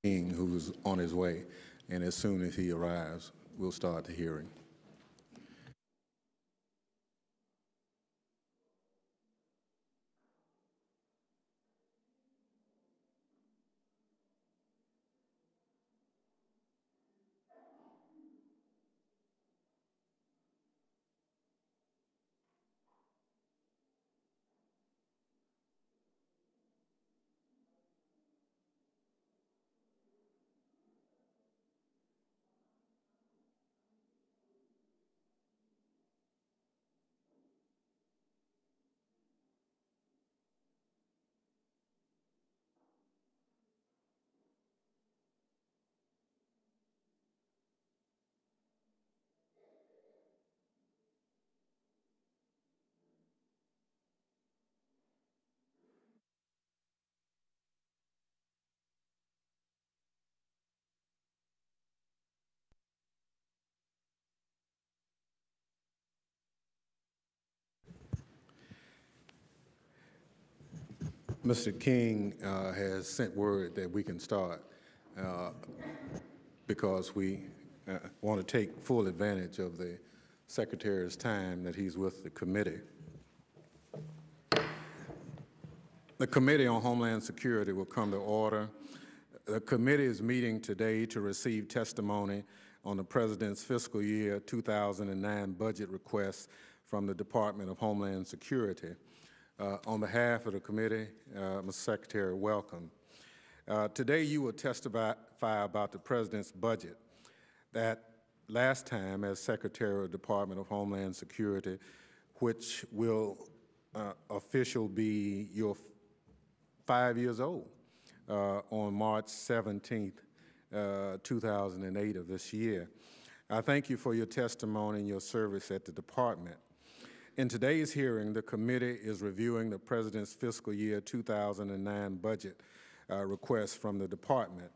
who's on his way, and as soon as he arrives, we'll start the hearing. Mr. King has sent word that we can start because we want to take full advantage of the Secretary's time that he's with the committee. The Committee on Homeland Security will come to order. The committee is meeting today to receive testimony on the President's fiscal year 2009 budget request from the Department of Homeland Security. On behalf of the committee, Mr. Secretary, welcome. Today you will testify about the President's budget. That last time as Secretary of the Department of Homeland Security, which will official be your 5 years old on March 17th, 2008 of this year. I thank you for your testimony and your service at the department. In today's hearing, the committee is reviewing the President's fiscal year 2009 budget request from the department,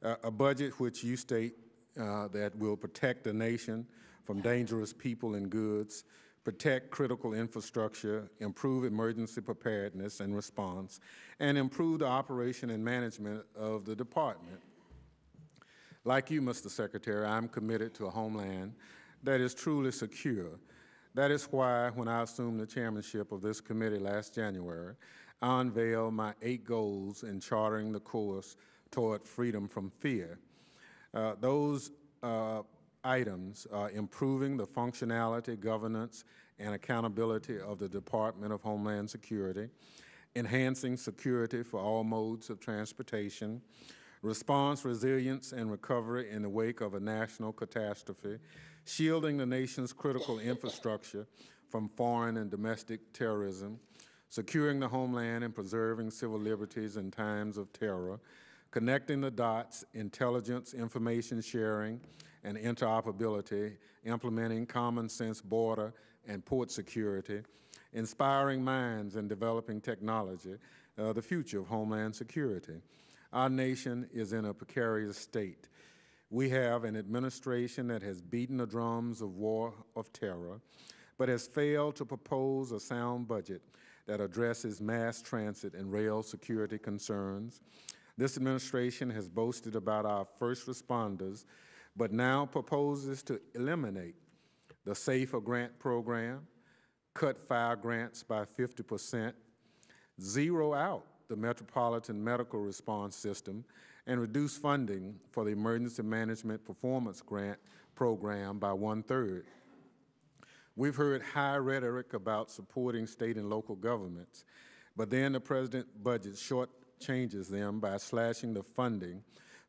a budget which you state that will protect the nation from dangerous people and goods, protect critical infrastructure, improve emergency preparedness and response, and improve the operation and management of the department. Like you, Mr. Secretary, I'm committed to a homeland that is truly secure. That is why, when I assumed the chairmanship of this committee last January, I unveiled my 8 goals in charting the course toward freedom from fear. Those items are improving the functionality, governance, and accountability of the Department of Homeland Security, enhancing security for all modes of transportation, response, resilience, and recovery in the wake of a national catastrophe, shielding the nation's critical infrastructure from foreign and domestic terrorism, securing the homeland and preserving civil liberties in times of terror, connecting the dots, intelligence, information sharing, and interoperability, implementing common sense border and port security, inspiring minds and developing technology, the future of Homeland Security. Our nation is in a precarious state. We have an administration that has beaten the drums of war of terror, but has failed to propose a sound budget that addresses mass transit and rail security concerns. This administration has boasted about our first responders, but now proposes to eliminate the SAFER grant program, cut fire grants by 50%, zero out the Metropolitan Medical Response System, and reduce funding for the Emergency Management Performance Grant program by 1/3. We've heard high rhetoric about supporting state and local governments, but then the President's budget shortchanges them by slashing the funding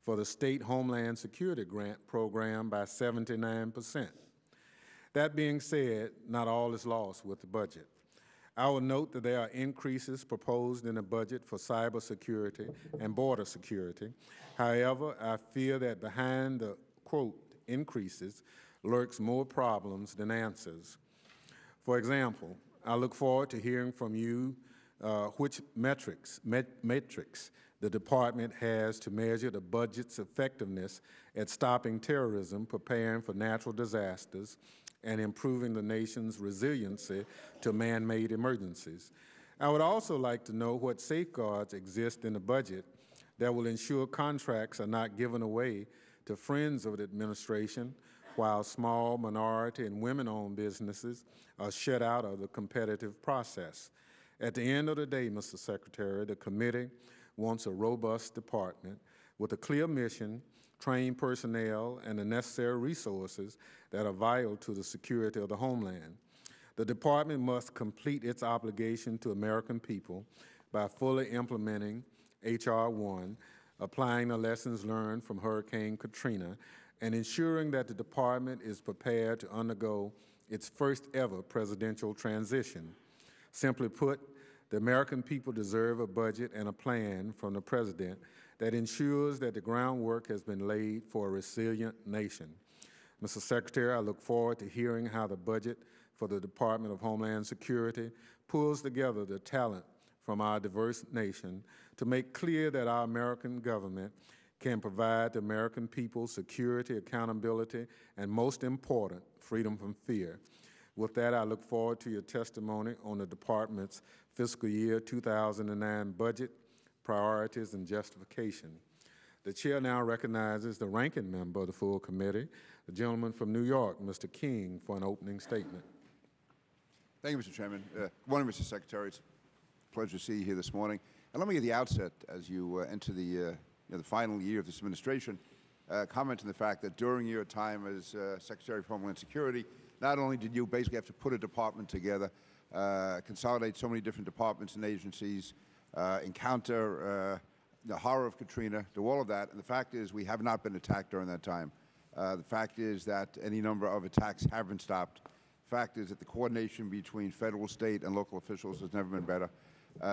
for the State Homeland Security Grant program by 79%. That being said, not all is lost with the budget. I will note that there are increases proposed in the budget for cybersecurity and border security. However, I fear that behind the, quote, increases lurks more problems than answers. For example, I look forward to hearing from you which metrics the department has to measure the budget's effectiveness at stopping terrorism, preparing for natural disasters, and improving the nation's resiliency to man-made emergencies. I would also like to know what safeguards exist in the budget that will ensure contracts are not given away to friends of the administration, while small, minority, and women-owned businesses are shut out of the competitive process. At the end of the day, Mr. Secretary, the committee wants a robust department with a clear mission, trained personnel, and the necessary resources that are vital to the security of the homeland. The department must complete its obligation to American people by fully implementing H.R. 1, applying the lessons learned from Hurricane Katrina, and ensuring that the department is prepared to undergo its first ever presidential transition. Simply put, the American people deserve a budget and a plan from the President that ensures that the groundwork has been laid for a resilient nation. Mr. Secretary, I look forward to hearing how the budget for the Department of Homeland Security pulls together the talent from our diverse nation to make clear that our American government can provide the American people security, accountability, and most important, freedom from fear. With that, I look forward to your testimony on the Department's fiscal year 2009 budget, priorities, and justification. The Chair now recognizes the ranking member of the full committee, the gentleman from New York, Mr. King, for an opening statement. Thank you, Mr. Chairman. Good morning, Mr. Secretary. It's a pleasure to see you here this morning. And let me at the outset, as you enter the final year of this administration, comment on the fact that during your time as Secretary of Homeland Security, not only did you basically have to put a department together, consolidate so many different departments and agencies, encounter the horror of Katrina, do all of that, and the fact is we have not been attacked during that time. The fact is that any number of attacks have been stopped. The fact is that the coordination between federal, state, and local officials has never been better.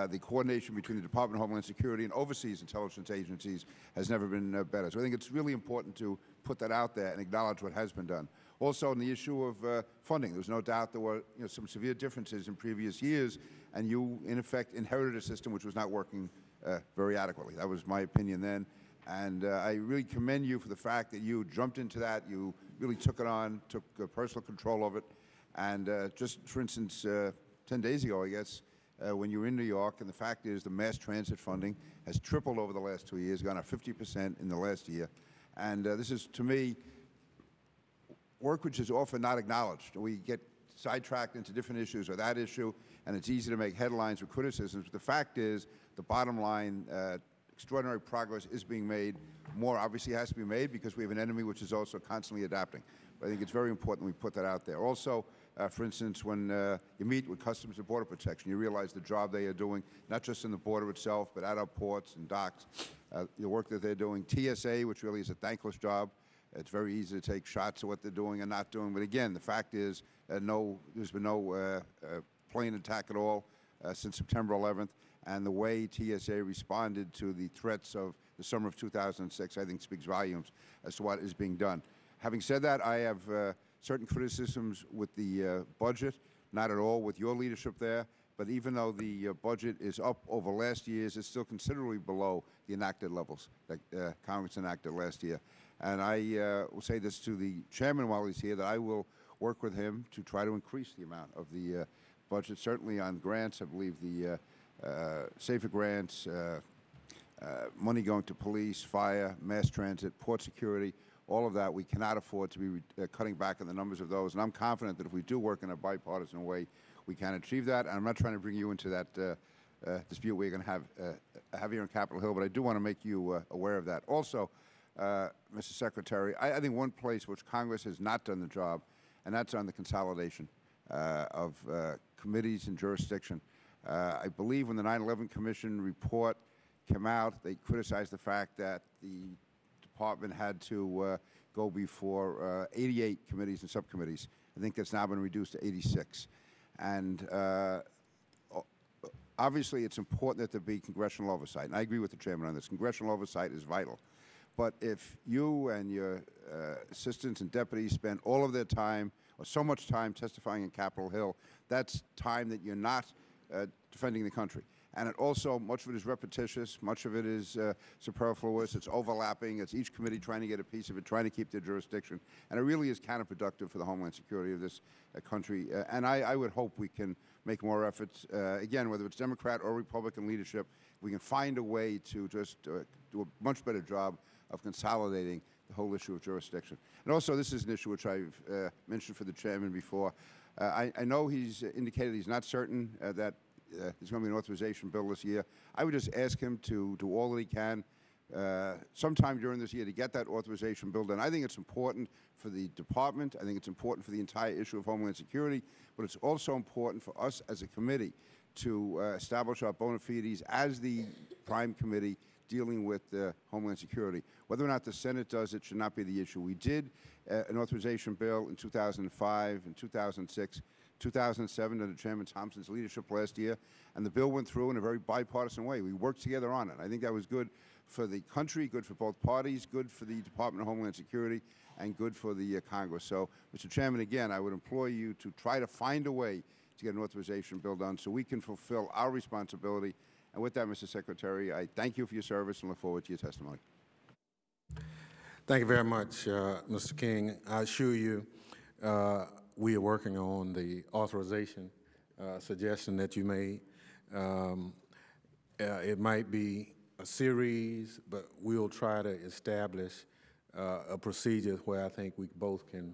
The coordination between the Department of Homeland Security and overseas intelligence agencies has never been better. So I think it's really important to put that out there and acknowledge what has been done. Also, on the issue of funding, there's no doubt there were some severe differences in previous years, and you, in effect, inherited a system which was not working very adequately. That was my opinion then, and I really commend you for the fact that you jumped into that, you really took it on, took personal control of it, and just, for instance, 10 days ago, I guess, when you were in New York, and the fact is the mass transit funding has tripled over the last 2 years, gone up 50% in the last year. And this is, to me, work which is often not acknowledged. We get sidetracked into different issues or that issue, and it's easy to make headlines or criticisms. But the fact is, the bottom line, extraordinary progress is being made. More obviously has to be made because we have an enemy which is also constantly adapting. But I think it's very important we put that out there. Also, for instance, when you meet with Customs and Border Protection, you realize the job they are doing, not just in the border itself, but at our ports and docks, the work that they're doing. TSA, which really is a thankless job. It's very easy to take shots at what they're doing and not doing. But again, the fact is, there's been no plane attack at all since September 11th. And the way TSA responded to the threats of the summer of 2006, I think, speaks volumes as to what is being done. Having said that, I have certain criticisms with the budget, not at all with your leadership there. But even though the budget is up over last year's, it's still considerably below the enacted levels that Congress enacted last year. And I will say this to the chairman while he's here, that I will work with him to try to increase the amount of the budget, certainly on grants. I believe the SAFER grants, money going to police, fire, mass transit, port security, all of that, we cannot afford to be cutting back on the numbers of those. And I'm confident that if we do work in a bipartisan way, we can achieve that. And I'm not trying to bring you into that dispute we're going to have here on Capitol Hill, but I do want to make you aware of that. Also, Mr. Secretary, I think one place which Congress has not done the job, and that's on the consolidation of committees and jurisdiction. I believe when the 9/11 Commission report came out, they criticized the fact that the department had to go before 88 committees and subcommittees. I think that's now been reduced to 86. And obviously, it's important that there be congressional oversight. And I agree with the chairman on this. Congressional oversight is vital. But if you and your assistants and deputies spend all of their time, or so much time testifying in Capitol Hill, that's time that you're not defending the country. And it also, much of it is repetitious, much of it is superfluous, it's overlapping, it's each committee trying to get a piece of it, trying to keep their jurisdiction, and it really is counterproductive for the homeland security of this country. And I would hope we can make more efforts, again, whether it's Democrat or Republican leadership, we can find a way to just do a much better job of consolidating the whole issue of jurisdiction. And also, this is an issue which I've mentioned for the chairman before. I know he's indicated he's not certain that there's going to be an authorization bill this year. I would just ask him to do all that he can sometime during this year to get that authorization bill done. I think it's important for the department. I think it's important for the entire issue of Homeland Security, but it's also important for us as a committee to establish our bona fides as the prime committee dealing with Homeland Security. Whether or not the Senate does it should not be the issue. We did an authorization bill in 2005, in 2006, 2007 under Chairman Thompson's leadership last year, and the bill went through in a very bipartisan way. We worked together on it. I think that was good for the country, good for both parties, good for the Department of Homeland Security, and good for the Congress. So, Mr. Chairman, again, I would implore you to try to find a way to get an authorization bill done so we can fulfill our responsibility. And with that, Mr. Secretary, I thank you for your service and look forward to your testimony. Thank you very much, Mr. King. I assure you we are working on the authorization suggestion that you made. It might be a series, but we'll try to establish a procedure where I think we both can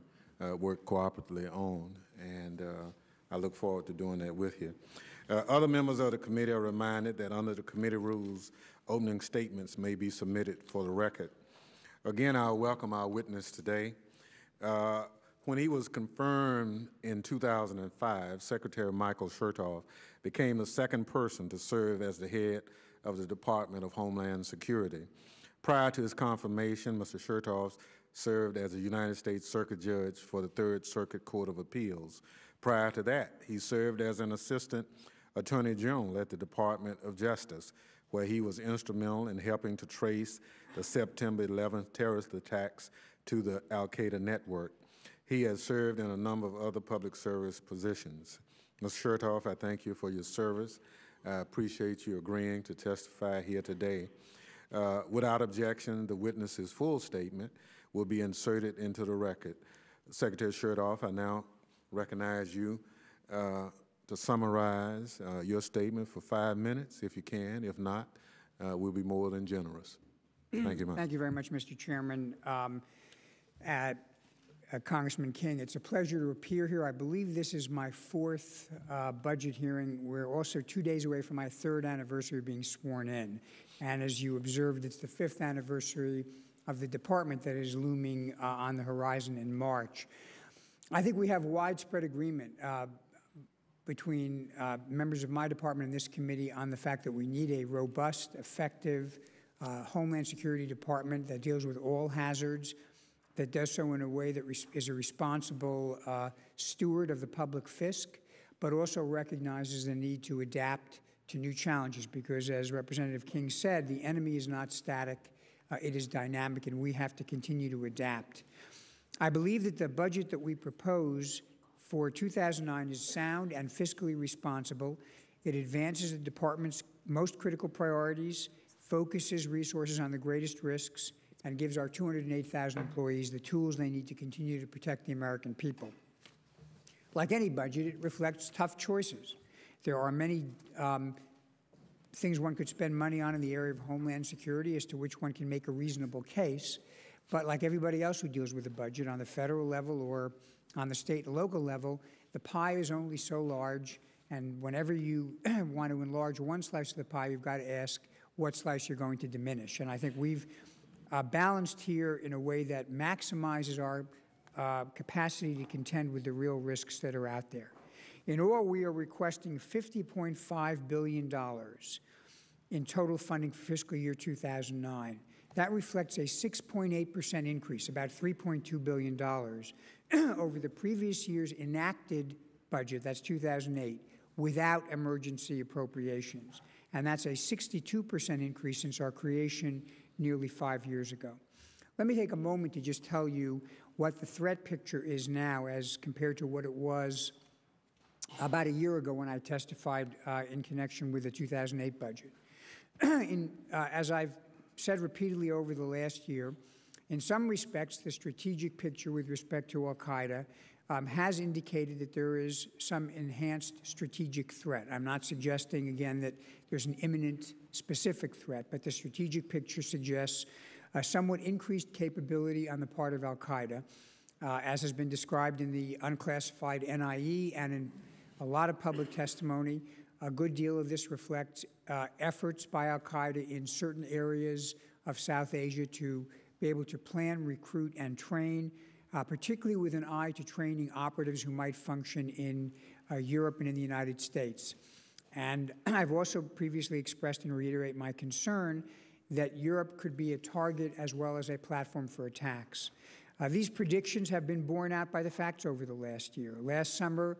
work cooperatively on, and I look forward to doing that with you. Other members of the committee are reminded that under the committee rules, opening statements may be submitted for the record. Again, I welcome our witness today. When he was confirmed in 2005, Secretary Michael Chertoff became the second person to serve as the head of the Department of Homeland Security. Prior to his confirmation, Mr. Chertoff served as a United States Circuit Judge for the Third Circuit Court of Appeals. Prior to that, he served as an Assistant Attorney General at the Department of Justice, where he was instrumental in helping to trace the September 11th terrorist attacks to the al-Qaeda network. He has served in a number of other public service positions. Mr. Chertoff, I thank you for your service. I appreciate you agreeing to testify here today. Without objection, the witness's full statement will be inserted into the record. Secretary Chertoff, I now recognize you to summarize your statement for 5 minutes, if you can. If not, we'll be more than generous. Thank you, ma'am. Thank you very much, Mr. Chairman. Congressman King, it's a pleasure to appear here. I believe this is my fourth budget hearing. We're also 2 days away from my third anniversary of being sworn in. And as you observed, it's the 5th anniversary of the department that is looming on the horizon in March. I think we have widespread agreement between members of my department and this committee on the fact that we need a robust, effective Homeland Security Department that deals with all hazards, that does so in a way that is a responsible steward of the public fisc, but also recognizes the need to adapt to new challenges because, as Representative King said, the enemy is not static, it is dynamic, and we have to continue to adapt. I believe that the budget that we propose for 2009 is sound and fiscally responsible. It advances the department's most critical priorities, focuses resources on the greatest risks, and gives our 208,000 employees the tools they need to continue to protect the American people. Like any budget, it reflects tough choices. There are many things one could spend money on in the area of Homeland Security as to which one can make a reasonable case. But like everybody else who deals with a budget on the federal level or on the state and local level, the pie is only so large. And whenever you want to enlarge one slice of the pie, you've got to ask what slice you're going to diminish. And I think we've balanced here in a way that maximizes our capacity to contend with the real risks that are out there. In all, we are requesting $50.5 billion in total funding for fiscal year 2009. That reflects a 6.8% increase, about $3.2 billion, over the previous year's enacted budget, that's 2008, without emergency appropriations. And that's a 62% increase since our creation nearly 5 years ago. Let me take a moment to just tell you what the threat picture is now as compared to what it was about a year ago when I testified in connection with the 2008 budget. As I've said repeatedly over the last year, in some respects, the strategic picture with respect to al-Qaeda has indicated that there is some enhanced strategic threat. I'm not suggesting, again, that there's an imminent specific threat, but the strategic picture suggests a somewhat increased capability on the part of al-Qaeda, as has been described in the unclassified NIE and in a lot of public testimony. A good deal of this reflects efforts by al-Qaeda in certain areas of South Asia to be able to plan, recruit, and train, particularly with an eye to training operatives who might function in Europe and in the United States. And I've also previously expressed and reiterate my concern that Europe could be a target as well as a platform for attacks. These predictions have been borne out by the facts over the last year. Last summer,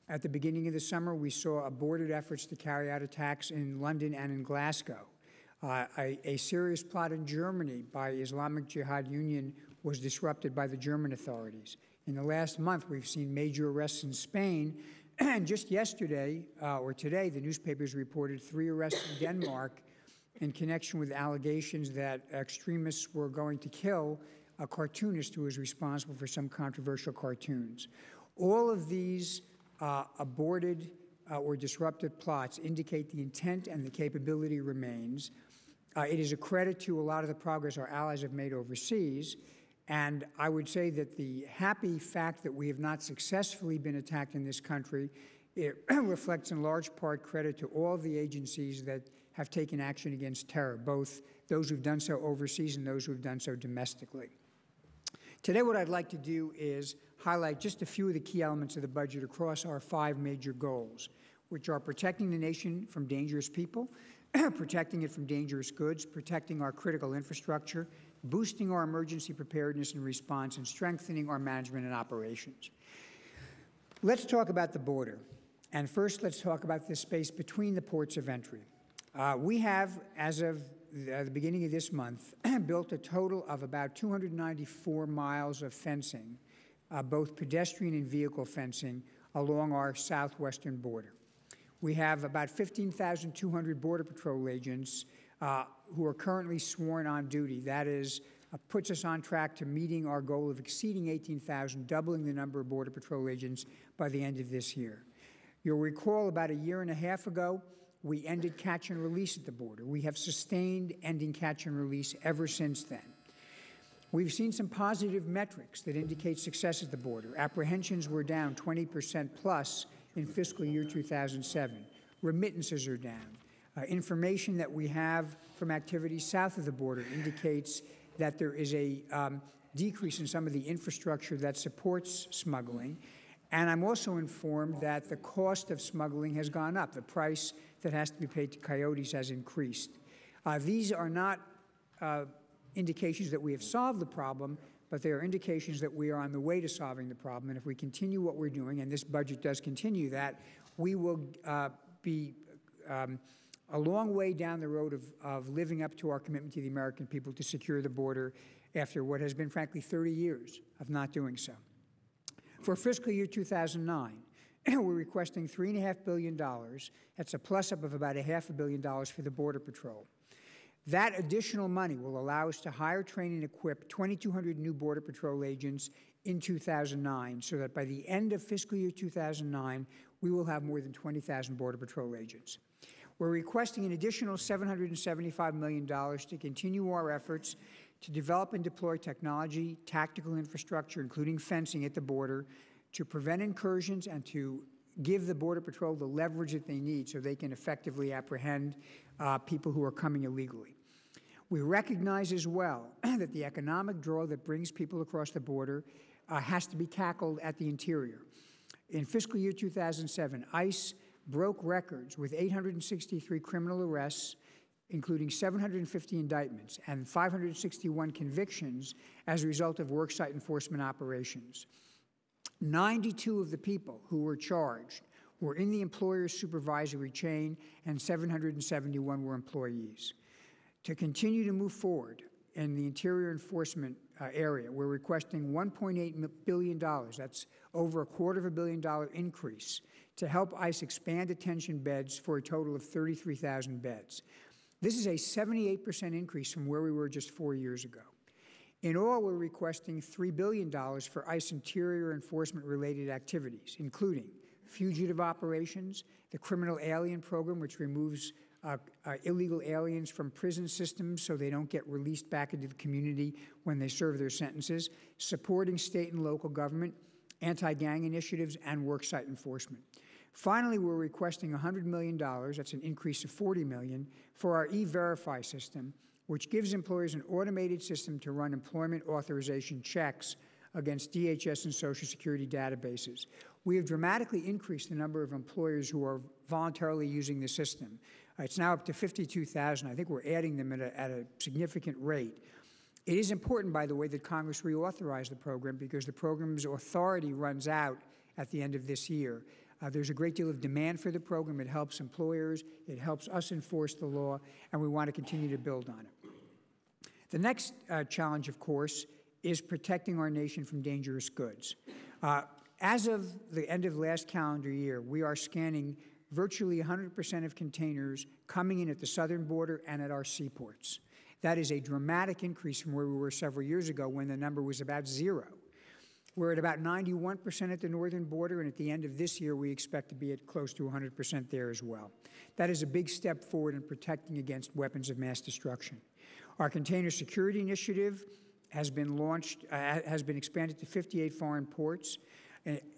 at the beginning of the summer, we saw aborted efforts to carry out attacks in London and in Glasgow. A serious plot in Germany by Islamic Jihad Union was disrupted by the German authorities. In the last month, we've seen major arrests in Spain. And just yesterday, or today, the newspapers reported 3 arrests in Denmark in connection with allegations that extremists were going to kill a cartoonist who was responsible for some controversial cartoons. All of these aborted or disrupted plots indicate the intent and the capability remains. It is a credit to a lot of the progress our allies have made overseas, and I would say that the happy fact that we have not successfully been attacked in this country, it reflects in large part credit to all the agencies that have taken action against terror, both those who've done so overseas and those who've done so domestically. Today, what I'd like to do is highlight just a few of the key elements of the budget across our 5 major goals, which are protecting the nation from dangerous people, protecting it from dangerous goods, protecting our critical infrastructure, boosting our emergency preparedness and response, and strengthening our management and operations. Let's talk about the border. And first, let's talk about the space between the ports of entry. We have, as of the beginning of this month, built a total of about 294 miles of fencing, both pedestrian and vehicle fencing, along our southwestern border. We have about 15,200 Border Patrol agents who are currently sworn on duty. That is, puts us on track to meeting our goal of exceeding 18,000, doubling the number of Border Patrol agents by the end of this year. You'll recall about a year and a half ago, we ended catch and release at the border. We have sustained ending catch and release ever since then. We've seen some positive metrics that indicate success at the border. Apprehensions were down 20% plus in fiscal year 2007. Remittances are down. Information that we have from activities south of the border indicates that there is a decrease in some of the infrastructure that supports smuggling. And I'm also informed that the cost of smuggling has gone up. The price that has to be paid to coyotes has increased. These are not indications that we have solved the problem, but they are indications that we are on the way to solving the problem. And if we continue what we're doing, and this budget does continue that, we will be a long way down the road of living up to our commitment to the American people to secure the border after what has been, frankly, 30 years of not doing so. For fiscal year 2009, we're requesting $3.5 billion. That's a plus-up of about $500 million for the Border Patrol. That additional money will allow us to hire, train, and equip 2,200 new Border Patrol agents in 2009, so that by the end of fiscal year 2009, we will have more than 20,000 Border Patrol agents. We're requesting an additional $775 million to continue our efforts to develop and deploy technology, tactical infrastructure, including fencing at the border, to prevent incursions and to give the Border Patrol the leverage that they need so they can effectively apprehend people who are coming illegally. We recognize as well that the economic draw that brings people across the border has to be tackled at the interior. In fiscal year 2007, ICE broke records with 863 criminal arrests, including 750 indictments and 561 convictions as a result of worksite enforcement operations. 92 of the people who were charged were in the employer's supervisory chain, and 771 were employees. To continue to move forward in the interior enforcement area, we're requesting $1.8 billion. That's over $250 million increase to help ICE expand detention beds for a total of 33,000 beds. This is a 78% increase from where we were just 4 years ago. In all, we're requesting $3 billion for ICE interior enforcement-related activities, including fugitive operations, the criminal alien program, which removes illegal aliens from prison systems so they don't get released back into the community when they serve their sentences, supporting state and local government, anti-gang initiatives, and worksite enforcement. Finally, we're requesting $100 million, that's an increase of $40 million, for our E-Verify system, which gives employers an automated system to run employment authorization checks against DHS and Social Security databases. We have dramatically increased the number of employers who are voluntarily using the system. It's now up to 52,000. I think we're adding them at a significant rate. It is important, by the way, that Congress reauthorize the program because the program's authority runs out at the end of this year. There's a great deal of demand for the program. It helps employers. It helps us enforce the law, and we want to continue to build on it. The next challenge, of course, is protecting our nation from dangerous goods. As of the end of last calendar year, we are scanning virtually 100% of containers coming in at the southern border and at our seaports. That is a dramatic increase from where we were several years ago when the number was about 0. We're at about 91% at the northern border, and at the end of this year, we expect to be at close to 100% there as well. That is a big step forward in protecting against weapons of mass destruction. Our container security initiative has been launched, has been expanded to 58 foreign ports.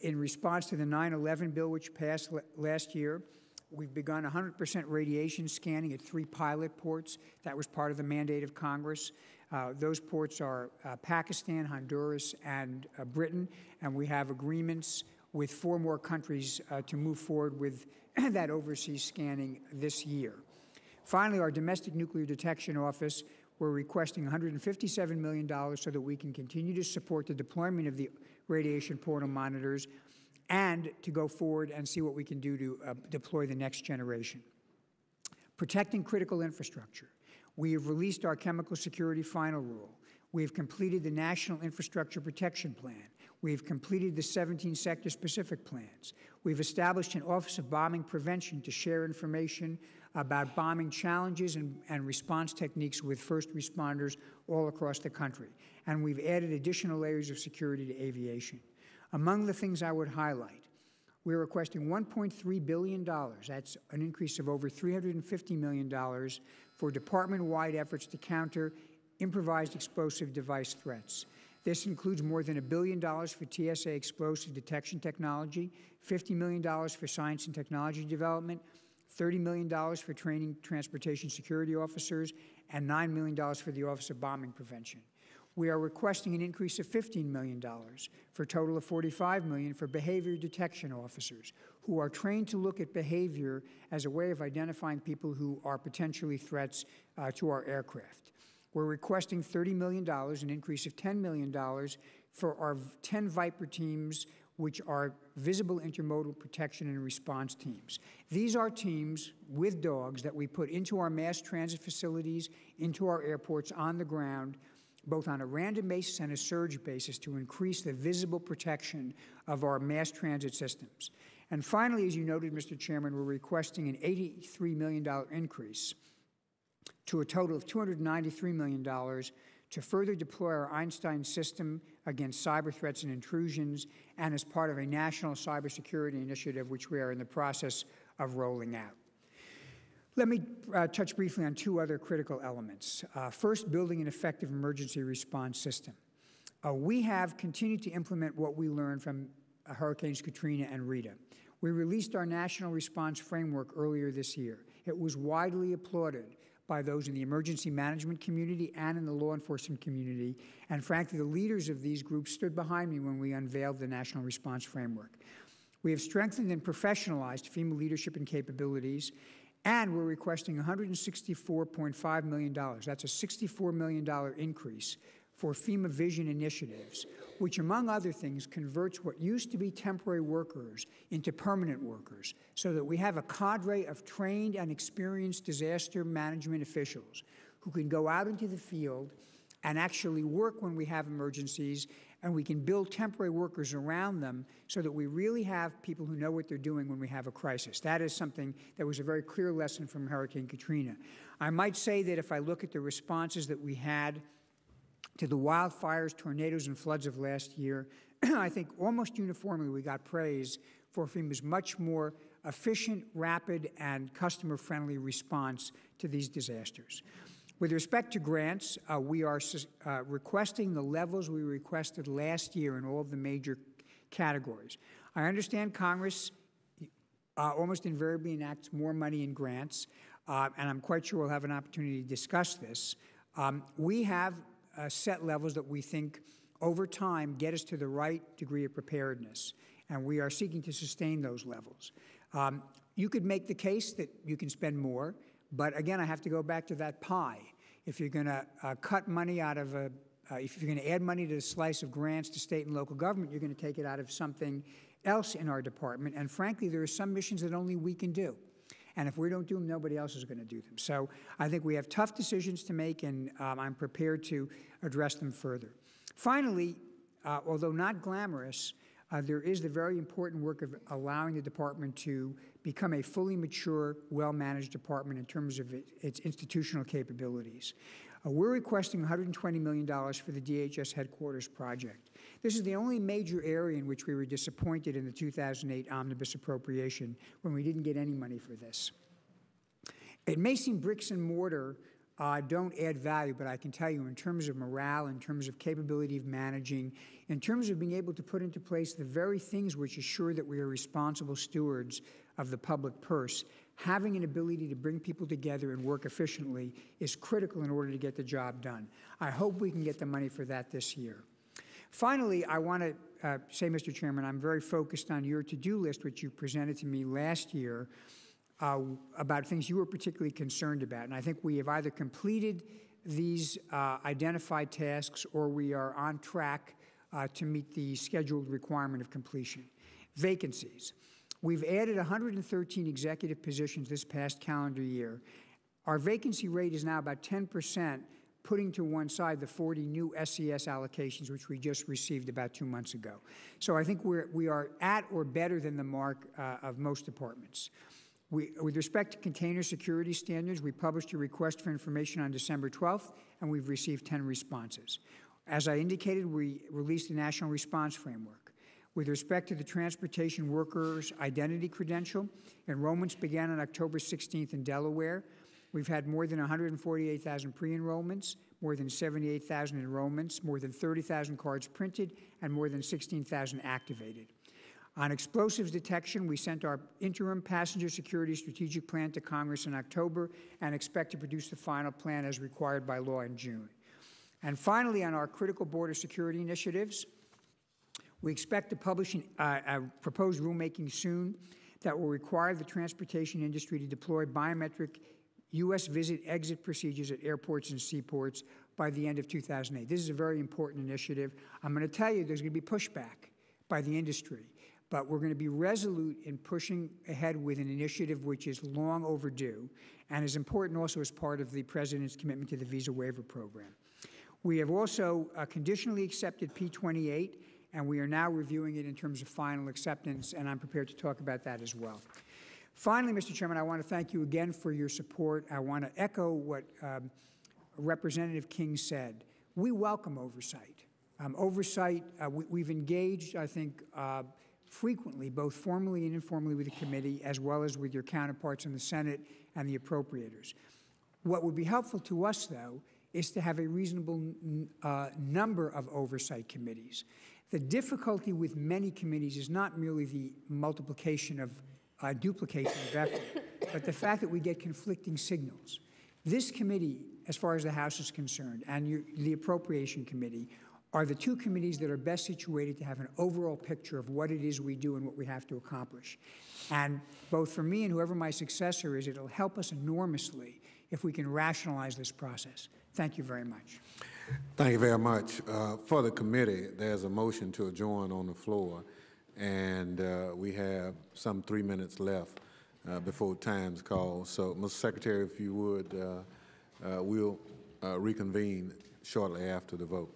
In response to the 9/11 bill, which passed last year, we've begun 100% radiation scanning at 3 pilot ports. That was part of the mandate of Congress. Those ports are Pakistan, Honduras, and Britain, and we have agreements with 4 more countries to move forward with that overseas scanning this year. Finally, our Domestic Nuclear Detection Office, we're requesting $157 million so that we can continue to support the deployment of the radiation portal monitors and to go forward and see what we can do to deploy the next generation. Protecting critical infrastructure. We have released our chemical security final rule. We have completed the National Infrastructure Protection Plan. We have completed the 17 sector-specific plans. We've established an Office of Bombing Prevention to share information about bombing challenges and response techniques with first responders all across the country. And we've added additional layers of security to aviation. Among the things I would highlight, we're requesting $1.3 billion. That's an increase of over $350 million for department-wide efforts to counter improvised explosive device threats. This includes more than $1 billion for TSA explosive detection technology, $50 million for science and technology development, $30 million for training transportation security officers, and $9 million for the Office of Bombing Prevention. We are requesting an increase of $15 million for a total of $45 million for behavior detection officers who are trained to look at behavior as a way of identifying people who are potentially threats to our aircraft. We're requesting $30 million, an increase of $10 million for our 10 Viper teams, which are visible intermodal protection and response teams. These are teams with dogs that we put into our mass transit facilities, into our airports on the ground, both on a random basis and a surge basis to increase the visible protection of our mass transit systems. And finally, as you noted, Mr. Chairman, we're requesting an $83 million increase to a total of $293 million to further deploy our Einstein system against cyber threats and intrusions, and as part of a national cybersecurity initiative, which we are in the process of rolling out. Let me touch briefly on 2 other critical elements. First, building an effective emergency response system. We have continued to implement what we learned from Hurricanes Katrina and Rita. We released our national response framework earlier this year. It was widely applauded by those in the emergency management community and in the law enforcement community. And frankly, the leaders of these groups stood behind me when we unveiled the national response framework. We have strengthened and professionalized FEMA leadership and capabilities, and we're requesting $164.5 million. That's a $64 million increase for FEMA Vision initiatives, which, among other things, converts what used to be temporary workers into permanent workers, so that we have a cadre of trained and experienced disaster management officials who can go out into the field and actually work when we have emergencies and we can build temporary workers around them so that we really have people who know what they're doing when we have a crisis. That is something that was a very clear lesson from Hurricane Katrina. I might say that if I look at the responses that we had to the wildfires, tornadoes, and floods of last year, I think almost uniformly we got praise for FEMA's much more efficient, rapid, and customer-friendly response to these disasters. With respect to grants, we are requesting the levels we requested last year in all of the major categories. I understand Congress almost invariably enacts more money in grants, and I'm quite sure we'll have an opportunity to discuss this. We have set levels that we think over time get us to the right degree of preparedness, and we are seeking to sustain those levels. You could make the case that you can spend more, but again, I have to go back to that pie. If you're going to cut money out of if you're going to add money to the slice of grants to state and local government, you're going to take it out of something else in our department. And frankly, there are some missions that only we can do. And if we don't do them, nobody else is going to do them. So I think we have tough decisions to make, and I'm prepared to address them further. Finally, although not glamorous, there is the very important work of allowing the department to become a fully mature, well-managed department in terms of its institutional capabilities. We're requesting $120 million for the DHS headquarters project. This is the only major area in which we were disappointed in the 2008 omnibus appropriation when we didn't get any money for this. It may seem bricks and mortar don't add value, but I can tell you in terms of morale, in terms of capability of managing, in terms of being able to put into place the very things which assure that we are responsible stewards of the public purse, having an ability to bring people together and work efficiently is critical in order to get the job done. I hope we can get the money for that this year. Finally, I want to say, Mr. Chairman, I'm very focused on your to-do list, which you presented to me last year, about things you were particularly concerned about. And I think we have either completed these identified tasks or we are on track to meet the scheduled requirement of completion. Vacancies. We've added 113 executive positions this past calendar year. Our vacancy rate is now about 10%, putting to one side the 40 new SES allocations, which we just received about 2 months ago. So I think we are at or better than the mark of most departments. With respect to container security standards, we published a request for information on December 12th, and we've received 10 responses. As I indicated, we released the National Response Framework. With respect to the Transportation Workers Identity Credential, enrollments began on October 16th in Delaware. We've had more than 148,000 pre-enrollments, more than 78,000 enrollments, more than 30,000 cards printed, and more than 16,000 activated. On explosives detection, we sent our interim passenger security strategic plan to Congress in October and expect to produce the final plan as required by law in June. And finally, on our critical border security initiatives, we expect to publish a proposed rulemaking soon that will require the transportation industry to deploy biometric U.S. visit-exit procedures at airports and seaports by the end of 2008. This is a very important initiative. I'm going to tell you there's going to be pushback by the industry, but we're going to be resolute in pushing ahead with an initiative which is long overdue and is important also as part of the President's commitment to the visa waiver program. We have also conditionally accepted P-28, and we are now reviewing it in terms of final acceptance, and I'm prepared to talk about that as well. Finally, Mr. Chairman, I want to thank you again for your support. I want to echo what Representative King said. We welcome oversight. We've engaged, I think, frequently, both formally and informally with the committee, as well as with your counterparts in the Senate and the appropriators. What would be helpful to us, though, is to have a reasonable number of oversight committees. The difficulty with many committees is not merely the multiplication of duplication of effort, but the fact that we get conflicting signals. This committee, as far as the House is concerned, and the Appropriation Committee, are the two committees that are best situated to have an overall picture of what it is we do and what we have to accomplish. And both for me and whoever my successor is, it'll help us enormously if we can rationalize this process. Thank you very much. Thank you very much. For the committee, there's a motion to adjourn on the floor, and we have some 3 minutes left before time's called. So, Mr. Secretary, if you would, we'll reconvene shortly after the vote.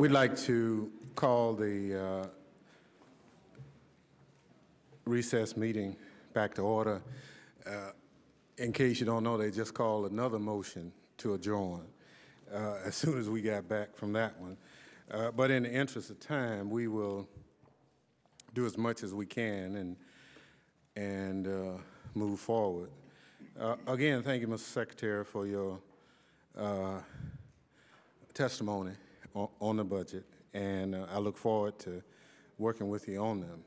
We'd like to call the recess meeting back to order. In case you don't know, they just called another motion to adjourn as soon as we got back from that one. But in the interest of time, we will do as much as we can and move forward. Again, thank you, Mr. Secretary, for your testimony on the budget, and I look forward to working with you on them.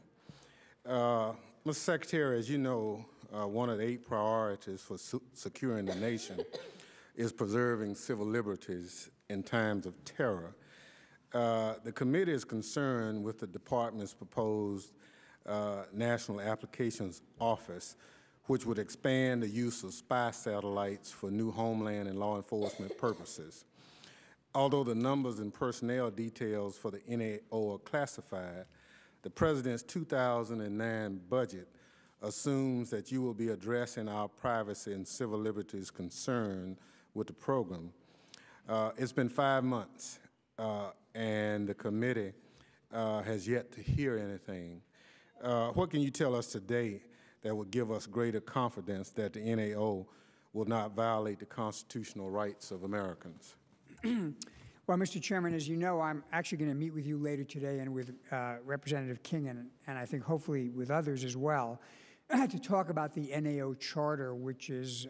Mr. Secretary, as you know, one of the 8 priorities for securing the nation is preserving civil liberties in times of terror. The committee is concerned with the department's proposed National Applications Office, which would expand the use of spy satellites for new homeland and law enforcement purposes. Although the numbers and personnel details for the NAO are classified, the President's 2009 budget assumes that you will be addressing our privacy and civil liberties concern with the program. It's been 5 months, and the committee has yet to hear anything. What can you tell us today that would give us greater confidence that the NAO will not violate the constitutional rights of Americans? Well, Mr. Chairman, as you know, I'm actually going to meet with you later today and with Representative King and I think hopefully with others as well to talk about the NAO charter, which is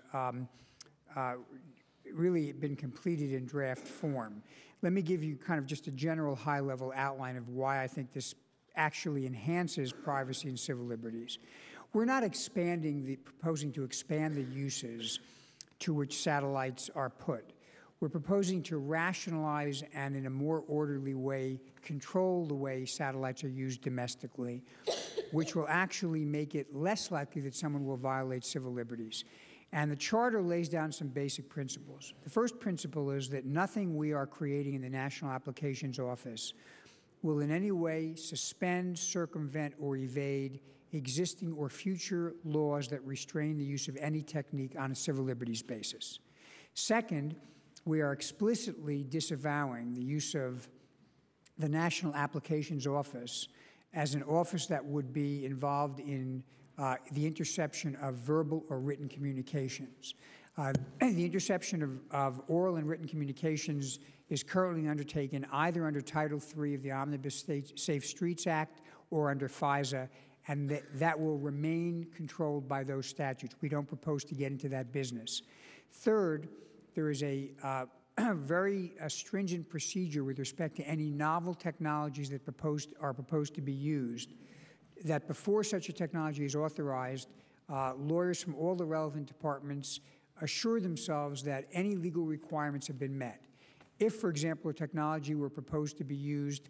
really been completed in draft form. Let me give you kind of just a general high-level outline of why I think this actually enhances privacy and civil liberties. We're not proposing to expand the uses to which satellites are put. We're proposing to rationalize and in a more orderly way control the way satellites are used domestically, which will actually make it less likely that someone will violate civil liberties. And the charter lays down some basic principles. The first principle is that nothing we are creating in the National Applications Office will in any way suspend, circumvent, or evade existing or future laws that restrain the use of any technique on a civil liberties basis. Second, we are explicitly disavowing the use of the National Applications Office as an office that would be involved in the interception of verbal or written communications. The interception of oral and written communications is currently undertaken either under Title III of the Omnibus Safe Streets Act or under FISA, and that will remain controlled by those statutes. We don't propose to get into that business. Third, there is a very stringent procedure with respect to any novel technologies that are proposed to be used, that before such a technology is authorized, lawyers from all the relevant departments assure themselves that any legal requirements have been met. If, for example, a technology were proposed to be used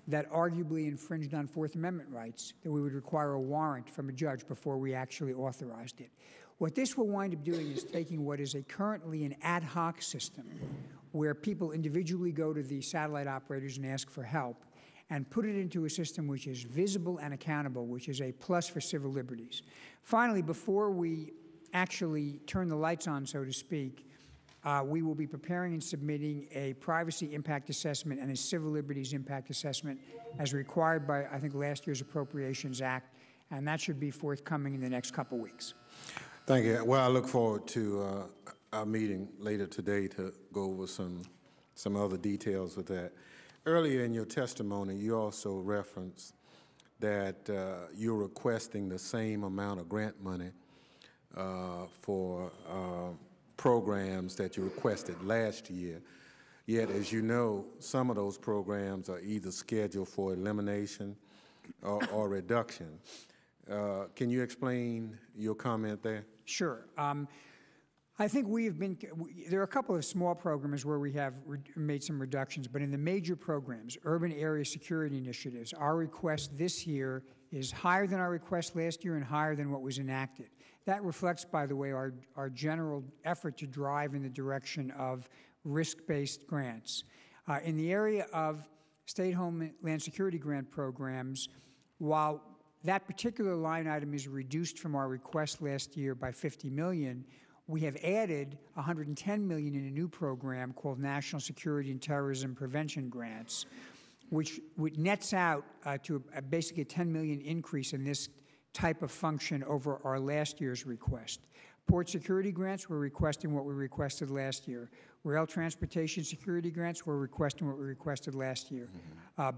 that arguably infringed on Fourth Amendment rights, then we would require a warrant from a judge before we actually authorized it. What this will wind up doing is taking what is currently an ad hoc system where people individually go to the satellite operators and ask for help and put it into a system which is visible and accountable, which is a plus for civil liberties. Finally, before we actually turn the lights on, so to speak, we will be preparing and submitting a privacy impact assessment and a civil liberties impact assessment as required by, I think, last year's Appropriations Act, and that should be forthcoming in the next couple weeks. Thank you. Well, I look forward to our meeting later today to go over some other details with that. Earlier in your testimony, you also referenced that you're requesting the same amount of grant money for programs that you requested last year. Yet, as you know, some of those programs are either scheduled for elimination or reduction. Can you explain your comment there? Sure. I think there are a couple of small programs where we have made some reductions, but in the major programs, urban area security initiatives, our request this year is higher than our request last year and higher than what was enacted. That reflects, by the way, our general effort to drive in the direction of risk-based grants. In the area of state homeland security grant programs, while that particular line item is reduced from our request last year by $50 million, we have added $110 million in a new program called National Security and Terrorism Prevention Grants. which nets out to basically a $10 million increase in this type of function over our last year's request. Port security grants, we're requesting what we requested last year. Rail transportation security grants, we're requesting what we requested last year.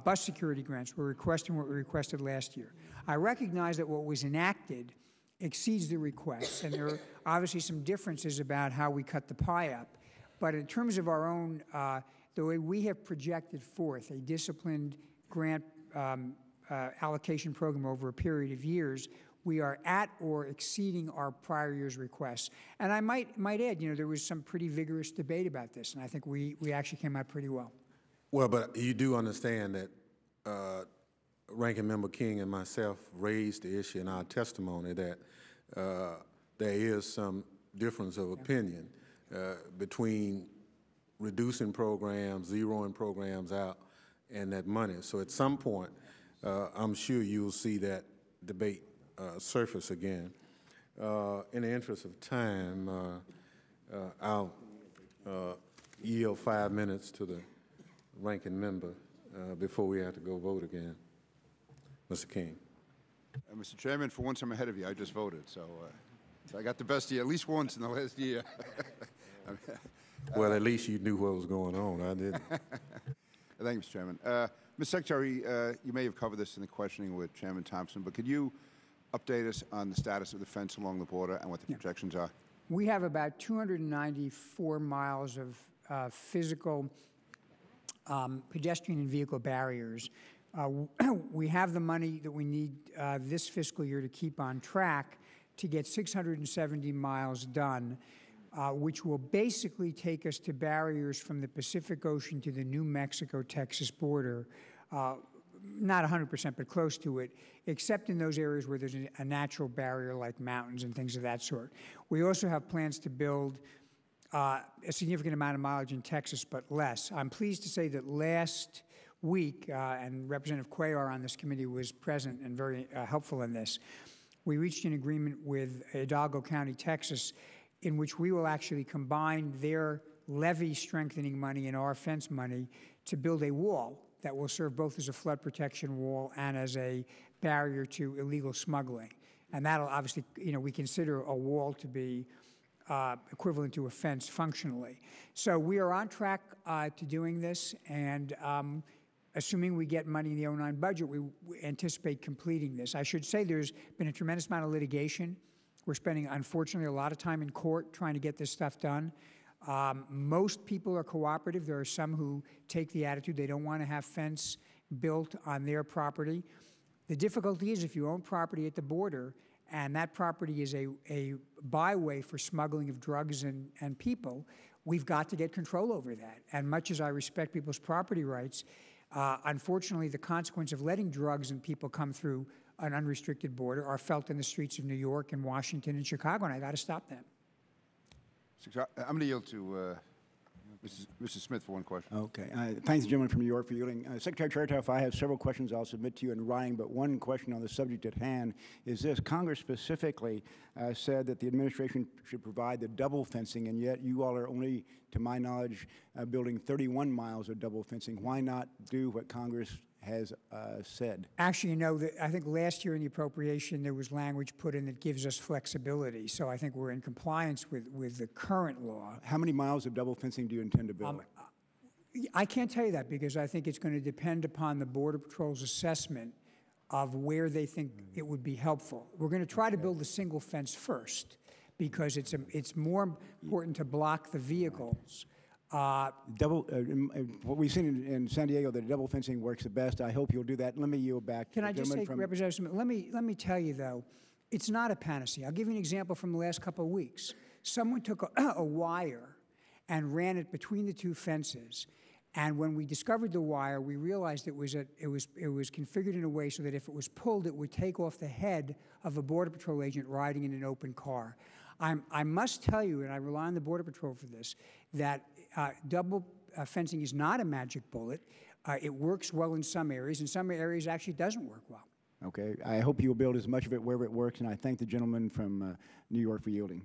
Bus security grants, we're requesting what we requested last year. I recognize that what was enacted exceeds the requests, and there are obviously some differences about how we cut the pie up. But in terms of our own, the way we have projected forth a disciplined grant allocation program over a period of years, we are at or exceeding our prior year's requests. And I might add, there was some pretty vigorous debate about this, and I think we actually came out pretty well. Well, but you do understand that Ranking Member King and myself raised the issue in our testimony that there is some difference of opinion between reducing programs, zeroing programs out, and that money. So at some point, I'm sure you'll see that debate surface again. In the interest of time, I'll yield 5 minutes to the ranking member before we have to go vote again. Mr. King. Mr. Chairman, for once I'm ahead of you. I just voted, so I got the best year, at least once in the last year. Well, at least you knew what was going on. I didn't. Thank you, Mr. Chairman. Mr. Secretary, you may have covered this in the questioning with Chairman Thompson, but could you update us on the status of the fence along the border and what the projections are? We have about 294 miles of physical pedestrian and vehicle barriers. We have the money that we need this fiscal year to keep on track to get 670 miles done, which will basically take us to barriers from the Pacific Ocean to the New Mexico-Texas border, not 100%, but close to it, except in those areas where there's a natural barrier like mountains and things of that sort. We also have plans to build a significant amount of mileage in Texas, but less. I'm pleased to say that last week, and Representative Cuellar on this committee was present and very helpful in this, we reached an agreement with Hidalgo County, Texas, in which we will actually combine their levee strengthening money and our fence money to build a wall that will serve both as a flood protection wall and as a barrier to illegal smuggling. And that'll obviously, we consider a wall to be equivalent to a fence functionally. So we are on track to doing this, and assuming we get money in the 09 budget, we anticipate completing this. I should say there's been a tremendous amount of litigation. We're spending, unfortunately, a lot of time in court trying to get this stuff done. Most people are cooperative. There are some who take the attitude they don't want to have fence built on their property. The difficulty is if you own property at the border and that property is a byway for smuggling of drugs and people, we've got to get control over that. And much as I respect people's property rights, unfortunately, the consequence of letting drugs and people come through an unrestricted border are felt in the streets of New York and Washington and Chicago, and I got to stop them. I'm going to yield to Mr. Smith for one question. Okay. Thanks, gentleman from New York, for yielding. Secretary Chertoff, I have several questions I'll submit to you in writing, but one question on the subject at hand is this. Congress specifically said that the administration should provide the double fencing, and yet you all are only, to my knowledge, building 31 miles of double fencing. Why not do what Congress has said? Actually, I think last year in the appropriation there was language put in that gives us flexibility. So I think we're in compliance with the current law. How many miles of double fencing do you intend to build? I can't tell you that because I think it's going to depend upon the Border Patrol's assessment of where they think it would be helpful. We're going to try to build a single fence first because it's more important to block the vehicles. What we've seen in San Diego, that double fencing works the best. I hope you'll do that. Let me yield back. Can I just say, Representative Smith, let me tell you, though, it's not a panacea. I'll give you an example from the last couple of weeks. Someone took a wire and ran it between the two fences. And when we discovered the wire, we realized it was configured in a way so that if it was pulled, it would take off the head of a Border Patrol agent riding in an open car. I must tell you, and I rely on the Border Patrol for this, that double fencing is not a magic bullet. It works well in some areas. In some areas, it actually doesn't work well. Okay. I hope you'll build as much of it wherever it works, and I thank the gentleman from New York for yielding.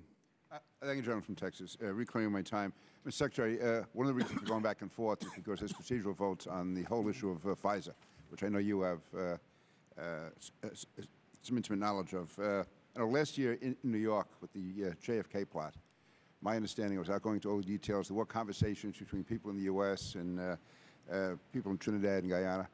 Thank you, gentleman from Texas. Reclaiming my time. Mr. Secretary, one of the reasons we're going back and forth is because there's procedural votes on the whole issue of FISA, which I know you have some intimate knowledge of. I know last year in New York with the JFK plot, my understanding, without going into all the details, there were conversations between people in the U.S. and people in Trinidad and Guyana.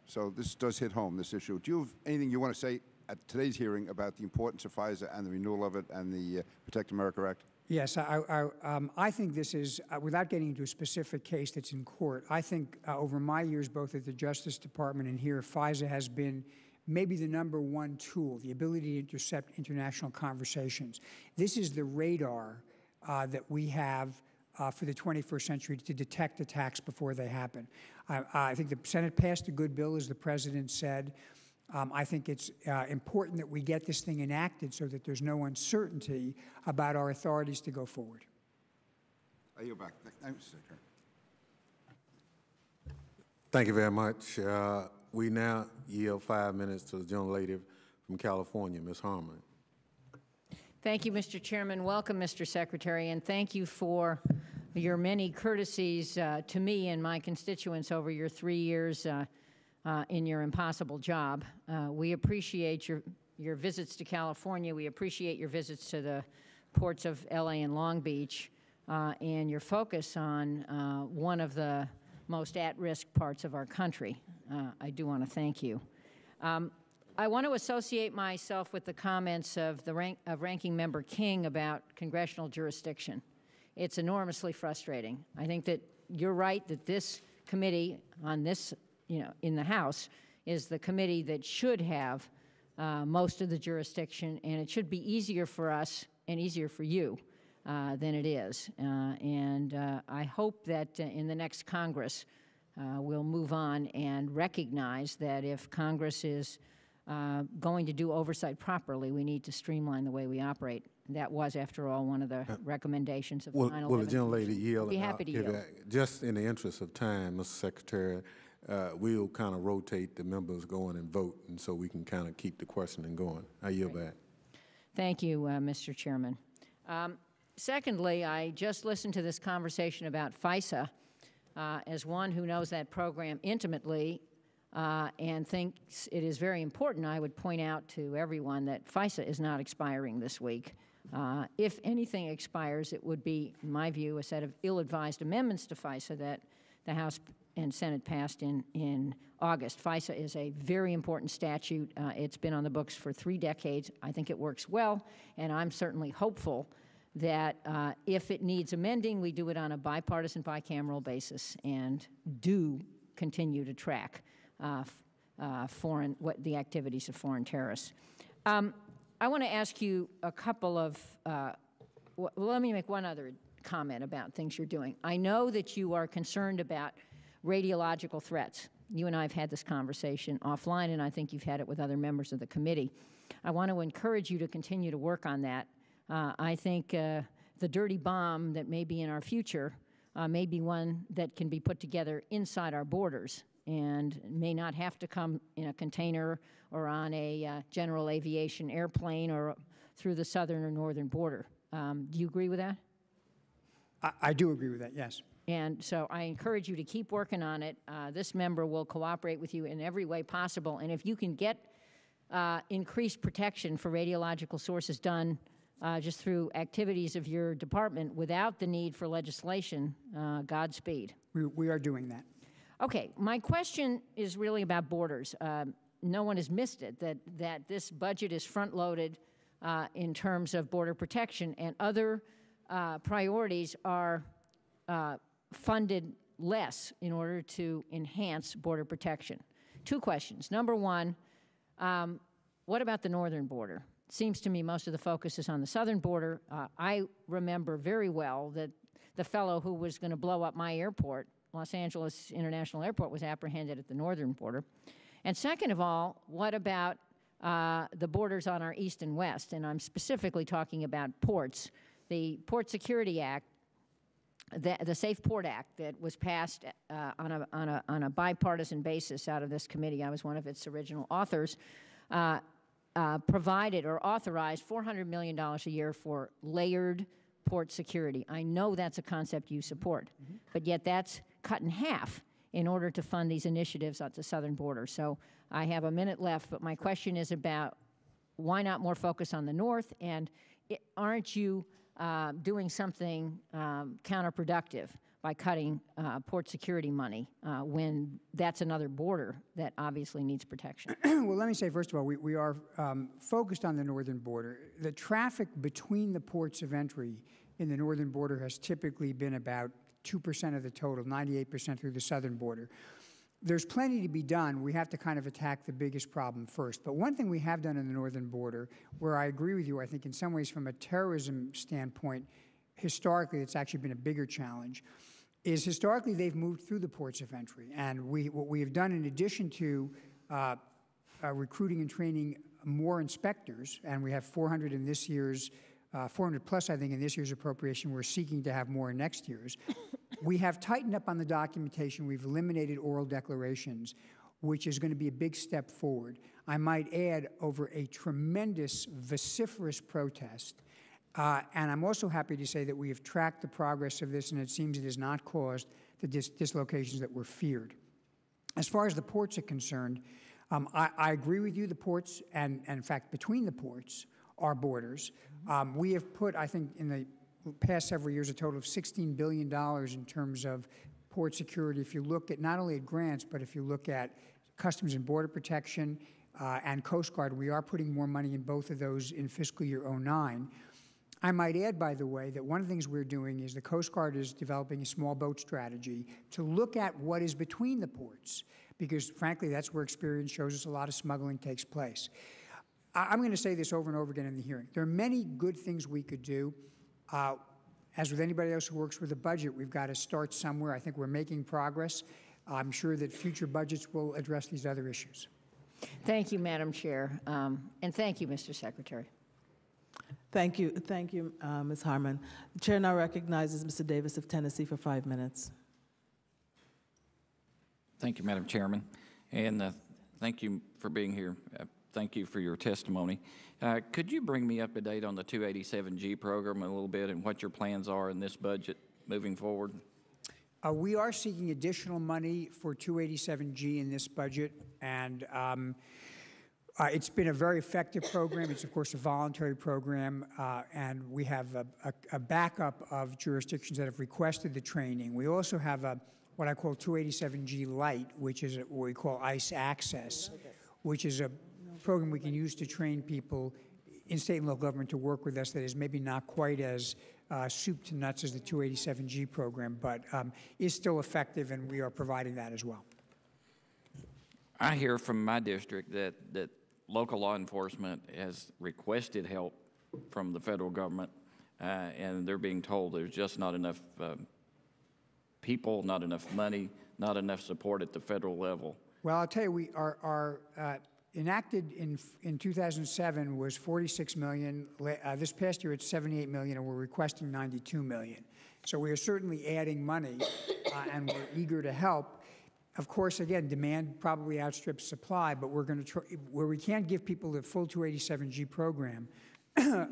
So this does hit home, this issue. Do you have anything you want to say at today's hearing about the importance of FISA and the renewal of it and the Protect America Act? Yes, I think this is, without getting into a specific case that's in court, I think over my years both at the Justice Department and here, FISA has been maybe the #1 tool, the ability to intercept international conversations. This is the radar that we have for the 21st century to detect attacks before they happen. I think the Senate passed a good bill, as the President said. I think it's important that we get this thing enacted so that there's no uncertainty about our authorities to go forward. I yield back. Thank you, Mr. Secretary. Thank you very much. We now yield 5 minutes to the gentlelady from California, Ms. Harmon. Thank you, Mr. Chairman. Welcome, Mr. Secretary, and thank you for your many courtesies to me and my constituents over your 3 years in your impossible job. We appreciate your visits to California. We appreciate your visits to the ports of LA and Long Beach and your focus on one of the most at-risk parts of our country. I do want to thank you. I want to associate myself with the comments of Ranking Member King about congressional jurisdiction. It's enormously frustrating. I think that you're right that this committee on this, in the House, is the committee that should have most of the jurisdiction, and it should be easier for us and easier for you than it is. I hope that in the next Congress we'll move on and recognize that if Congress is going to do oversight properly, we need to streamline the way we operate. That was, after all, one of the recommendations of 9/11. Will the gentlelady yield? I'd be happy to yield. Just in the interest of time, Mr. Secretary, we'll kind of rotate the members going and vote, and so we can kind of keep the questioning going. I yield back. Thank you, Mr. Chairman. Secondly, I just listened to this conversation about FISA. As one who knows that program intimately and thinks it is very important, I would point out to everyone that FISA is not expiring this week. If anything expires, it would be, in my view, a set of ill-advised amendments to FISA that the House and Senate passed in August. FISA is a very important statute. It's been on the books for 3 decades. I think it works well, and I'm certainly hopeful that if it needs amending, we do it on a bipartisan, bicameral basis and do continue to track the activities of foreign terrorists. I want to ask you a couple of, let me make one other comment about things you're doing. I know that you are concerned about radiological threats. You and I have had this conversation offline, and I think you've had it with other members of the committee. I want to encourage you to continue to work on that. I think the dirty bomb that may be in our future may be one that can be put together inside our borders and may not have to come in a container or on a general aviation airplane or through the southern or northern border. Do you agree with that? I do agree with that, yes. And so I encourage you to keep working on it. This member will cooperate with you in every way possible. And if you can get increased protection for radiological sources done just through activities of your department without the need for legislation, Godspeed. We are doing that. Okay, my question is really about borders. No one has missed it, that this budget is front-loaded in terms of border protection, and other priorities are funded less in order to enhance border protection. 2 questions. Number one, what about the northern border? It seems to me most of the focus is on the southern border. I remember very well that the fellow who was going to blow up my airport, Los Angeles International Airport, was apprehended at the northern border. And second of all, what about the borders on our east and west? And I'm specifically talking about ports. The Port Security Act, the Safe Port Act that was passed on a bipartisan basis out of this committee. I was one of its original authors. provided or authorized $400 million a year for layered port security. I know that's a concept you support, but yet that's cut in half in order to fund these initiatives at the southern border. So I have a minute left, but my question is about why not more focus on the north, and aren't you doing something counterproductive by cutting port security money when that's another border that obviously needs protection? Well, let me say, first of all, we are focused on the northern border. The traffic between the ports of entry in the northern border has typically been about 2% of the total, 98% through the southern border. There's plenty to be done. We have to kind of attack the biggest problem first. But one thing we have done in the northern border, where I agree with you, I think in some ways from a terrorism standpoint, historically it's actually been a bigger challenge, is historically they've moved through the ports of entry. And what we have done in addition to recruiting and training more inspectors, and we have 400 in this year's 400 plus, I think, in this year's appropriation. We're seeking to have more in next year's. We have tightened up on the documentation. We've eliminated oral declarations, which is going to be a big step forward. I might add, over a tremendous, vociferous protest. And I'm also happy to say that we have tracked the progress of this, and it seems it has not caused the dislocations that were feared. As far as the ports are concerned, I agree with you. The ports, and in fact, between the ports, are borders. We have put, I think, in the past several years, a total of $16 billion in terms of port security. If you look at not only at grants, but if you look at Customs and Border Protection and Coast Guard, we are putting more money in both of those in fiscal year '09. I might add, by the way, that one of the things we're doing is the Coast Guard is developing a small boat strategy to look at what is between the ports, because frankly, that's where experience shows us a lot of smuggling takes place. I'm going to say this over and over again in the hearing. There are many good things we could do. As with anybody else who works with a budget, we've got to start somewhere. I think we're making progress. I'm sure that future budgets will address these other issues. Thank you, Madam Chair, and thank you, Mr. Secretary. Thank you, Ms. Harman. The chair now recognizes Mr. Davis of Tennessee for 5 minutes. Thank you, Madam Chairman, and thank you for being here. Thank you for your testimony. Could you bring me up to date on the 287G program a little bit and what your plans are in this budget moving forward? We are seeking additional money for 287G in this budget, and it's been a very effective program. It's, of course, a voluntary program, and we have a backup of jurisdictions that have requested the training. We also have what I call 287G Lite, which is what we call ICE Access, which is a program we can use to train people in state and local government to work with us that is maybe not quite as soup to nuts as the 287G program, but is still effective, and we are providing that as well. I hear from my district that local law enforcement has requested help from the federal government, and they're being told there's just not enough people, not enough money, not enough support at the federal level. Well, I'll tell you, we are enacted in 2007 was $46 million. This past year, it's $78 million, and we're requesting $92 million. So we are certainly adding money, and we're eager to help. Of course, again, demand probably outstrips supply, but we're going to try, where we can't give people the full 287G program,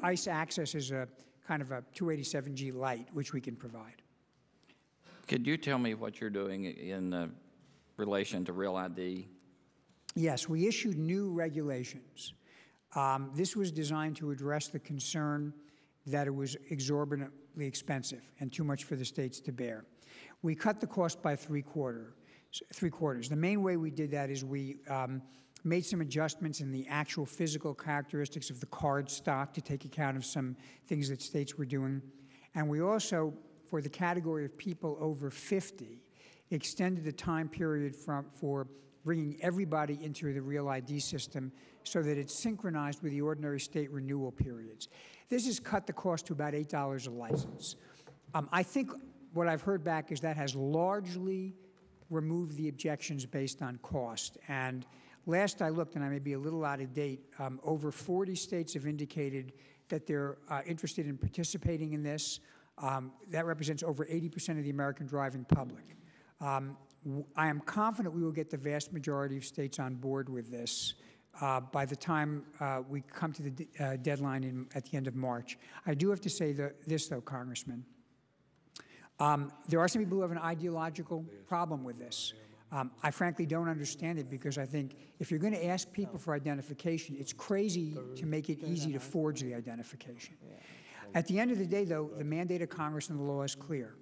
ICE Access is a kind of a 287G Lite, which we can provide. Could you tell me what you're doing in relation to Real ID? Yes, we issued new regulations. This was designed to address the concern that it was exorbitantly expensive and too much for the states to bear. We cut the cost by three quarters. The main way we did that is we made some adjustments in the actual physical characteristics of the card stock to take account of some things that states were doing. And we also, for the category of people over 50, extended the time period for bringing everybody into the Real ID system so that it's synchronized with the ordinary state renewal periods. This has cut the cost to about $8 a license. I think what I've heard back is that has largely removed the objections based on cost. And last I looked, and I may be a little out of date, over 40 states have indicated that they're interested in participating in this. That represents over 80% of the American driving public. I am confident we will get the vast majority of states on board with this. by the time we come to the deadline at the end of March. I do have to say this, though, Congressman. There are some people who have an ideological problem with this. I frankly don't understand it, because I think if you're going to ask people for identification, it's crazy to make it easy to forge the identification. At the end of the day, though, the mandate of Congress and the law is clear.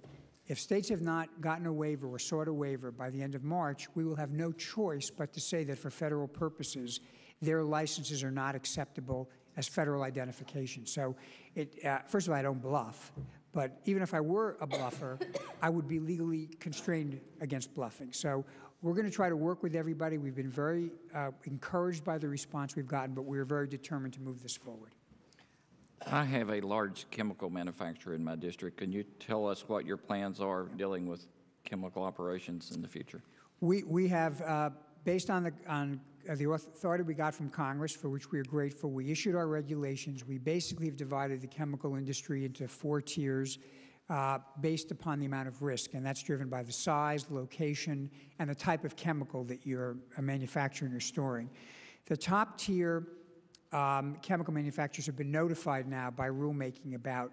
If states have not gotten a waiver or sought a waiver by the end of March, we will have no choice but to say that for federal purposes, their licenses are not acceptable as federal identification. So, first of all, I don't bluff. But even if I were a bluffer, I would be legally constrained against bluffing. So we're going to try to work with everybody. We've been very encouraged by the response we've gotten, but we're very determined to move this forward. I have a large chemical manufacturer in my district. Can you tell us what your plans are dealing with chemical operations in the future? We have, based on the authority we got from Congress, for which we are grateful, we issued our regulations. We basically have divided the chemical industry into 4 tiers based upon the amount of risk, and that's driven by the size, location, and the type of chemical that you're manufacturing or storing. The top tier chemical manufacturers have been notified now by rulemaking about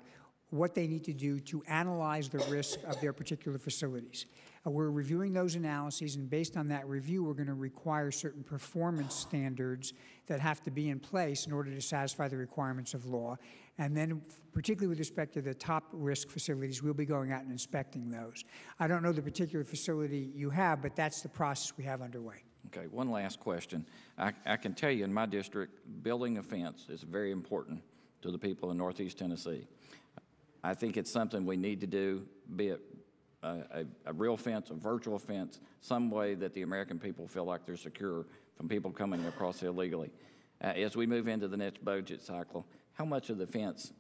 what they need to do to analyze the risk of their particular facilities. We're reviewing those analyses, and based on that review, we're going to require certain performance standards that have to be in place in order to satisfy the requirements of law. And then, particularly with respect to the top risk facilities, we'll be going out and inspecting those. I don't know the particular facility you have, but that's the process we have underway. Okay, one last question. I can tell you in my district, building a fence is very important to the people in Northeast Tennessee. I think it's something we need to do, be it a real fence, a virtual fence, some way that the American people feel like they're secure from people coming across illegally. As we move into the next budget cycle, how much of the fence,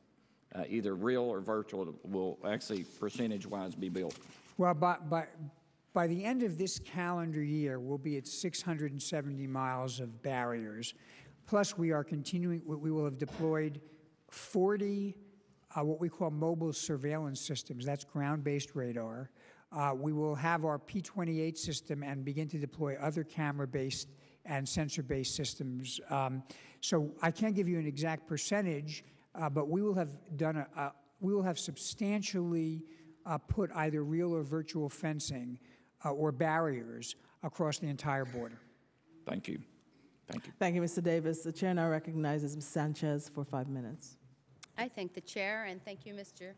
either real or virtual, will actually percentage-wise be built? Well, by the end of this calendar year, we'll be at 670 miles of barriers. Plus, we are continuing, we will have deployed 40 what we call mobile surveillance systems. That's ground-based radar. We will have our P-28 system and begin to deploy other camera-based and sensor-based systems. So I can't give you an exact percentage, but we will have done we will have substantially put either real or virtual fencing or barriers across the entire border. Thank you. Thank you. Thank you, Mr. Davis. The chair now recognizes Ms. Sanchez for 5 minutes. I thank the chair, and thank you, Mr.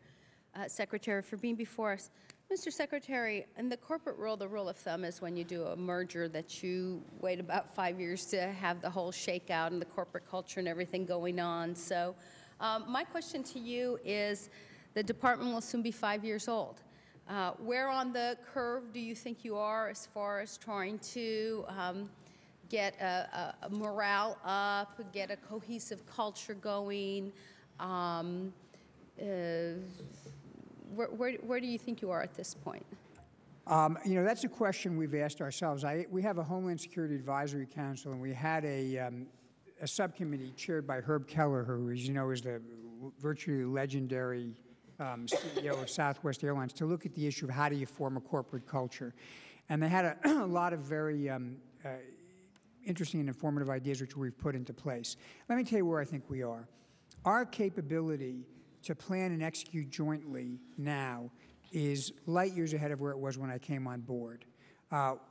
Secretary, for being before us. Mr. Secretary, in the corporate world, the rule of thumb is when you do a merger that you wait about 5 years to have the whole shakeout and the corporate culture and everything going on. So my question to you is, the department will soon be 5 years old. Where on the curve do you think you are as far as trying to get a morale up, get a cohesive culture going? Where do you think you are at this point? You know, that's a question we've asked ourselves. We have a Homeland Security Advisory Council, and we had a subcommittee chaired by Herb Keller, who, as you know, is the virtually legendary CEO of Southwest Airlines, to look at the issue of how do you form a corporate culture. And they had a lot of very interesting and informative ideas which we've put into place. Let me tell you where I think we are. Our capability to plan and execute jointly now is light years ahead of where it was when I came on board.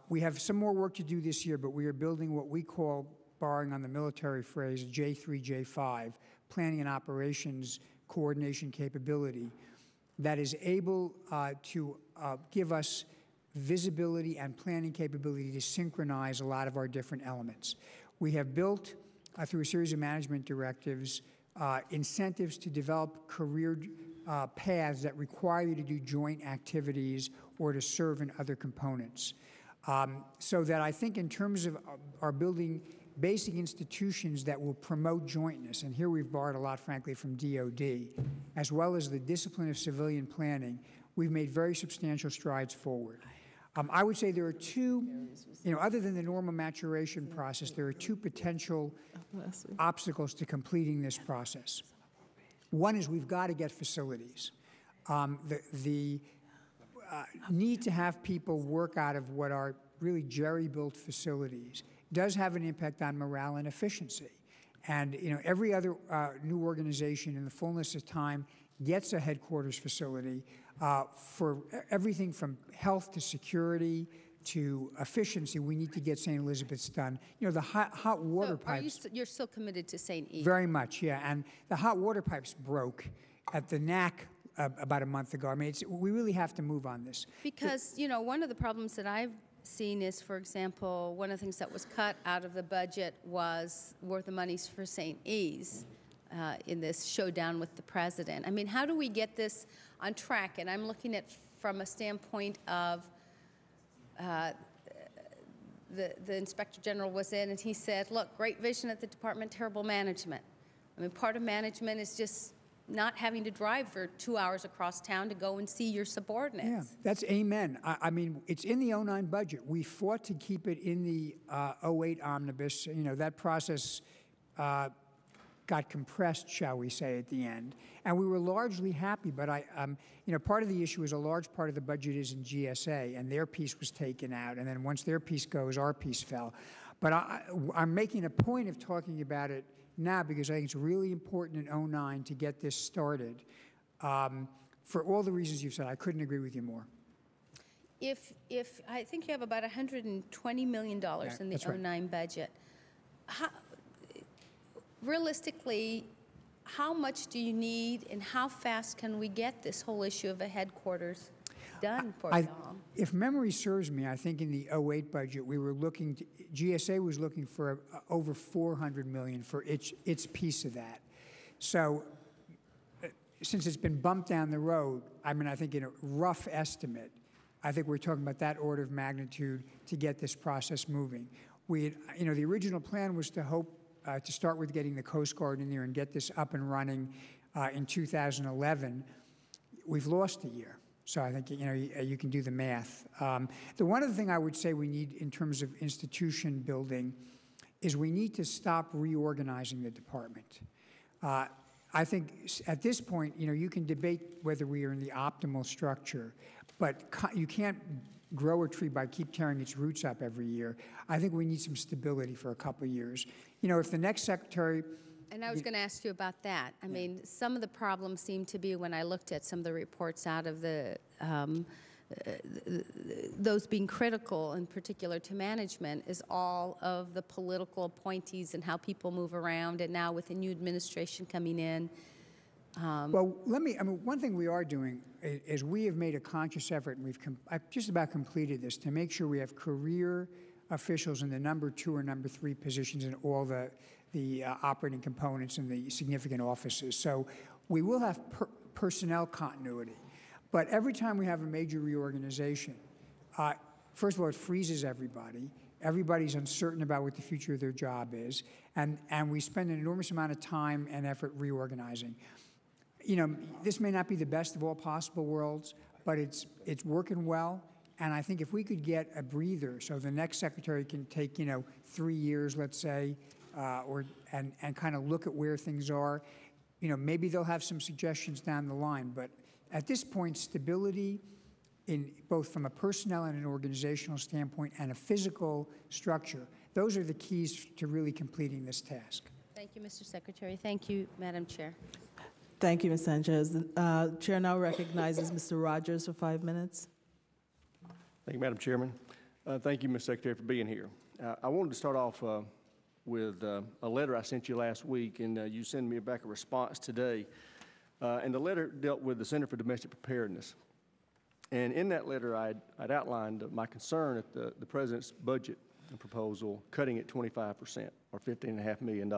We have some more work to do this year, but we are building what we call, borrowing on the military phrase, J3, J5, planning and operations coordination capability that is able to give us visibility and planning capability to synchronize a lot of our different elements. We have built, through a series of management directives, incentives to develop career paths that require you to do joint activities or to serve in other components. So that I think in terms of our building basic institutions that will promote jointness, and here we've borrowed a lot, frankly, from DOD, as well as the discipline of civilian planning, we've made very substantial strides forward. I would say there are two, you know, other than the normal maturation process, there are two potential obstacles to completing this process. One is we've got to get facilities. The need to have people work out of what are really jerry-built facilities does have an impact on morale and efficiency. And every other new organization in the fullness of time gets a headquarters facility for everything from health to security to efficiency. We need to get St. Elizabeth's done. The hot water pipes. You're still committed to St. Eve? Very much, yeah. And the hot water pipes broke at the NAC about a month ago. I mean, we really have to move on this. Because, one of the problems that I've seen is, for example, one of the things that was cut out of the budget were the monies for St. E's in this showdown with the president. I mean, how do we get this on track? And I'm looking at from a standpoint of the Inspector General was in, and he said, look, great vision at the department, terrible management. I mean, part of management is just not having to drive for 2 hours across town to go and see your subordinates. Yeah, that's amen. I mean, it's in the '09 budget. We fought to keep it in the '08 omnibus. That process got compressed, shall we say, at the end. And we were largely happy, but part of the issue is a large part of the budget is in GSA, and their piece was taken out. And then once their piece goes, our piece fell. But I'm making a point of talking about it now because I think it's really important in '09 to get this started. For all the reasons you've said, I couldn't agree with you more. If I think you have about $120 million in the '09 budget. Realistically, how much do you need, and how fast can we get this whole issue of a headquarters done for y'all? If memory serves me, I think in the '08 budget, we were looking to, GSA was looking for over $400 million for its piece of that. So since it's been bumped down the road, I mean, I think in a rough estimate, I think we're talking about that order of magnitude to get this process moving. We had, the original plan was to hope to start with getting the Coast Guard in there and get this up and running in 2011. We've lost a year. So I think, you can do the math. The one other thing I would say we need in terms of institution building is we need to stop reorganizing the department. I think at this point, you can debate whether we are in the optimal structure, but you can't grow a tree by keep tearing its roots up every year. I think we need some stability for a couple of years. If the next secretary... And I was going to ask you about that. I mean, some of the problems seem to be when I looked at some of the reports out of those being critical, in particular to management, is all of the political appointees and how people move around, and now with the new administration coming in. Well, one thing we are doing is we have made a conscious effort, and I've just about completed this, to make sure we have career officials in the number 2 or number 3 positions in all the operating components in the significant offices. So we will have personnel continuity. But every time we have a major reorganization, first of all, it freezes everybody. Everybody's uncertain about what the future of their job is. And we spend an enormous amount of time and effort reorganizing. This may not be the best of all possible worlds, but it's working well. And I think if we could get a breather, so the next secretary can take, 3 years, let's say, and kind of look at where things are, maybe they'll have some suggestions down the line. But at this point, stability, in both from a personnel and an organizational standpoint and a physical structure, those are the keys to really completing this task. Thank you, Mr. Secretary. Thank you, Madam Chair. Thank you, Ms. Sanchez. The chair now recognizes Mr. Rogers for 5 minutes. Thank you, Madam Chairman. Thank you, Ms. Secretary, for being here. I wanted to start off with a letter I sent you last week, and you sent me back a response today. And the letter dealt with the Center for Domestic Preparedness. And in that letter, I'd outlined my concern at the President's budget proposal, cutting it 25%, or $15.5 million.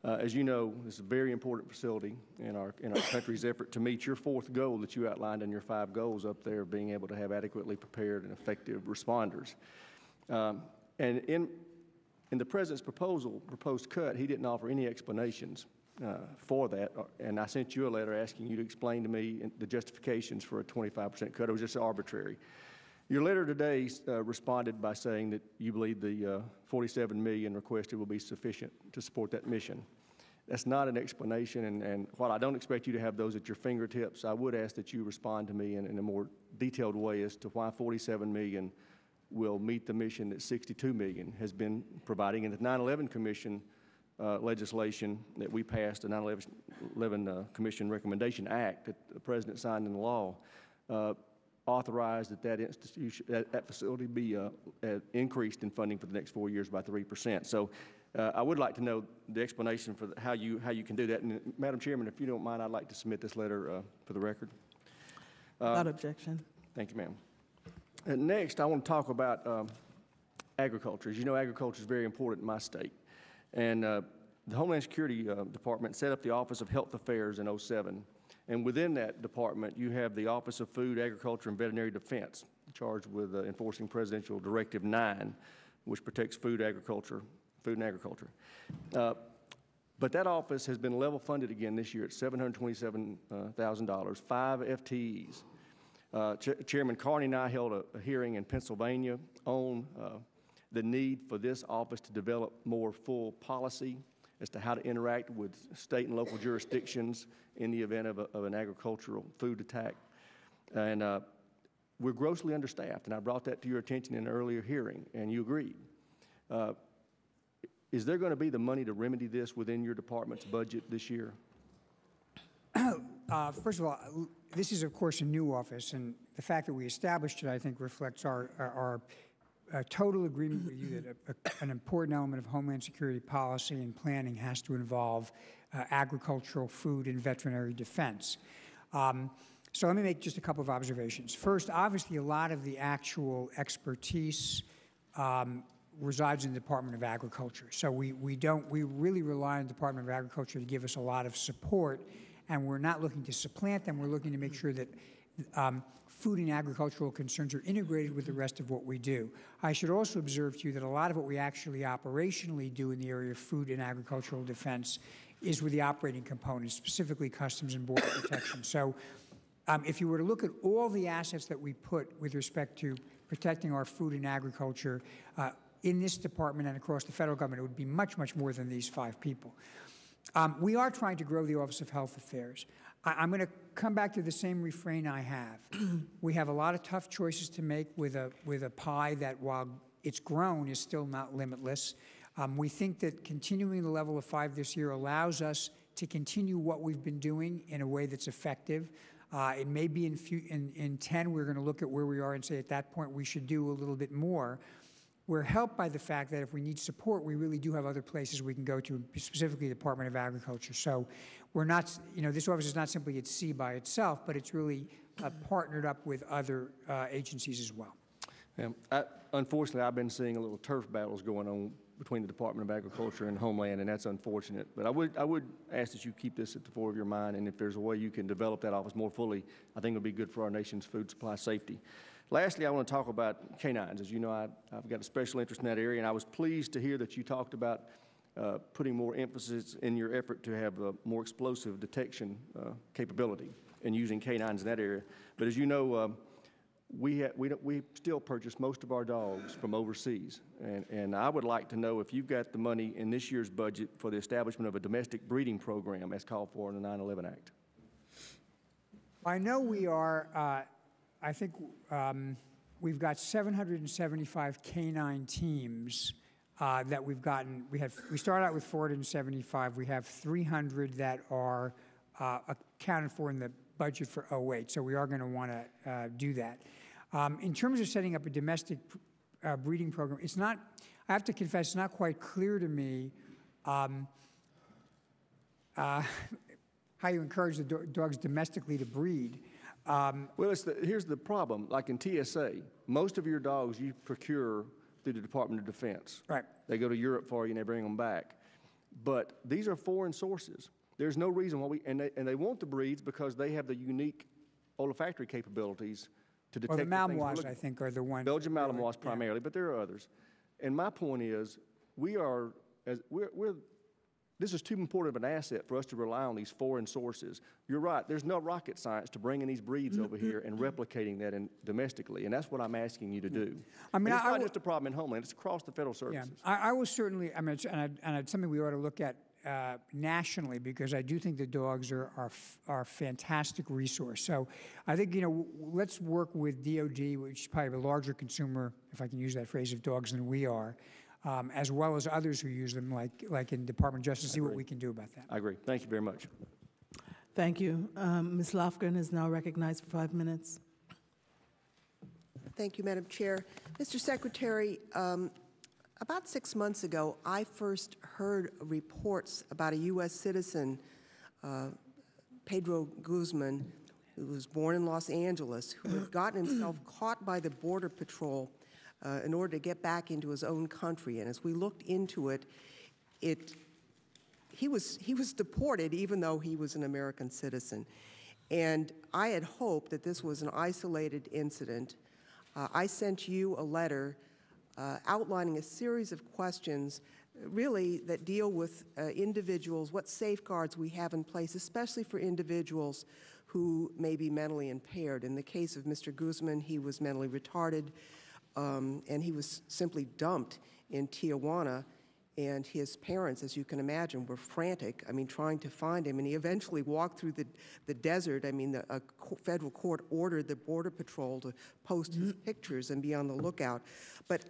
As you know, this is a very important facility in our country's effort to meet your 4th goal that you outlined in your 5 goals up there, of being able to have adequately prepared and effective responders. And in the President's proposed cut, he didn't offer any explanations for that, and I sent you a letter asking you to explain to me the justifications for a 25% cut. It was just arbitrary. Your letter today responded by saying that you believe the $47 million requested will be sufficient to support that mission. That's not an explanation, and while I don't expect you to have those at your fingertips, I would ask that you respond to me in a more detailed way as to why $47 million will meet the mission that 62 million has been providing. And the 9/11 Commission legislation that we passed, the 9/11 Commission Recommendation Act that the President signed into law, authorized that institution, that facility be increased in funding for the next 4 years by 3%. So I would like to know the explanation for how you can do that. And Madam Chairman, if you don't mind, I'd like to submit this letter for the record. Without objection. Thank you, ma'am. And next, I want to talk about agriculture. As you know, agriculture is very important in my state. And the Homeland Security Department set up the Office of Health Affairs in '07. And within that department, you have the Office of Food, Agriculture, and Veterinary Defense, charged with enforcing Presidential Directive 9, which protects food and agriculture. But that office has been level funded again this year at $727,000, 5 FTEs. Chairman Carney and I held a hearing in Pennsylvania on the need for this office to develop more full policy as to how to interact with state and local jurisdictions in the event of an agricultural food attack. And we're grossly understaffed, and I brought that to your attention in an earlier hearing, and you agreed. Is there going to be the money to remedy this within your department's budget this year? First of all, this is, of course, a new office, and the fact that we established it, I think, reflects our total agreement with you that an important element of Homeland Security policy and planning has to involve agricultural, food, and veterinary defense. So let me make just a couple of observations. First, obviously, a lot of the actual expertise resides in the Department of Agriculture. So we really rely on the Department of Agriculture to give us a lot of support, and we're not looking to supplant them. We're looking to make sure that food and agricultural concerns are integrated with the rest of what we do. I should also observe to you that a lot of what we actually operationally do in the area of food and agricultural defense is with the operating components, specifically Customs and Border Protection. So if you were to look at all the assets that we put with respect to protecting our food and agriculture in this department and across the federal government, it would be much, much more than these 5 people. We are trying to grow the Office of Health Affairs. I'm going to come back to the same refrain I have. We have a lot of tough choices to make with a pie that, while it's grown, is still not limitless. We think that continuing the level of 5 this year allows us to continue what we've been doing in a way that's effective. It may be in 10, we're going to look at where we are and say at that point we should do a little bit more. We're helped by the fact that if we need support, we really do have other places we can go to, specifically the Department of Agriculture. So we're not, this office is not simply at sea by itself, but it's really partnered up with other agencies as well. Unfortunately, I've been seeing a little turf battles going on between the Department of Agriculture and Homeland, and that's unfortunate. But I would ask that you keep this at the fore of your mind, and if there's a way you can develop that office more fully, I think it would be good for our nation's food supply safety. Lastly, I want to talk about canines. As you know, I've got a special interest in that area, and I was pleased to hear that you talked about putting more emphasis in your effort to have a more explosive detection capability and using canines in that area. But as you know, we still purchase most of our dogs from overseas, and I would like to know if you've got the money in this year's budget for the establishment of a domestic breeding program as called for in the 9/11 Act. I know we are. I think we've got 775 canine teams that we've gotten. We started out with 475. We have 300 that are accounted for in the budget for '08. So we are going to want to do that. In terms of setting up a domestic breeding program, it's not. I have to confess, it's not quite clear to me how you encourage the dogs domestically to breed. Well, here's the problem. Like in TSA, most of your dogs you procure through the Department of Defense. Right. They go to Europe for you and they bring them back. But these are foreign sources. There's no reason why and they want the breeds because they have the unique olfactory capabilities to detect. Or the Malinois, I think, are the ones. Belgian Malinois primarily, but there are others. And my point is, this is too important of an asset for us to rely on these foreign sources. You're right. There's no rocket science to bringing these breeds over here and replicating that domestically, and that's what I'm asking you to do. I mean, it's not just a problem in Homeland. It's across the federal services. Yeah, I will certainly. I mean, and it's something we ought to look at nationally, because I do think the dogs are a fantastic resource. So I think, let's work with DOD, which is probably a larger consumer, if I can use that phrase, of dogs than we are, as well as others who use them, like in Department of Justice, see what we can do about that. I agree. Thank you very much. Thank you. Ms. Lofgren is now recognized for 5 minutes. Thank you, Madam Chair. Mr. Secretary, about 6 months ago, I first heard reports about a U.S. citizen, Pedro Guzman, who was born in Los Angeles, who had gotten himself caught by the Border Patrol in order to get back into his own country. And as we looked into it, he was deported even though he was an American citizen. And I had hoped that this was an isolated incident. I sent you a letter outlining a series of questions really that deal with individuals, what safeguards we have in place, especially for individuals who may be mentally impaired. In the case of Mr. Guzman, he was mentally retarded, and he was simply dumped in Tijuana. And his parents, as you can imagine, were frantic, trying to find him. And he eventually walked through the desert. A federal court ordered the Border Patrol to post his pictures and be on the lookout. But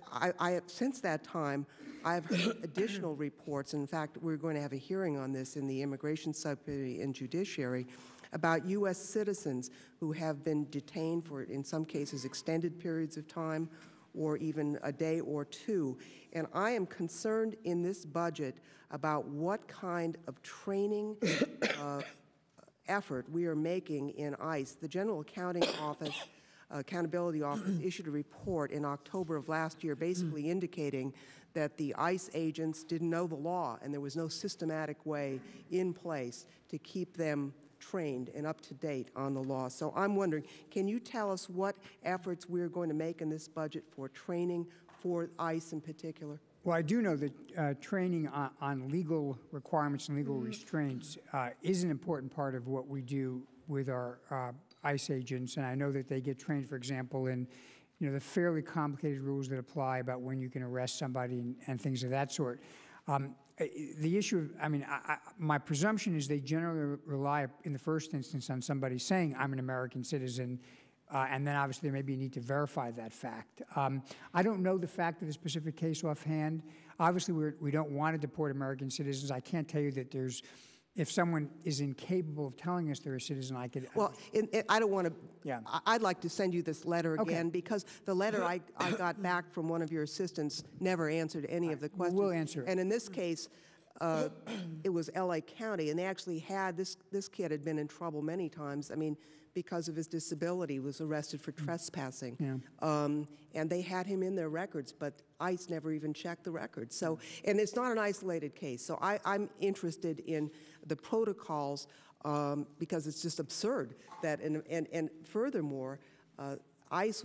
since that time, I've heard additional reports. In fact, we're going to have a hearing on this in the Immigration Subcommittee and Judiciary about U.S. citizens who have been detained for, in some cases, extended periods of time, or even a day or two. And I am concerned in this budget about what kind of training effort we are making in ICE. The General Accountability Office issued a report in October of last year basically indicating that the ICE agents didn't know the law and there was no systematic way in place to keep them trained and up to date on the law. So I'm wondering, can you tell us what efforts we're going to make in this budget for training for ICE in particular? Well, I do know that training on legal requirements and legal restraints is an important part of what we do with our ICE agents, and I know that they get trained, for example, in the fairly complicated rules that apply about when you can arrest somebody and things of that sort. The issue of, my presumption is they generally rely in the first instance on somebody saying, I'm an American citizen, and then obviously there may be a need to verify that fact. I don't know the fact of the specific case offhand. Obviously, we don't want to deport American citizens. I can't tell you that if someone is incapable of telling us they're a citizen, I could... Well, I don't want to... Yeah. I'd like to send you this letter again, because the letter I got back from one of your assistants never answered any of the questions. We'll answer it. And in this case, it was L.A. County, and they actually had... This kid had been in trouble many times. Because of his disability, was arrested for trespassing. Yeah. And they had him in their records, but ICE never even checked the records. So, and it's not an isolated case. So I'm interested in the protocols because it's just absurd that, and furthermore, an ICE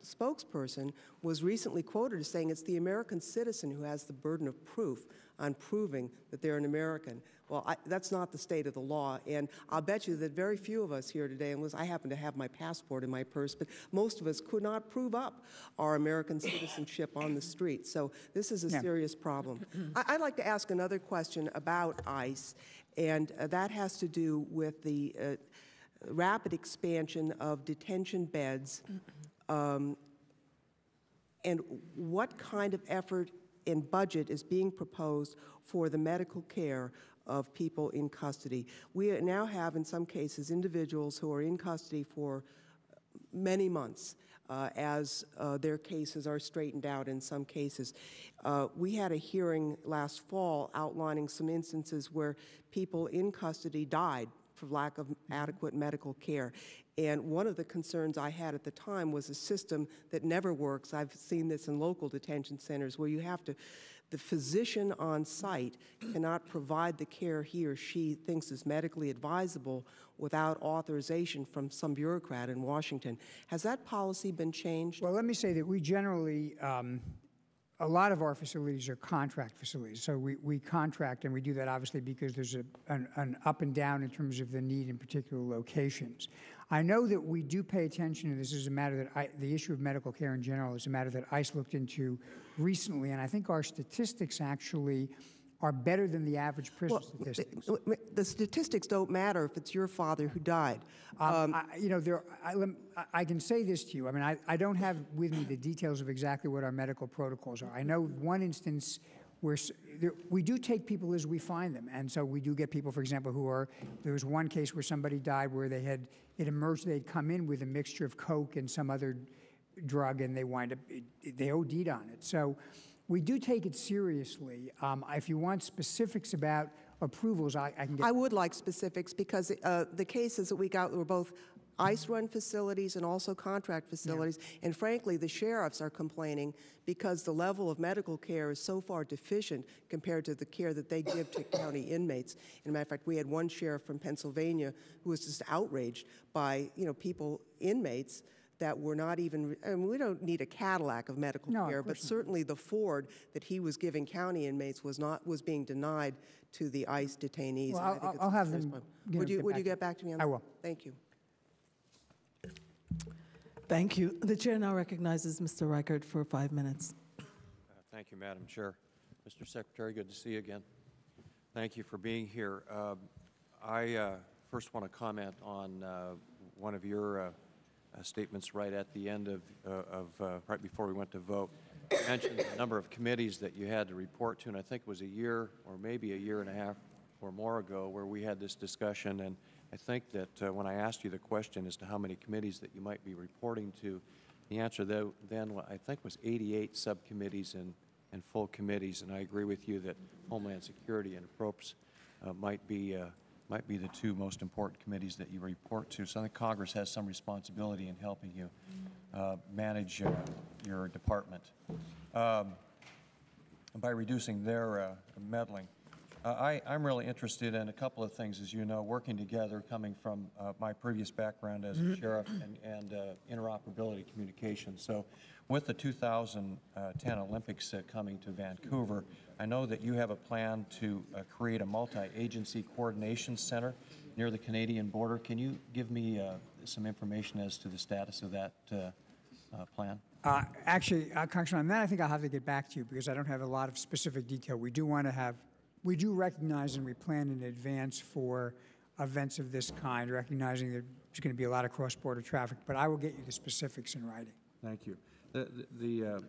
spokesperson was recently quoted as saying it's the American citizen who has the burden of proof on proving that they're an American. Well, that's not the state of the law, and I'll bet you that very few of us here today, unless I happen to have my passport in my purse, but most of us could not prove up our American citizenship on the street. So this is a serious problem. I'd like to ask another question about ICE, and that has to do with the rapid expansion of detention beds, and what kind of effort and budget is being proposed for the medical care of people in custody. We now have, in some cases, individuals who are in custody for many months as their cases are straightened out in some cases. We had a hearing last fall outlining some instances where people in custody died for lack of adequate medical care. And one of the concerns I had at the time was a system that never works. I've seen this in local detention centers where you have to, the physician on site cannot provide the care he or she thinks is medically advisable without authorization from some bureaucrat in Washington. Has that policy been changed? Well, let me say that we generally, a lot of our facilities are contract facilities. So we contract, and we do that obviously because there's an up and down in terms of the need in particular locations. I know that we do pay attention to this as a matter that the issue of medical care in general is a matter that ICE looked into recently, and I think our statistics actually are better than the average prison statistics. The statistics don't matter if it's your father who died. I can say this to you. I mean, I don't have with me the details of exactly what our medical protocols are. I know one instance where we do take people as we find them, and so we do get people, for example, there was one case where somebody died where it emerged they'd come in with a mixture of coke and some other drug, and they OD'd on it. So we do take it seriously. If you want specifics about approvals, I can get. I would like specifics because the cases that we got were both ICE-run facilities and also contract facilities. Yeah. And frankly, the sheriffs are complaining because the level of medical care is so far deficient compared to the care that they give to county inmates. As a matter of fact, we had one sheriff from Pennsylvania who was just outraged by, inmates that were not even, I mean, we don't need a Cadillac of medical care, but certainly the Ford that he was giving county inmates was being denied to the ICE detainees. Well, I'll have them. Would you get back to me on that? I will. Thank you. Thank you. The chair now recognizes Mr. Reichert for 5 minutes. Thank you, Madam Chair. Mr. Secretary, good to see you again. Thank you for being here. I first want to comment on one of your statements right at the end right before we went to vote. You mentioned the number of committees that you had to report to, and I think it was a year or maybe a year and a half or more ago where we had this discussion, and I think that when I asked you the question as to how many committees that you might be reporting to, the answer then I think was 88 subcommittees and full committees, and I agree with you that Homeland Security and Approps might be the two most important committees that you report to. So I think Congress has some responsibility in helping you manage your department by reducing their meddling. I'm really interested in a couple of things, as you know, working together, coming from my previous background as a sheriff and interoperability communications. So with the 2010 Olympics coming to Vancouver, I know that you have a plan to create a multi-agency coordination center near the Canadian border. Can you give me some information as to the status of that plan? Actually, Congressman, on that I think I'll have to get back to you because I don't have a lot of specific detail. We do recognize and we plan in advance for events of this kind, recognizing that there's going to be a lot of cross-border traffic, but I will get you the specifics in writing. Thank you. The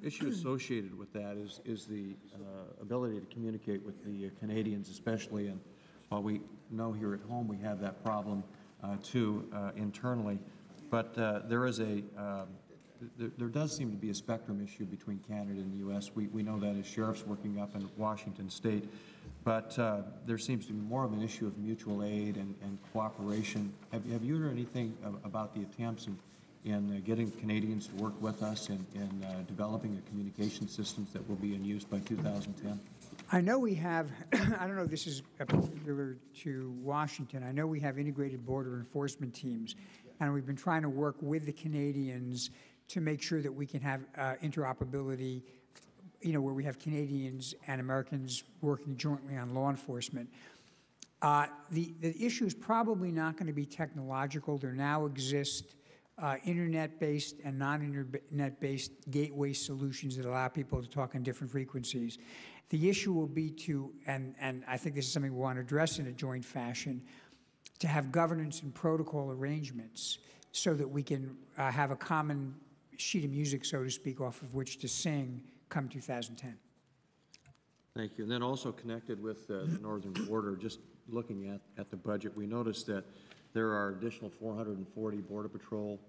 issue associated with that is the ability to communicate with the Canadians especially, and while we know here at home we have that problem too internally, but there does seem to be a spectrum issue between Canada and the U.S. We know that as sheriffs working up in Washington State, but there seems to be more of an issue of mutual aid and cooperation. Have you heard anything about the attempts in getting Canadians to work with us in developing the communication systems that will be in use by 2010? I know we have, I don't know if this is particular to Washington, I know we have integrated border enforcement teams, and we've been trying to work with the Canadians to make sure that we can have interoperability, where we have Canadians and Americans working jointly on law enforcement. The issue is probably not going to be technological. There now exist internet-based and non-internet-based gateway solutions that allow people to talk on different frequencies. The issue will be and I think this is something we want to address in a joint fashion, to have governance and protocol arrangements so that we can have a common sheet of music, so to speak, off of which to sing come 2010. Thank you. And then also connected with the northern border, just looking at the budget, we noticed that there are additional 440 Border Patrol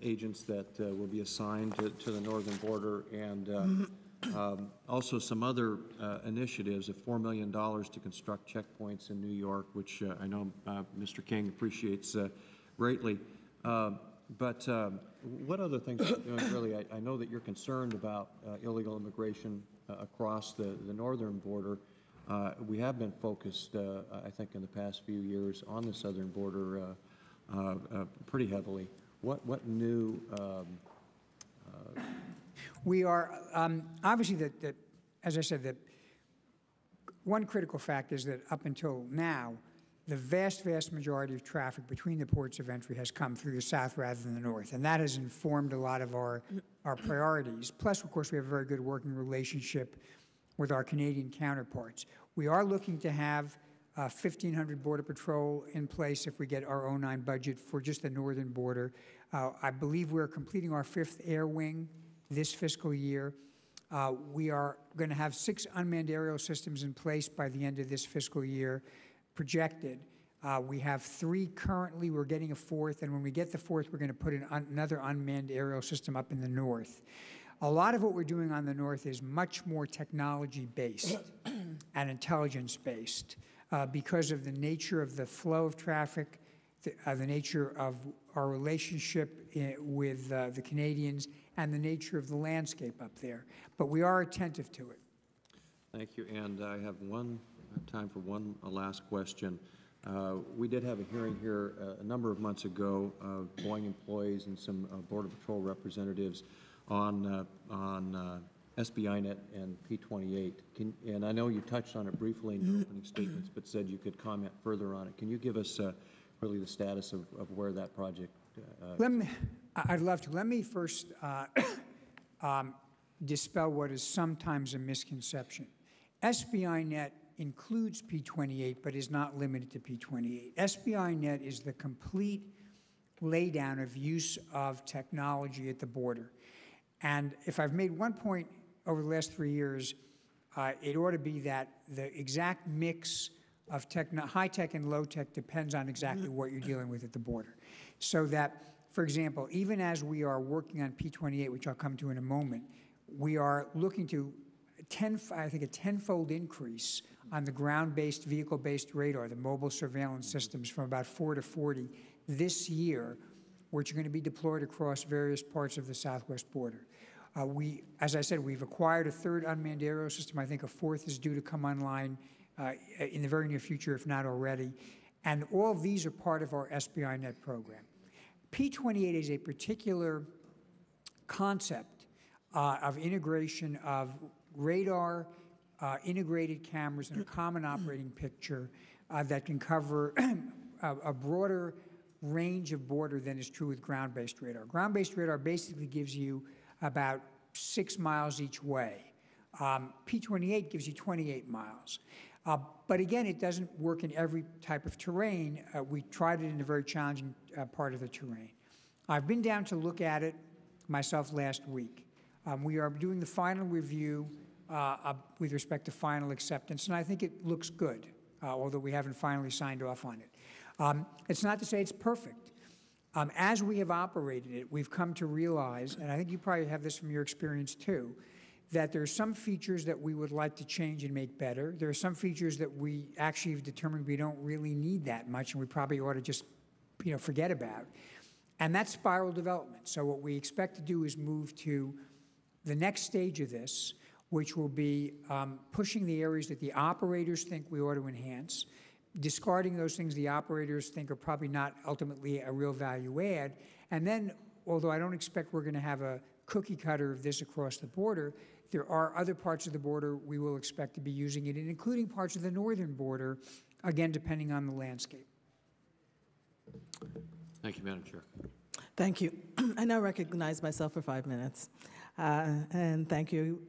agents that will be assigned to the northern border, and also some other initiatives of $4 million to construct checkpoints in New York, which I know Mr. King appreciates greatly. But what other things are you doing, really? I know that you're concerned about illegal immigration across the northern border. We have been focused, I think, in the past few years on the southern border pretty heavily. What new? We are obviously as I said, that one critical fact is that up until now, the vast majority of traffic between the ports of entry has come through the south rather than the north, and that has informed a lot of our priorities. Plus, of course, we have a very good working relationship with our Canadian counterparts. We are looking to have 1,500 Border Patrol in place if we get our 09 budget for just the northern border. I believe we're completing our 5th Air Wing this fiscal year. We are going to have 6 unmanned aerial systems in place by the end of this fiscal year, projected. We have 3 currently. We're getting a 4th, and when we get the 4th, we're going to put another unmanned aerial system up in the north. A lot of what we're doing on the north is much more technology-based and intelligence-based because of the nature of the flow of traffic, the nature of our relationship with the Canadians, and the nature of the landscape up there. But we are attentive to it. Thank you. And I have time for one last question. We did have a hearing here a number of months ago of Boeing employees and some Border Patrol representatives on SBInet and P-28. And I know you touched on it briefly in your opening statements, but said you could comment further on it. Can you give us really the status of where that project I'd love to. Let me first dispel what is sometimes a misconception. SBInet includes P-28, but is not limited to P-28. SBInet is the complete laydown of use of technology at the border. And if I've made one point over the last 3 years, it ought to be that the exact mix of high-tech and low-tech depends on exactly what you're dealing with at the border. So that, for example, even as we are working on P-28, which I'll come to in a moment, we are looking to, I think, a tenfold increase on the ground-based, vehicle-based radar, the mobile surveillance systems, from about 4 to 40 this year, which are going to be deployed across various parts of the southwest border. As I said, we've acquired a 3rd unmanned aerial system. I think a 4th is due to come online in the very near future, if not already. And all of these are part of our SBInet program. P-28 is a particular concept of integration of radar, integrated cameras, and a common operating picture that can cover a broader range of border than is true with ground-based radar. Ground-based radar basically gives you about 6 miles each way. P-28 gives you 28 miles. But again, it doesn't work in every type of terrain. We tried it in a very challenging part of the terrain. I've been down to look at it myself last week. We are doing the final review with respect to final acceptance, and I think it looks good, although we haven't finally signed off on it. It's not to say it's perfect. As we have operated it, we've come to realize, and I think you probably have this from your experience too, that there are some features that we would like to change and make better. There are some features that we actually have determined we don't really need that much, and we probably ought to just, forget about. And that's spiral development. So what we expect to do is move to the next stage of this, which will be pushing the areas that the operators think we ought to enhance, discarding those things the operators think are probably not ultimately a real value add, and then, although I don't expect we're going to have a cookie cutter of this across the border, there are other parts of the border we will expect to be using it in, including parts of the northern border, again, depending on the landscape. Thank you, Madam Chair. Thank you. I now recognize myself for 5 minutes. And thank you,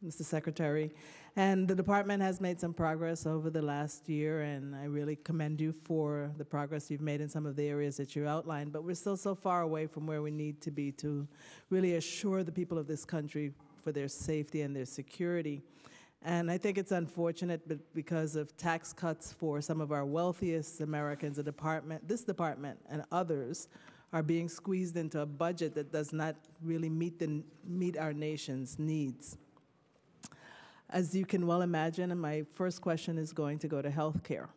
Mr. Secretary. And the department has made some progress over the last year, and I really commend you for the progress you've made in some of the areas that you outlined. But we're still so far away from where we need to be to really assure the people of this country for their safety and their security. And I think it's unfortunate, but because of tax cuts for some of our wealthiest Americans, this department and others are being squeezed into a budget that does not really meet our nation's needs. As you can well imagine, my first question is going to go to health care.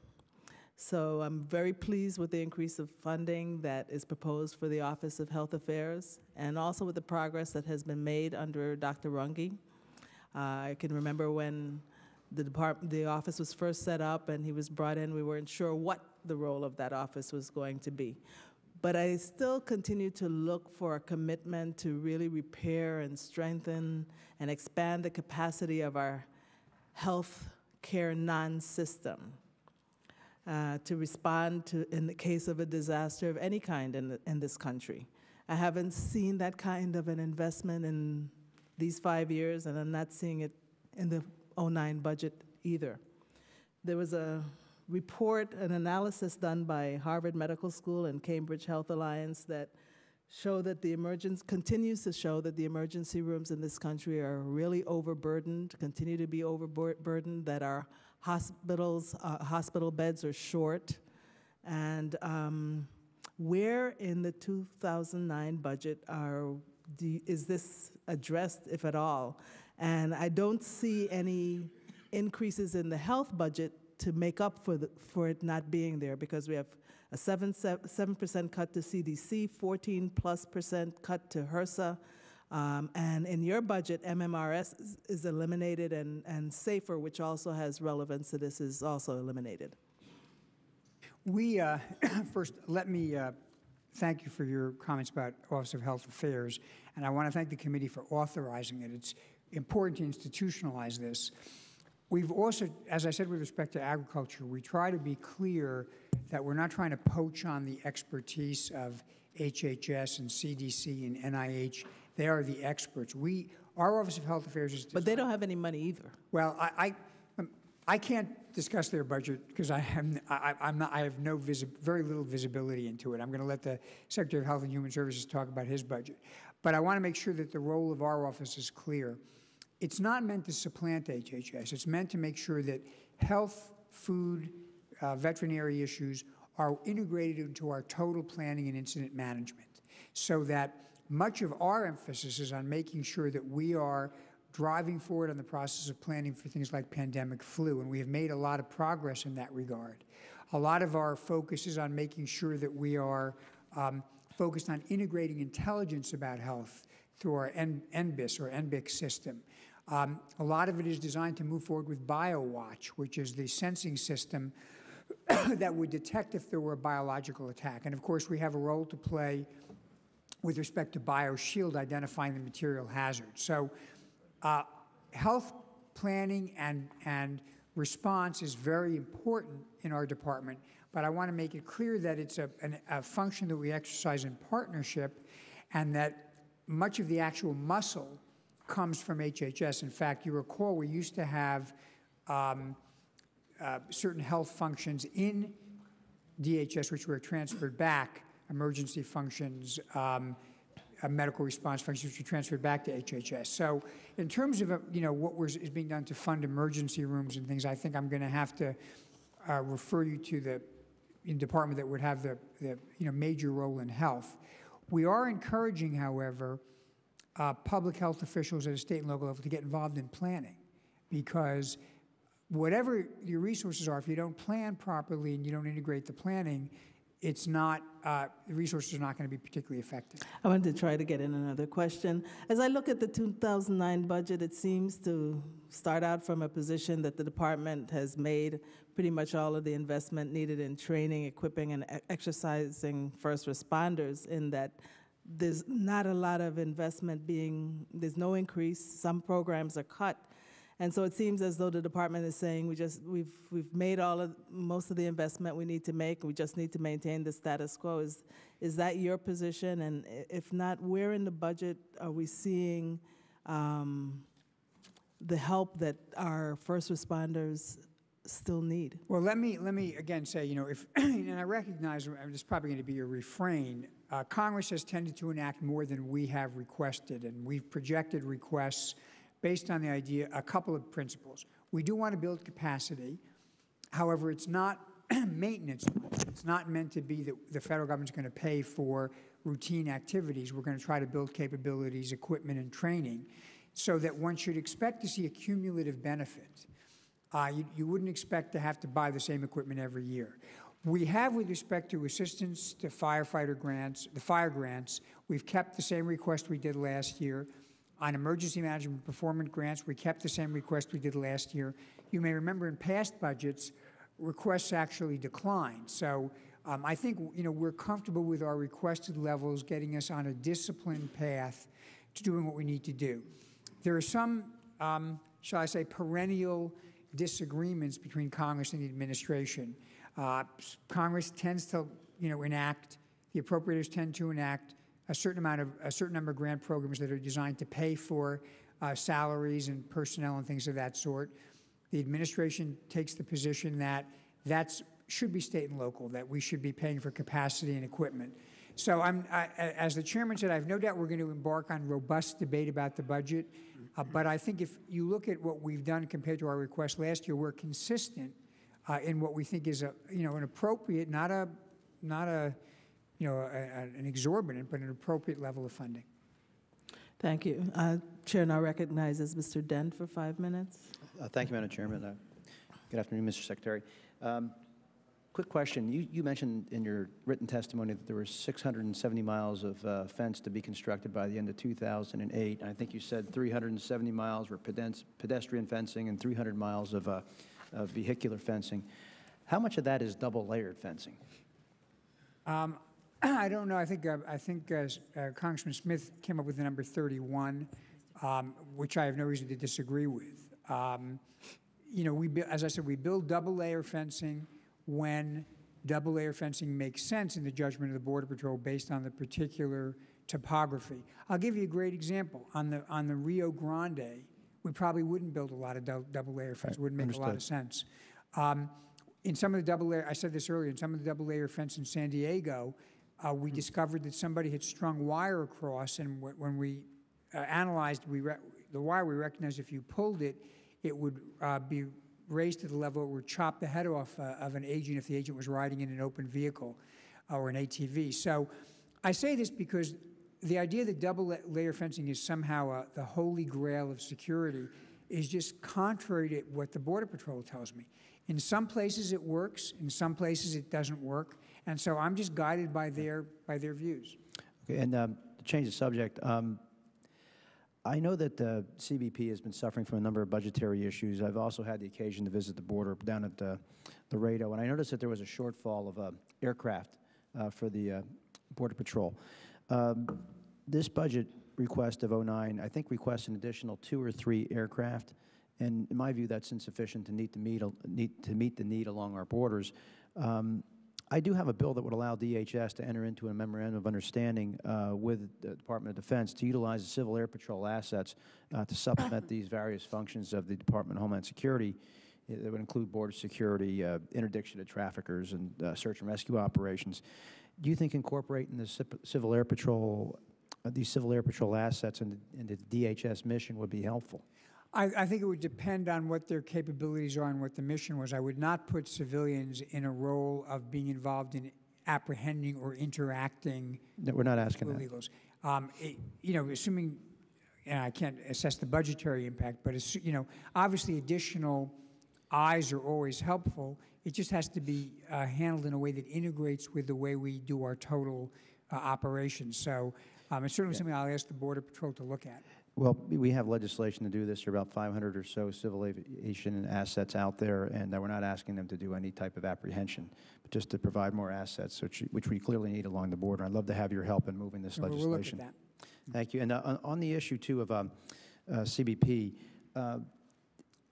So I'm very pleased with the increase of funding that is proposed for the Office of Health Affairs, and also with the progress that has been made under Dr. Runge. I can remember when the office was first set up and he was brought in, we weren't sure what the role of that office was going to be. But I still continue to look for a commitment to really repair and strengthen and expand the capacity of our health care non-system to respond to, in the case of a disaster of any kind in this country. I haven't seen that kind of an investment in these 5 years, and I'm not seeing it in the '09 budget either. There was a report, an analysis done by Harvard Medical School and Cambridge Health Alliance that continues to show that the emergency rooms in this country are really overburdened, continue to be overburdened, that our hospital beds are short. And where in the 2009 budget is this addressed, if at all? And I don't see any increases in the health budget to make up for it not being there, because we have a 7% cut to CDC, 14+% cut to HRSA, and in your budget, MMRS is eliminated, and SAFER, which also has relevance to this, is also eliminated. We, first, let me thank you for your comments about Office of Health Affairs, and I want to thank the committee for authorizing it. It's important to institutionalize this. We've also, as I said with respect to agriculture, we try to be clear that we're not trying to poach on the expertise of HHS and CDC and NIH. They are the experts. Our Office of Health Affairs is... But they don't have any money either. Well, I can't discuss their budget because I have very little visibility into it. I'm going to let the Secretary of Health and Human Services talk about his budget. But I want to make sure that the role of our office is clear. It's not meant to supplant HHS. It's meant to make sure that health, food, veterinary issues are integrated into our total planning and incident management, so that much of our emphasis is on making sure that we are driving forward on the process of planning for things like pandemic flu, and we have made a lot of progress in that regard. A lot of our focus is on making sure that we are focused on integrating intelligence about health through our NBIS or NBIC system. A lot of it is designed to move forward with BioWatch, which is the sensing system that would detect if there were a biological attack. And of course, we have a role to play with respect to BioShield, identifying the material hazard. So health planning and response is very important in our department, but I want to make it clear that it's a function that we exercise in partnership, and that much of the actual muscle comes from HHS. In fact, you recall we used to have certain health functions in DHS which were transferred back, emergency functions, medical response functions, which were transferred back to HHS. So in terms of what is being done to fund emergency rooms and things, I think I'm going to have to refer you to the department that would have the major role in health. We are encouraging, however, public health officials at a state and local level to get involved in planning, because whatever your resources are, if you don't plan properly and you don't integrate the planning, it's not, the resources are not going to be particularly effective. I wanted to try to get in another question. As I look at the 2009 budget, it seems to start out from a position that the department has made pretty much all of the investment needed in training, equipping, and exercising first responders, in that there's not a lot of investment there's no increase. Some programs are cut. And so it seems as though the department is saying we've made most of the investment we need to make. We just need to maintain the status quo. Is that your position? And if not, where in the budget are we seeing the help that our first responders still need? Well, let me again say, if and I recognize this is probably going to be a refrain. Congress has tended to enact more than we have requested, and we've projected requests based on a couple of principles. We do want to build capacity. However, it's not maintenance. It's not meant to be that the federal government's going to pay for routine activities. We're going to try to build capabilities, equipment, and training, so that one should expect to see a cumulative benefit. You wouldn't expect to have to buy the same equipment every year. We have, with respect to assistance to firefighter grants, the fire grants, we've kept the same request we did last year. On emergency management performance grants, we kept the same request we did last year. You may remember in past budgets, requests actually declined. So I think we're comfortable with our requested levels, getting us on a disciplined path to doing what we need to do. There are some, shall I say, perennial disagreements between Congress and the administration. Congress tends to, enact, the appropriators tend to enact a certain number of grant programs that are designed to pay for salaries and personnel and things of that sort. The administration takes the position that should be state and local, that we should be paying for capacity and equipment. So as the chairman said, I have no doubt we're going to embark on robust debate about the budget. But I think if you look at what we've done compared to our request last year, we're consistent in what we think is an appropriate, not an exorbitant, but an appropriate level of funding. Thank you. Chair now recognizes Mr. Dent for 5 minutes. Thank you, Madam Chairman. Good afternoon, Mr. Secretary. Quick question. You mentioned in your written testimony that there were 670 miles of fence to be constructed by the end of 2008. I think you said 370 miles were pedestrian fencing and 300 miles of vehicular fencing. How much of that is double-layered fencing? I don't know. I think Congressman Smith came up with the number 31, which I have no reason to disagree with. As I said, we build double-layer fencing when double-layer fencing makes sense in the judgment of the Border Patrol based on the particular topography. I'll give you a great example. On the Rio Grande, we probably wouldn't build a lot of double-layer fence. It wouldn't make a lot of sense. In some of the double-layer, I said this earlier, in some of the double-layer fence in San Diego, we discovered that somebody had strung wire across, and when we analyzed the wire, we recognized if you pulled it, it would be raised to the level it would chop the head off of an agent if the agent was riding in an open vehicle or an ATV. So I say this because the idea that double-layer fencing is somehow the holy grail of security is just contrary to what the Border Patrol tells me. In some places it works, in some places it doesn't work, and so I'm just guided by their views. Okay, and to change the subject, I know that CBP has been suffering from a number of budgetary issues. I've also had the occasion to visit the border down at Laredo, and I noticed that there was a shortfall of aircraft for the Border Patrol. This budget request of 09, I think, requests an additional 2 or 3 aircraft, and in my view, that's insufficient to meet the need along our borders. I do have a bill that would allow DHS to enter into a memorandum of understanding with the Department of Defense to utilize the Civil Air Patrol assets to supplement these various functions of the Department of Homeland Security. That would include border security, interdiction of traffickers, and search and rescue operations. Do you think incorporating the Civil Air Patrol, these Civil Air Patrol assets into the DHS mission would be helpful? I think it would depend on what their capabilities are and what the mission was. I would not put civilians in a role of being involved in apprehending or interacting. No, we're not asking with illegals. Assuming, and I can't assess the budgetary impact, but obviously additional eyes are always helpful. It just has to be handled in a way that integrates with the way we do our total operations. So it's certainly something I'll ask the Border Patrol to look at. Well, we have legislation to do this. There are about 500 or so civil aviation assets out there, and we're not asking them to do any type of apprehension, but just to provide more assets, which we clearly need along the border. I'd love to have your help in moving this legislation. We'll look at that. Thank you. And on the issue, too, of CBP,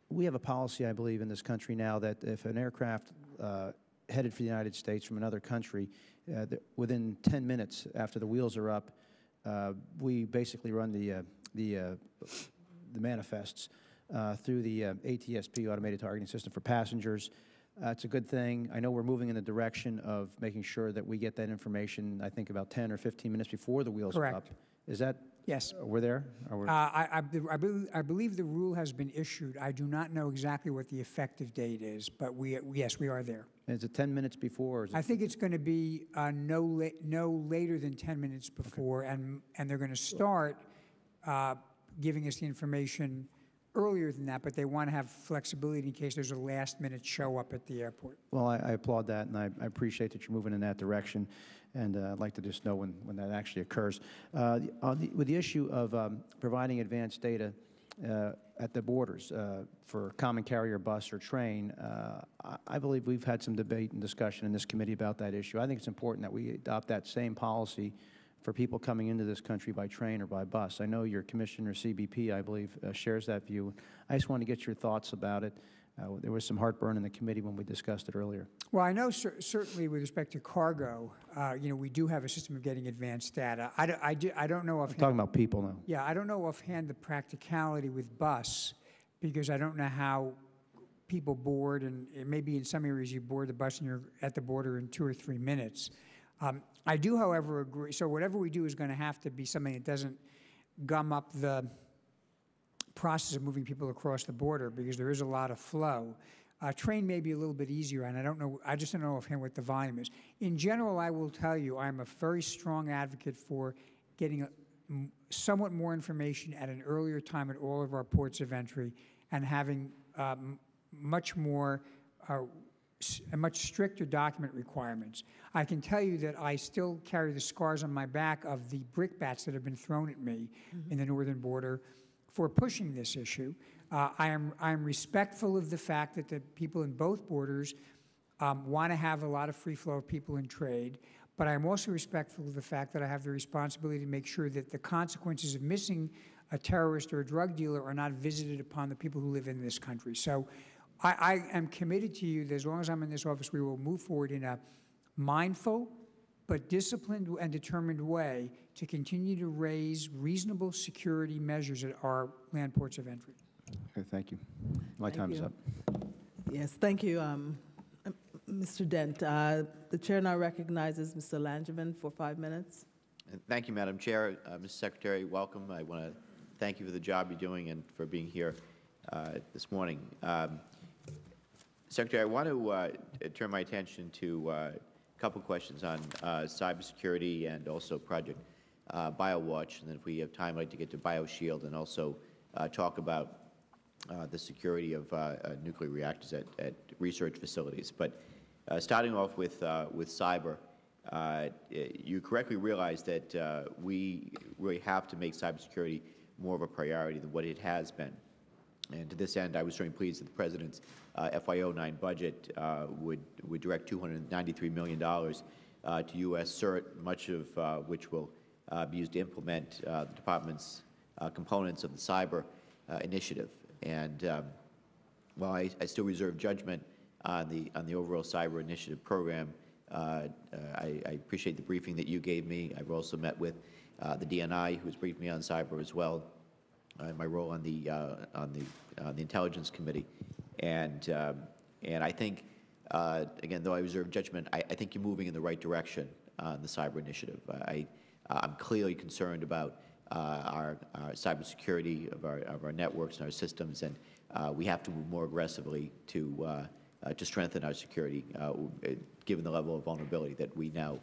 we have a policy, I believe, in this country now that if an aircraft headed for the United States from another country, within 10 minutes after the wheels are up, we basically run the manifests through the ATSP, Automated Targeting System for Passengers. It's a good thing. I know we're moving in the direction of making sure that we get that information, I think, about 10 or 15 minutes before the wheels are up. Is that? Yes. We're there? I believe the rule has been issued. I do not know exactly what the effective date is, but yes, we are there. And is it 10 minutes before? Or is it I think it's going to be no later than 10 minutes before, okay. and they're going to start giving us the information earlier than that, but they want to have flexibility in case there's a last-minute show-up at the airport. Well, I applaud that, and I appreciate that you're moving in that direction, and I'd like to just know when that actually occurs. With the issue of providing advanced data at the borders for common carrier bus or train, I believe we've had some debate and discussion in this committee about that issue. I think it's important that we adopt that same policy for people coming into this country by train or by bus. I know your commissioner, CBP, I believe, shares that view. I just want to get your thoughts about it. There was some heartburn in the committee when we discussed it earlier. Well, I know certainly with respect to cargo, we do have a system of getting advanced data. I don't know I'm offhand. talking about people now. Yeah, I don't know offhand the practicality with bus, because I don't know how people board, and maybe in some areas you board the bus and you're at the border in 2 or 3 minutes. I do, however, agree. So whatever we do is going to have to be something that doesn't gum up the process of moving people across the border, because there is a lot of flow. Train may be a little bit easier, and I just don't know offhand what the volume is. In general, I will tell you, I'm a very strong advocate for getting somewhat more information at an earlier time at all of our ports of entry, and having much stricter document requirements. I can tell you that I still carry the scars on my back of the brickbats that have been thrown at me in the northern border for pushing this issue. I am respectful of the fact that the people in both borders want to have a lot of free flow of people in trade, but I am also respectful of the fact that I have the responsibility to make sure that the consequences of missing a terrorist or a drug dealer are not visited upon the people who live in this country. So I am committed to you that as long as I'm in this office, we will move forward in a mindful but disciplined and determined way to continue to raise reasonable security measures at our land ports of entry. Okay, thank you. My time is up. Yes, thank you, Mr. Dent. The chair now recognizes Mr. Langevin for 5 minutes. And thank you, Madam Chair. Mr. Secretary, welcome. I want to thank you for the job you're doing and for being here this morning. Secretary, I want to turn my attention to a couple questions on cybersecurity and also Project BioWatch. And then if we have time, I'd like to get to BioShield and also talk about the security of nuclear reactors at research facilities. But starting off with cyber, you correctly realize that we really have to make cybersecurity more of a priority than what it has been. And to this end, I was certainly pleased that the President's FY09 budget would direct $293 million to U.S. CERT, much of which will be used to implement the Department's components of the cyber initiative. And while I still reserve judgment on the overall cyber initiative program, I appreciate the briefing that you gave me. I've also met with the DNI, who has briefed me on cyber as well, in my role on the Intelligence Committee. And I think, again, though I reserve judgment, I think you're moving in the right direction on the cyber initiative. I'm clearly concerned about our cybersecurity of our networks and our systems, and we have to move more aggressively to strengthen our security, given the level of vulnerability that we now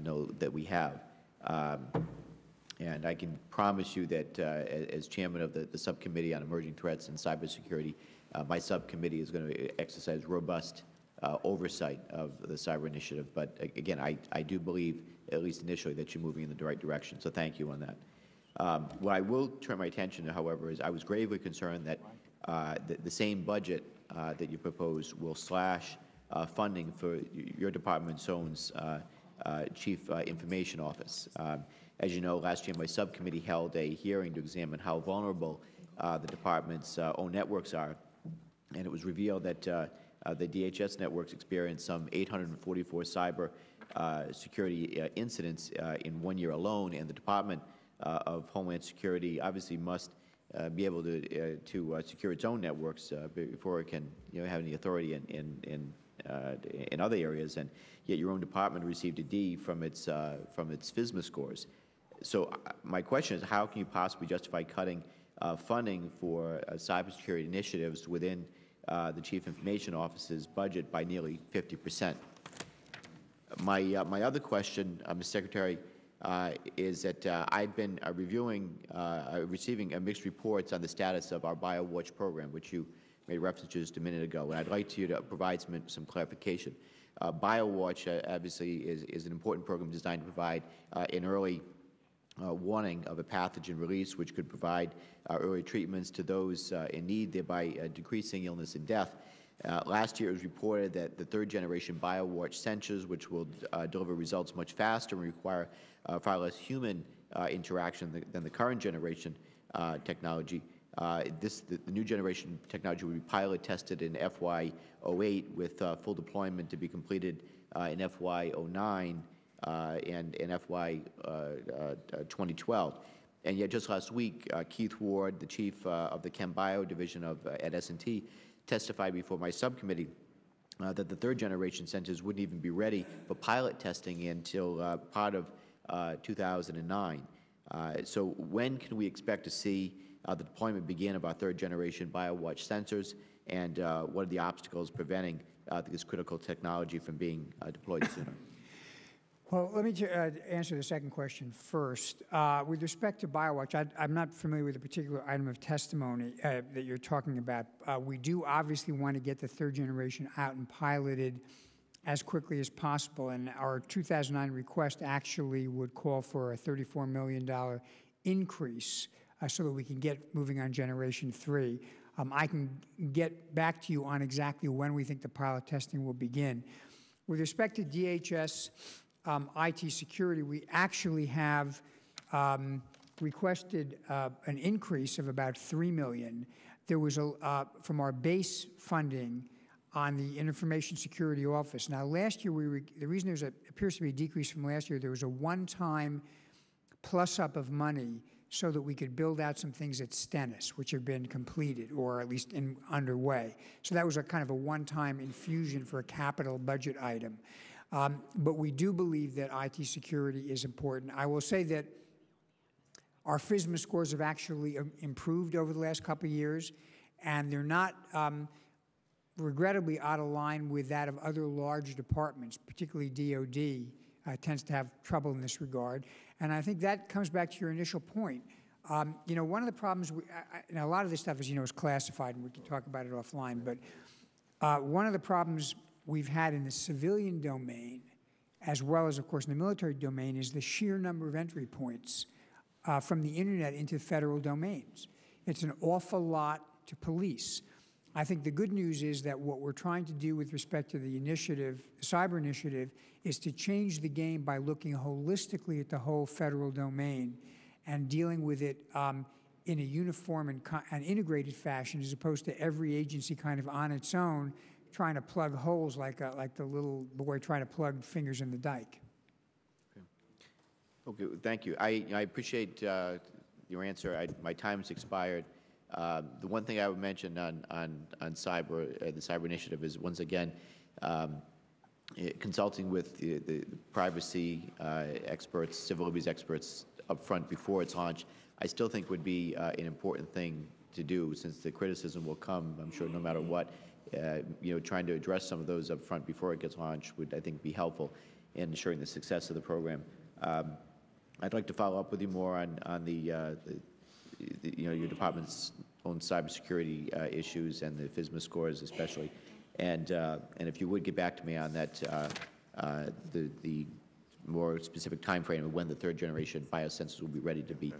know that we have. And I can promise you that as chairman of the subcommittee on emerging threats and cybersecurity, my subcommittee is going to exercise robust oversight of the cyber initiative. But again, I do believe, at least initially, that you're moving in the right direction. So thank you on that. What I will turn my attention to, however, is I was gravely concerned that the same budget that you propose will slash funding for your department's own Chief Information Office. As you know, last year my subcommittee held a hearing to examine how vulnerable the department's own networks are, and it was revealed that the DHS networks experienced some 844 cyber security incidents in 1 year alone, and the Department of Homeland Security obviously must be able to secure its own networks before it can have any authority in other areas. And yet your own department received a D from its FISMA scores. So my question is, how can you possibly justify cutting funding for cybersecurity initiatives within the Chief Information Office's budget by nearly 50%? My other question, Mr. Secretary, is that I've been receiving mixed reports on the status of our BioWatch program, which you made reference to just a minute ago, and I'd like you to provide some clarification. BioWatch obviously is an important program designed to provide an early warning of a pathogen release, which could provide early treatments to those in need, thereby decreasing illness and death. Last year, it was reported that the third-generation BioWatch sensors, which will deliver results much faster and require far less human interaction than the current generation technology, The new generation technology will be pilot tested in FY08 with full deployment to be completed in FY09 and in FY 2012. And yet just last week, Keith Ward, the chief of the Chem Bio division at S&T, testified before my subcommittee that the third generation centers wouldn't even be ready for pilot testing until part of 2009. So when can we expect to see the deployment begin of our third generation BioWatch sensors, and what are the obstacles preventing this critical technology from being deployed sooner? Well, let me answer the second question first. With respect to BioWatch, I'm not familiar with a particular item of testimony that you're talking about. We do obviously want to get the third generation out and piloted as quickly as possible, and our 2009 request actually would call for a $34 million increase so that we can get moving on Generation 3. I can get back to you on exactly when we think the pilot testing will begin. With respect to DHS IT security, we actually have requested an increase of about $3 million. There was from our base funding on the Information Security Office. Now, last year, the reason appears to be a decrease from last year, there was a one-time plus-up of money so that we could build out some things at Stennis, which have been completed or at least underway. So that was a kind of a one-time infusion for a capital budget item. But we do believe that IT security is important. I will say that our FISMA scores have actually improved over the last couple of years, and they're not regrettably out of line with that of other large departments, particularly DOD tends to have trouble in this regard. And I think that comes back to your initial point. You know, one of the problems, and a lot of this stuff, as you know, is classified, and we can talk about it offline, but one of the problems we've had in the civilian domain, as well as, of course, in the military domain, is the sheer number of entry points from the internet into federal domains. It's an awful lot to police. I think the good news is that what we're trying to do with respect to the initiative, the cyber initiative, is to change the game by looking holistically at the whole federal domain and dealing with it in a uniform and integrated fashion, as opposed to every agency kind of on its own trying to plug holes like the little boy trying to plug fingers in the dike. Okay, thank you. I appreciate your answer. My time has expired. The one thing I would mention on cyber, the cyber initiative, is once again consulting with the privacy experts, civil liberties experts up front before it's launched. I still think would be an important thing to do, since the criticism will come, I'm sure, no matter what. You know, trying to address some of those up front before it gets launched would, I think, be helpful in ensuring the success of the program. I'd like to follow up with you more on the you know, your department's own cybersecurity issues and the FISMA scores especially, and if you would get back to me on that, the more specific time frame of when the third generation biosensors will be ready to be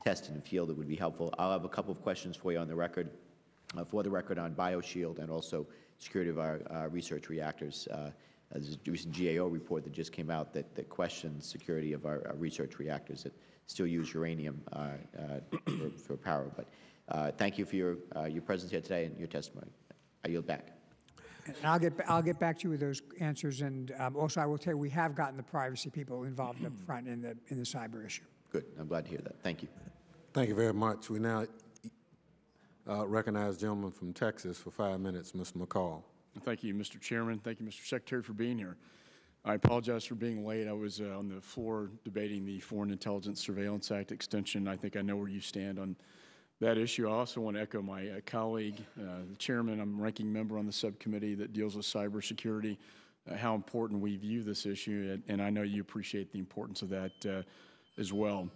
tested in field, it would be helpful. I'll have a couple of questions for you on the record, on BioShield and also security of our research reactors. There's a recent GAO report that just came out that questions security of our research reactors that still use uranium for power. But thank you for your presence here today and your testimony. I yield back. And I'll get back to you with those answers. And also, I will tell you, we have gotten the privacy people involved up front in the cyber issue. Good. I'm glad to hear that. Thank you. Thank you very much. We now recognize the gentleman from Texas for 5 minutes, Mr. McCall. Thank you, Mr. Chairman. Thank you, Mr. Secretary, for being here. I apologize for being late. I was on the floor debating the Foreign Intelligence Surveillance Act extension. I think I know where you stand on that issue. I also want to echo my colleague, the chairman. I'm ranking member on the subcommittee that deals with cybersecurity, how important we view this issue, and I know you appreciate the importance of that as well.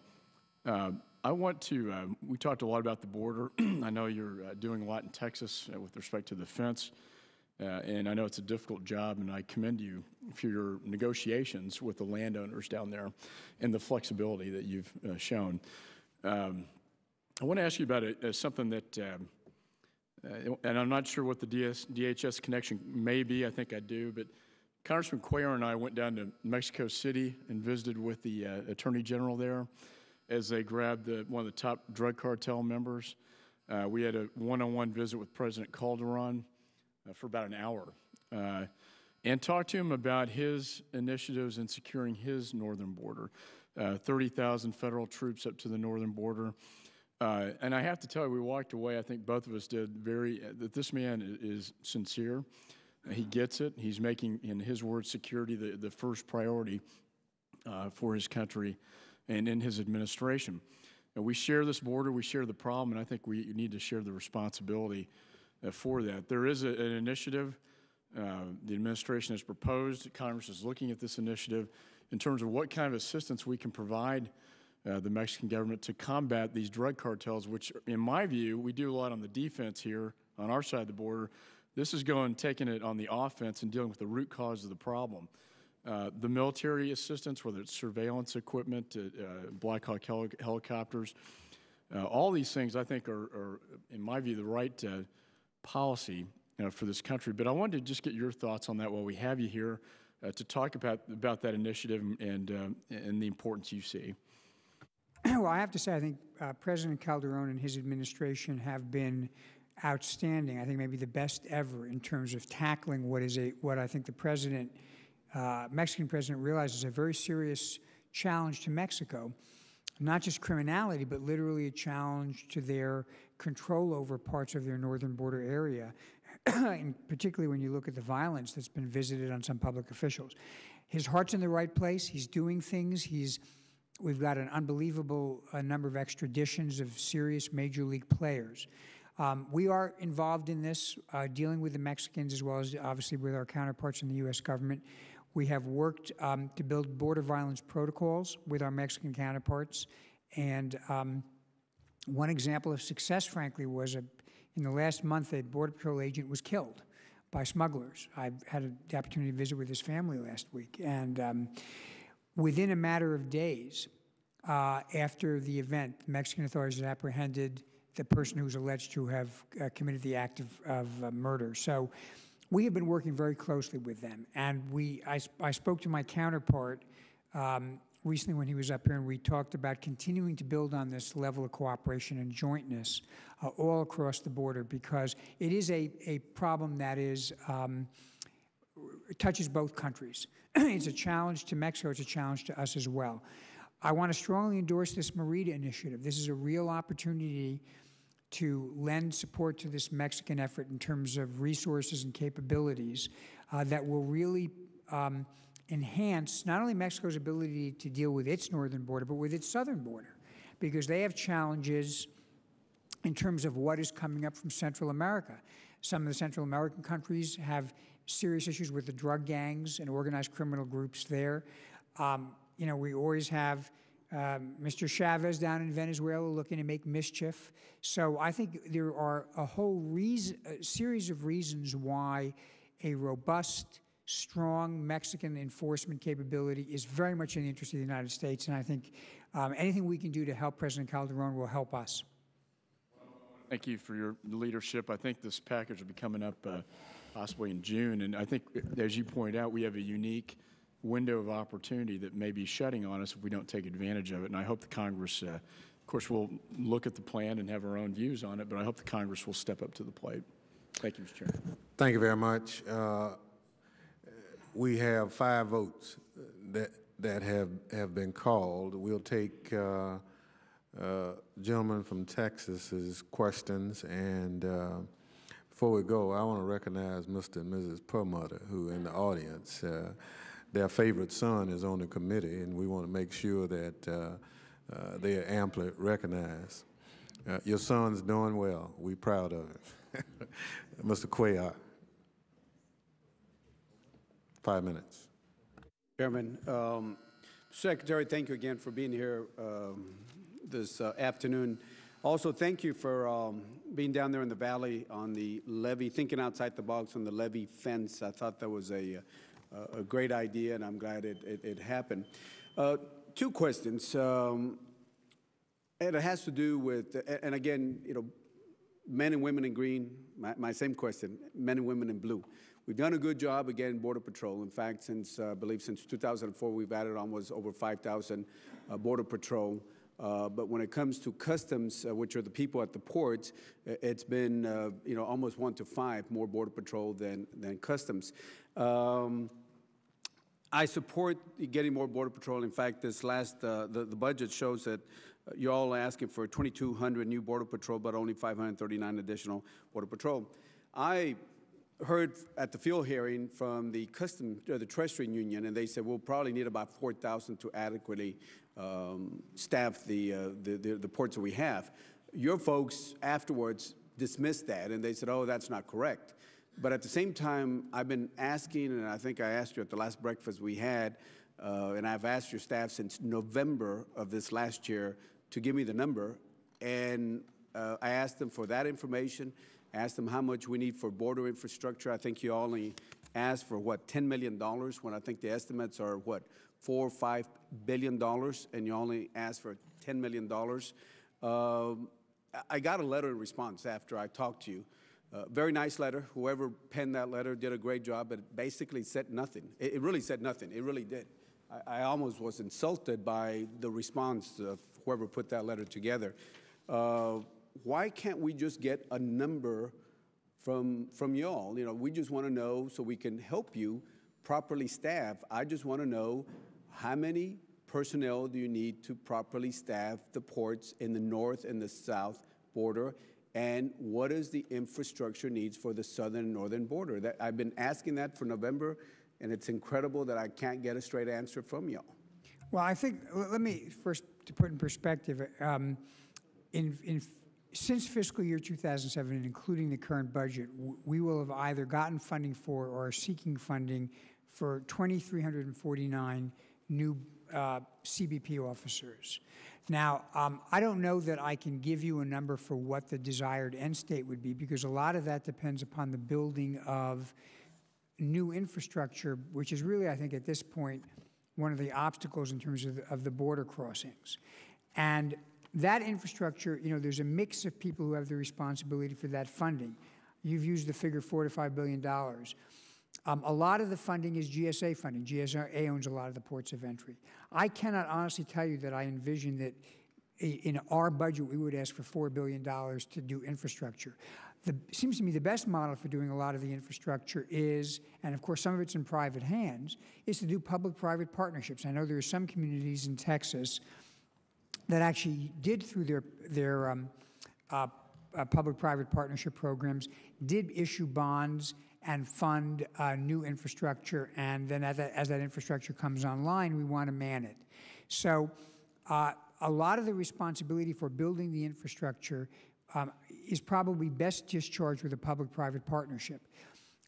I want to, we talked a lot about the border. I know you're doing a lot in Texas with respect to the fence. And I know it's a difficult job, and I commend you for your negotiations with the landowners down there and the flexibility that you've shown. I want to ask you about something that, and I'm not sure what the DHS connection may be. I think I do, but Congressman Cuellar and I went down to Mexico City and visited with the Attorney General there as they grabbed one of the top drug cartel members. We had a one-on-one visit with President Calderon for about an hour and talked to him about his initiatives in securing his northern border. 30,000 federal troops up to the northern border. And I have to tell you, we walked away, I think both of us did, that this man is sincere. He gets it. He's making, in his words, security the first priority for his country and in his administration. And we share this border, we share the problem, and I think we need to share the responsibility for that. There is an initiative the administration has proposed. Congress is looking at this initiative in terms of what kind of assistance we can provide the Mexican government to combat these drug cartels, which, in my view, we do a lot on the defense here on our side of the border. This is taking it on the offense and dealing with the root cause of the problem. The military assistance, whether it's surveillance equipment, Black Hawk helicopters, all these things I think are in my view, the right policy for this country. But I wanted to just get your thoughts on that while we have you here to talk about that initiative and the importance you see. Well, I have to say, I think President Calderon and his administration have been outstanding. I think maybe the best ever in terms of tackling what I think the president, Mexican president, realizes is a very serious challenge to Mexico. Not just criminality, but literally a challenge to their control over parts of their northern border area, and particularly when you look at the violence that's been visited on some public officials. His heart's in the right place. He's doing things. We've got an unbelievable number of extraditions of serious major league players. We are involved in this, dealing with the Mexicans as well as obviously with our counterparts in the U.S. government. We have worked to build border violence protocols with our Mexican counterparts. And one example of success, frankly, was in the last month, a Border Patrol agent was killed by smugglers. I had the opportunity to visit with his family last week. And within a matter of days after the event, the Mexican authorities apprehended the person who was alleged to have committed the act of murder. So we have been working very closely with them. And I spoke to my counterpart recently when he was up here, and we talked about continuing to build on this level of cooperation and jointness all across the border, because it is a problem that touches both countries. It's a challenge to Mexico. It's a challenge to us as well. I want to strongly endorse this Merida initiative. This is a real opportunity to lend support to this Mexican effort in terms of resources and capabilities that will really enhance not only Mexico's ability to deal with its northern border, but with its southern border, because they have challenges in terms of what is coming up from Central America. Some of the Central American countries have serious issues with the drug gangs and organized criminal groups there. You know, we always have Mr. Chavez down in Venezuela looking to make mischief. So I think there are a whole series of reasons why a robust, strong Mexican enforcement capability is very much in the interest of the United States. And I think anything we can do to help President Calderon will help us. Thank you for your leadership. I think this package will be coming up possibly in June. And I think, as you point out, we have a unique window of opportunity that may be shutting on us if we don't take advantage of it. And I hope the Congress, of course, will look at the plan and have our own views on it, but I hope the Congress will step up to the plate. Thank you, Mr. Chairman. Thank you very much. We have 5 votes that have been called. We'll take gentleman from Texas's questions, and before we go, I want to recognize Mr. and Mrs. Perlmutter, who are in the audience. Their favorite son is on the committee, and we want to make sure that they are amply recognized. Your son's doing well. We're proud of him. Mr. Cuellar. 5 minutes. Chairman, Secretary, thank you again for being here this afternoon. Also, thank you for being down there in the valley on the levee, thinking outside the box on the levee fence. I thought that was a great idea, and I'm glad it happened. 2 questions. And it has to do with, and again, you know, men and women in green, my same question, men and women in blue. We've done a good job, again, Border Patrol. In fact, since, I believe since 2004, we've added almost over 5,000 Border Patrol But when it comes to customs, which are the people at the ports, it's been almost 1 to 5 more Border Patrol than customs. I support getting more Border Patrol. In fact, this last the budget shows that you're all asking for 2,200 new Border Patrol, but only 539 additional Border Patrol. I heard at the field hearing from the Treasury Union, and they said we'll probably need about 4,000 to adequately staff the ports that we have. Your folks afterwards dismissed that, and they said, oh, that's not correct. But at the same time, I've been asking, and I think I asked you at the last breakfast we had, and I've asked your staff since November of this last year to give me the number, and I asked them for that information, asked them how much we need for border infrastructure. I think you only asked for, what, $10 million, when I think the estimates are, what, $4 or $5 billion, and you only asked for $10 million. I got a letter in response after I talked to you. Very nice letter. Whoever penned that letter did a great job, but it basically said nothing. It really said nothing. It really did. I almost was insulted by the response of whoever put that letter together. Why can't we just get a number from y'all? You know, we just want to know so we can help you properly staff. I just want to know how many personnel do you need to properly staff the ports in the north and the south border, and what is the infrastructure needs for the southern and northern border? I've been asking that for November, and it's incredible that I can't get a straight answer from y'all. Well, I think, let me first, to put in perspective, since fiscal year 2007, including the current budget, we will have either gotten funding for or are seeking funding for 2,349 new CBP officers. Now, I don't know that I can give you a number for what the desired end state would be, because a lot of that depends upon the building of new infrastructure, which is really, I think, at this point, one of the obstacles in terms of the border crossings. And that infrastructure, you know, there's a mix of people who have the responsibility for that funding. You've used the figure $4 to $5 billion. A lot of the funding is GSA funding. GSA owns a lot of the ports of entry. I cannot honestly tell you that I envision that in our budget we would ask for $4 billion to do infrastructure. Seems to me the best model for doing a lot of the infrastructure is, and of course some of it's in private hands, is to do public-private partnerships. I know there are some communities in Texas that actually did, through their public-private partnership programs, did issue bonds and fund new infrastructure, and then as that infrastructure comes online, we want to man it. So a lot of the responsibility for building the infrastructure is probably best discharged with a public-private partnership.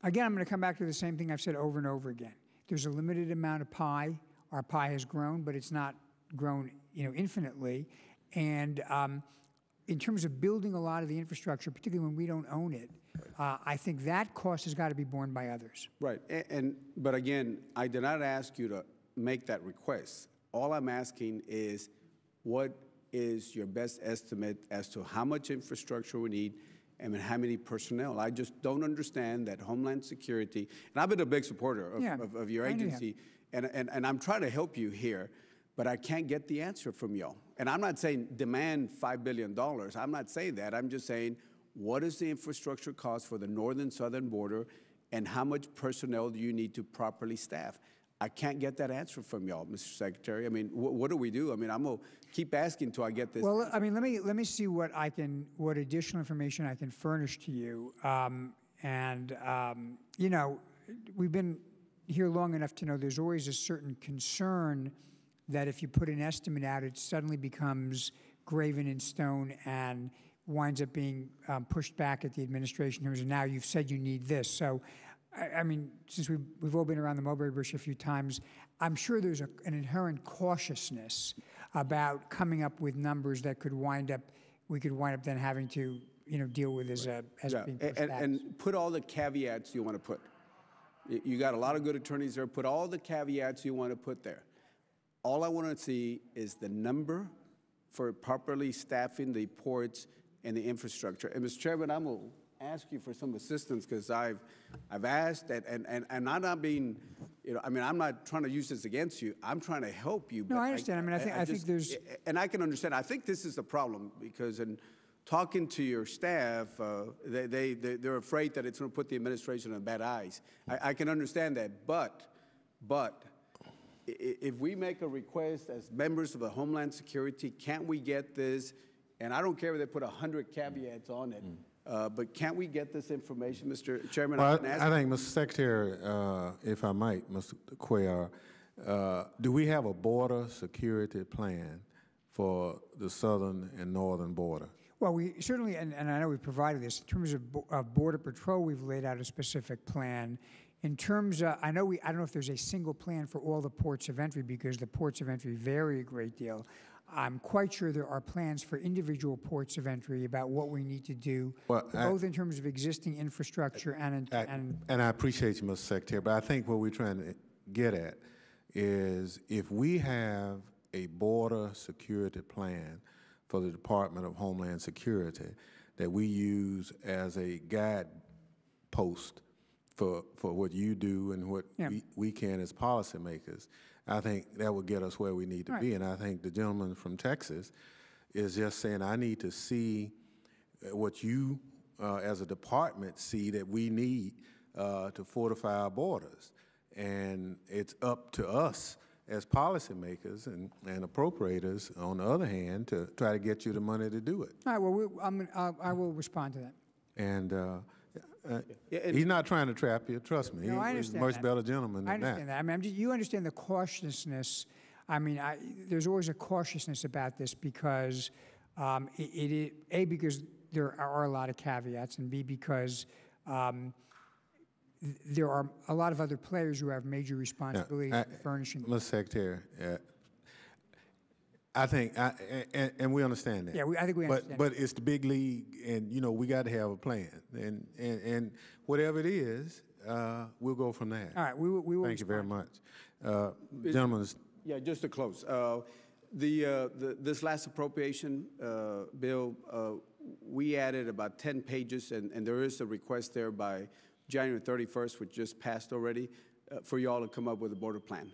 Again, I'm going to come back to the same thing I've said over and over again. There's a limited amount of pie. Our pie has grown, but it's not grown, you know, infinitely. And in terms of building a lot of the infrastructure, particularly when we don't own it, I think that cost has got to be borne by others. Right, but again, I did not ask you to make that request. All I'm asking is, what is your best estimate as to how much infrastructure we need and how many personnel? I just don't understand that Homeland Security, and I've been a big supporter of your agency, and I'm trying to help you here, but I can't get the answer from y'all. And I'm not saying demand $5 billion. I'm not saying that. I'm just saying, what is the infrastructure cost for the northern-southern border, and how much personnel do you need to properly staff? I can't get that answer from y'all, Mr. Secretary. I mean, what do we do? I mean, I'm gonna keep asking until I get this. Well, I mean, let me see what additional information I can furnish to you. You know, we've been here long enough to know there's always a certain concern that if you put an estimate out, it suddenly becomes graven in stone and winds up being pushed back at the administration in terms of, now you've said you need this. So, I mean, since we've all been around the mulberry bush a few times, I'm sure there's an inherent cautiousness about coming up with numbers that we could wind up then having to, you know, deal with as being pushed back. And put all the caveats you want to put. You got a lot of good attorneys there. Put all the caveats you want to put there. All I want to see is the number for properly staffing the ports and the infrastructure. And Mr. Chairman, I'm going to ask you for some assistance, because I've asked, and I'm not being, You know, I mean, I'm not trying to use this against you. I'm trying to help you. No, I understand. I mean, I think there's... And I can understand. I think this is the problem, because in talking to your staff, they're afraid that it's going to put the administration in bad eyes. I can understand that. But if we make a request as members of the Homeland Security, can't we get this? And I don't care if they put 100 caveats on it, but can't we get this information, Mr. Chairman? Well, I think, Mr. Secretary, if I might, Mr. Cuellar, do we have a border security plan for the southern and northern border? Well, we certainly, and I know we provided this, in terms of Border Patrol, we've laid out a specific plan. In terms of, I don't know if there's a single plan for all the ports of entry, because the ports of entry vary a great deal. I'm quite sure there are plans for individual ports of entry about what we need to do, both in terms of existing infrastructure and I appreciate you, Mr. Secretary, but I think what we're trying to get at is if we have a border security plan for the Department of Homeland Security that we use as a guidepost for what you do and what we can as policymakers, I think that would get us where we need to be. And I think the gentleman from Texas is just saying, I need to see what you as a department see that we need to fortify our borders. And it's up to us as policymakers and appropriators, on the other hand, to try to get you the money to do it. All right, well, I will respond to that. And he's not trying to trap you, trust me. No, I understand He's a much that. better gentleman than I understand that. I mean, you understand the cautiousness. I mean, there's always a cautiousness about this, because A, because there are a lot of caveats, and B, because there are a lot of other players who have major responsibility in furnishing. Mr. Secretary, I think, and we understand that. Yeah, I think we understand. But it's the big league, and you know we got to have a plan, and whatever it is, we'll go from there. All right, we will. Thank you very much, gentlemen. Yeah, just to close, this last appropriation bill, we added about 10 pages, and there is a request there by January 31st, which just passed already, for you all to come up with a border plan.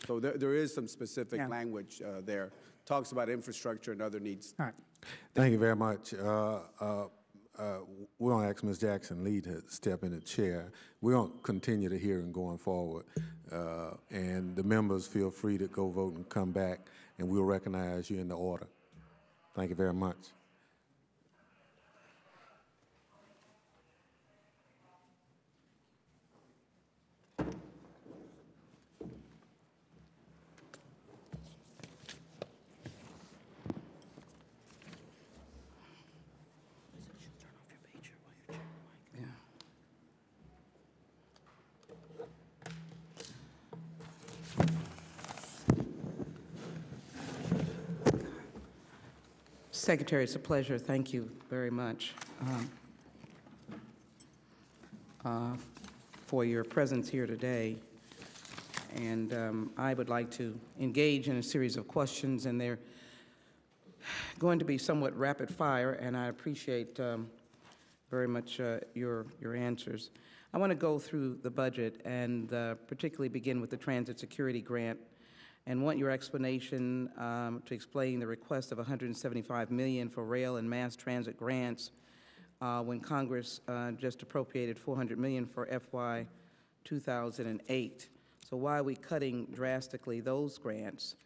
So there is some specific language there. Talks about infrastructure and other needs. All right. Thank you very much. We're going to ask Ms. Jackson-Lee to step in the chair. We're going to continue the hearing going forward. And the members feel free to go vote and come back, and we'll recognize you in the order. Thank you very much. Secretary, it's a pleasure. Thank you very much for your presence here today. And I would like to engage in a series of questions, and they're going to be somewhat rapid fire, and I appreciate very much your answers. I want to go through the budget and particularly begin with the Transit Security Grant, and want your explanation to explain the request of $175 million for rail and mass transit grants when Congress just appropriated $400 million for FY 2008. So why are we cutting drastically those grants?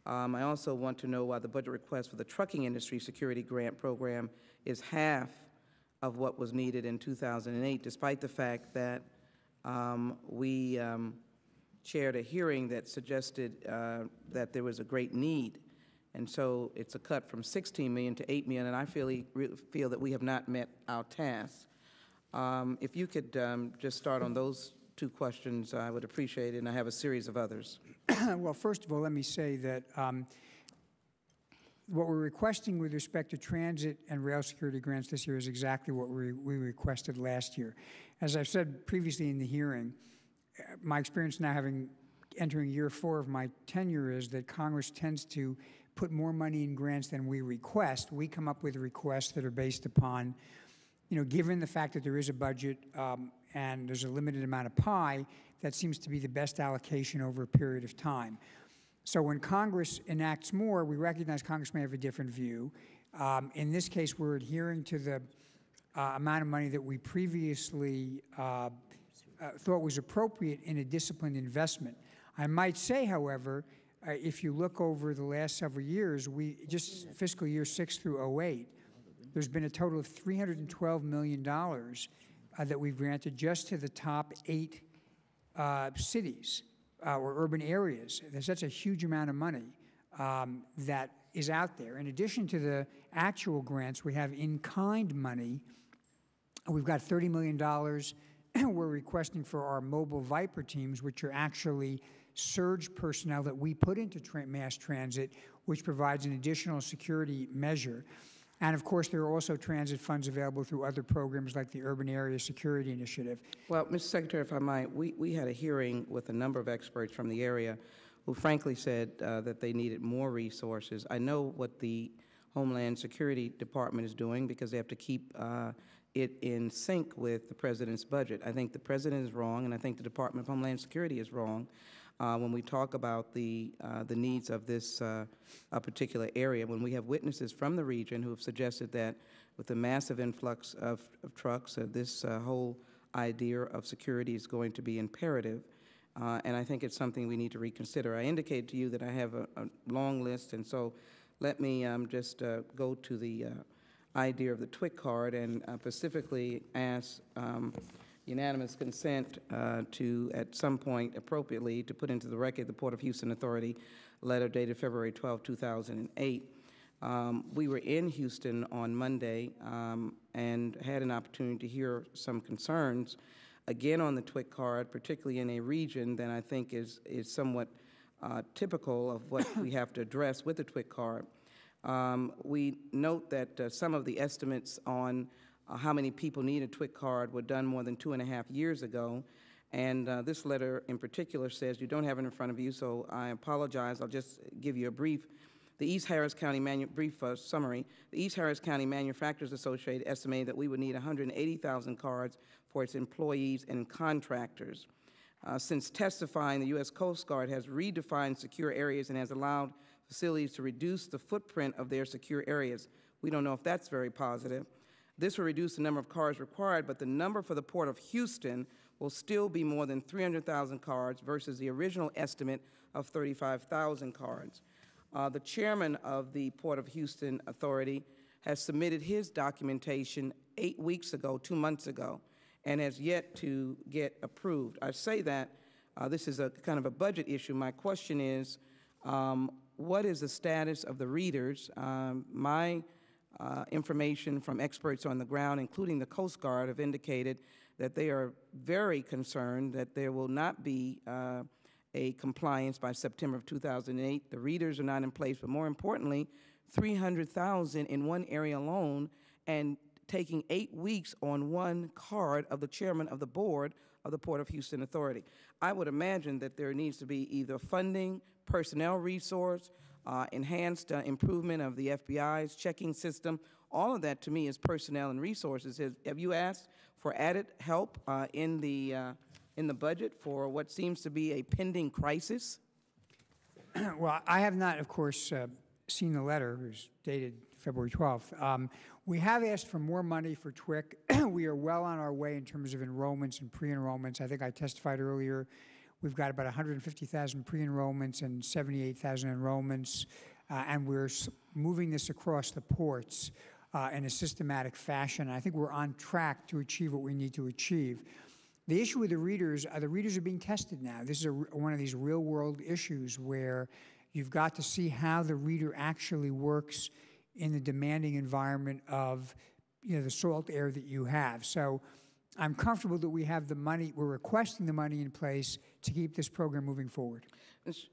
I also want to know why the budget request for the trucking industry security grant program is half of what was needed in 2008, despite the fact that we chaired a hearing that suggested that there was a great need. And so it's a cut from $16 million to $8 million, and I feel that we have not met our task. If you could just start on those two questions, I would appreciate it, and I have a series of others. Well, first of all, let me say that what we're requesting with respect to transit and rail security grants this year is exactly what we requested last year. As I've said previously in the hearing, my experience now entering year 4 of my tenure is that Congress tends to put more money in grants than we request. We come up with requests that are based upon, you know, given the fact that there is a budget and there's a limited amount of pie, that seems to be the best allocation over a period of time. So when Congress enacts more, we recognize Congress may have a different view. In this case, we're adhering to the amount of money that we previously thought was appropriate in a disciplined investment. I might say, however, if you look over the last several years, just fiscal year 6 through 08, there's been a total of $312 million that we've granted just to the top 8 cities or urban areas. That's a huge amount of money that is out there. In addition to the actual grants, we have in-kind money. We've got $30 million we're requesting for our mobile Viper teams, which are actually surge personnel that we put into mass transit, which provides an additional security measure. And of course, there are also transit funds available through other programs like the Urban Area Security Initiative. Well, Mr. Secretary, if I might, we had a hearing with a number of experts from the area who frankly said that they needed more resources. I know what the Homeland Security Department is doing because they have to keep it in sync with the President's budget. I think the President is wrong, and I think the Department of Homeland Security is wrong when we talk about the needs of this particular area. When we have witnesses from the region who have suggested that with the massive influx of trucks, this whole idea of security is going to be imperative. And I think it's something we need to reconsider. I indicated to you that I have a long list, and so let me just go to the idea of the TWIC card and specifically ask unanimous consent to, at some point appropriately, to put into the record the Port of Houston Authority letter dated February 12, 2008. We were in Houston on Monday and had an opportunity to hear some concerns, again on the TWIC card, particularly in a region that I think is somewhat typical of what we have to address with the TWIC card. We note that some of the estimates on how many people need a TWIC card were done more than 2.5 years ago. And this letter in particular says, you don't have it in front of you, so I apologize. I'll just give you a brief. The East Harris County summary. The East Harris County Manufacturers Association estimated that we would need 180,000 cards for its employees and contractors. Since testifying, the U.S. Coast Guard has redefined secure areas and has allowed facilities to reduce the footprint of their secure areas. We don't know if that's very positive. This will reduce the number of cards required, but the number for the Port of Houston will still be more than 300,000 cards versus the original estimate of 35,000 cards. The chairman of the Port of Houston Authority has submitted his documentation 8 weeks ago, 2 months ago, and has yet to get approved. I say that this is a kind of a budget issue. My question is, what is the status of the readers? My information from experts on the ground, including the Coast Guard, have indicated that they are very concerned that there will not be a compliance by September of 2008. The readers are not in place, but more importantly, 300,000 in one area alone, and taking 8 weeks on one card of the chairman of the board of the Port of Houston Authority. I would imagine that there needs to be either funding, personnel resource, enhanced improvement of the FBI's checking system. All of that to me is personnel and resources. Have you asked for added help in the budget for what seems to be a pending crisis? Well, I have not, of course, seen the letter. It was dated February 12th. We have asked for more money for TWIC. We are well on our way in terms of enrollments and pre-enrollments. I think I testified earlier. We've got about 150,000 pre-enrollments and 78,000 enrollments, and we're moving this across the ports in a systematic fashion. I think we're on track to achieve what we need to achieve. The issue with the readers are being tested now. This is one of these real-world issues where you've got to see how the reader actually works in the demanding environment of the salt air that you have. So I'm comfortable that we have the money, we're requesting the money in place to keep this program moving forward.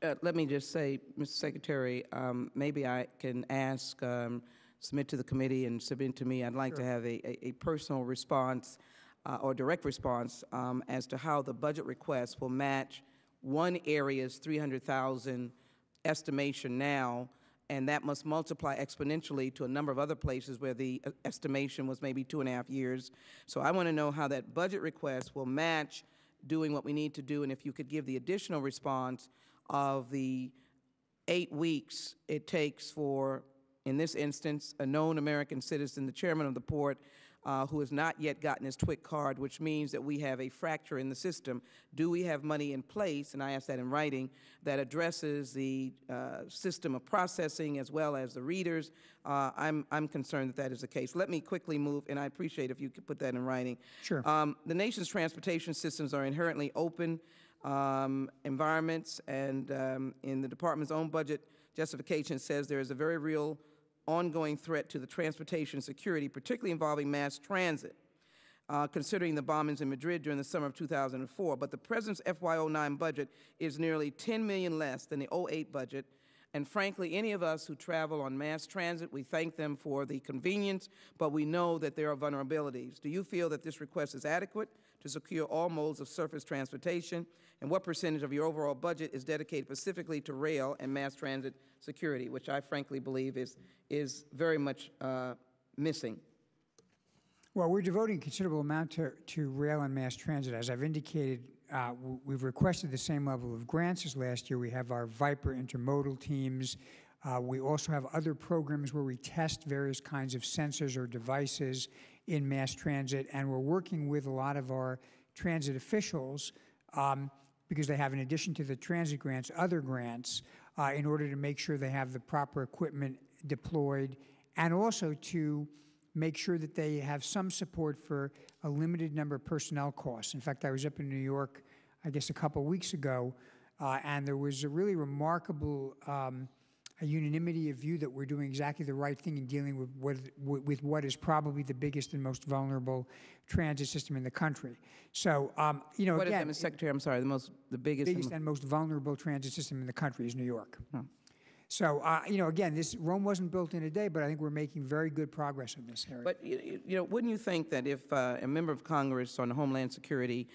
Let me just say, Mr. Secretary, maybe I can ask, submit to the committee and submit to me. I'd like to have a personal response or direct response as to how the budget request will match one area's 300,000 estimation now and that must multiply exponentially to a number of other places where the estimation was maybe 2.5 years. So I want to know how that budget request will match doing what we need to do, and if you could give the additional response of the 8 weeks it takes for, in this instance, a known American citizen, the chairman of the port, who has not yet gotten his TWIC card, which means that we have a fracture in the system. Do we have money in place, and I asked that in writing, that addresses the system of processing as well as the readers? I'm concerned that that is the case. Let me quickly move, and I appreciate if you could put that in writing. Sure. The nation's transportation systems are inherently open environments, and in the department's own budget justification says there is a very real ongoing threat to the transportation security, particularly involving mass transit, considering the bombings in Madrid during the summer of 2004. But the President's FY09 budget is nearly $10 million less than the 08 budget. And frankly, any of us who travel on mass transit, we thank them for the convenience, but we know that there are vulnerabilities. Do you feel that this request is adequate to secure all modes of surface transportation? And what percentage of your overall budget is dedicated specifically to rail and mass transit security, which I frankly believe is very much missing? Well, we're devoting a considerable amount to rail and mass transit. As I've indicated, we've requested the same level of grants as last year. We have our Viper intermodal teams. We also have other programs where we test various kinds of sensors or devices in mass transit, and we're working with a lot of our transit officials because they have, in addition to the transit grants, other grants in order to make sure they have the proper equipment deployed, and also to make sure that they have some support for a limited number of personnel costs. In fact, I was up in New York, I guess, a couple weeks ago, and there was a really remarkable a unanimity of view that we're doing exactly the right thing in dealing with what is probably the biggest and most vulnerable transit system in the country. So, you know, what again, is that, Mr. Secretary? I'm sorry, the biggest and most vulnerable transit system in the country is New York. Hmm. So, you know, again, Rome wasn't built in a day, but I think we're making very good progress in this area. But, you know, wouldn't you think that if a member of Congress on Homeland Security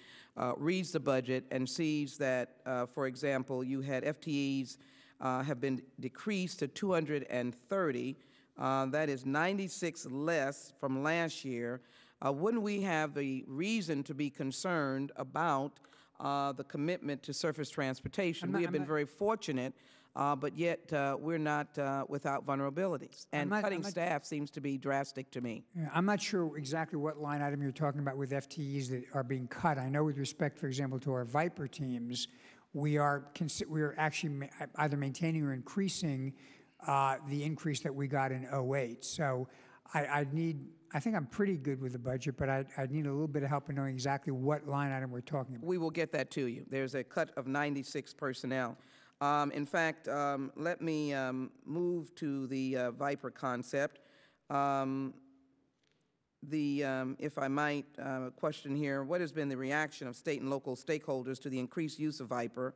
reads the budget and sees that, for example, you had FTEs have been decreased to 230, that is 96 less from last year, wouldn't we have the reason to be concerned about the commitment to surface transportation? We have been very fortunate, but yet we're not without vulnerabilities. And cutting staff seems to be drastic to me. Yeah, I'm not sure exactly what line item you're talking about with FTEs that are being cut. I know with respect, for example, to our Viper teams, we are actually either maintaining or increasing the increase that we got in 08. So I think I'm pretty good with the budget, but I'd need a little bit of help in knowing exactly what line item we're talking about. We will get that to you. There's a cut of 96 personnel. In fact, let me move to the Viper concept. If I might question here, what has been the reaction of state and local stakeholders to the increased use of Viper?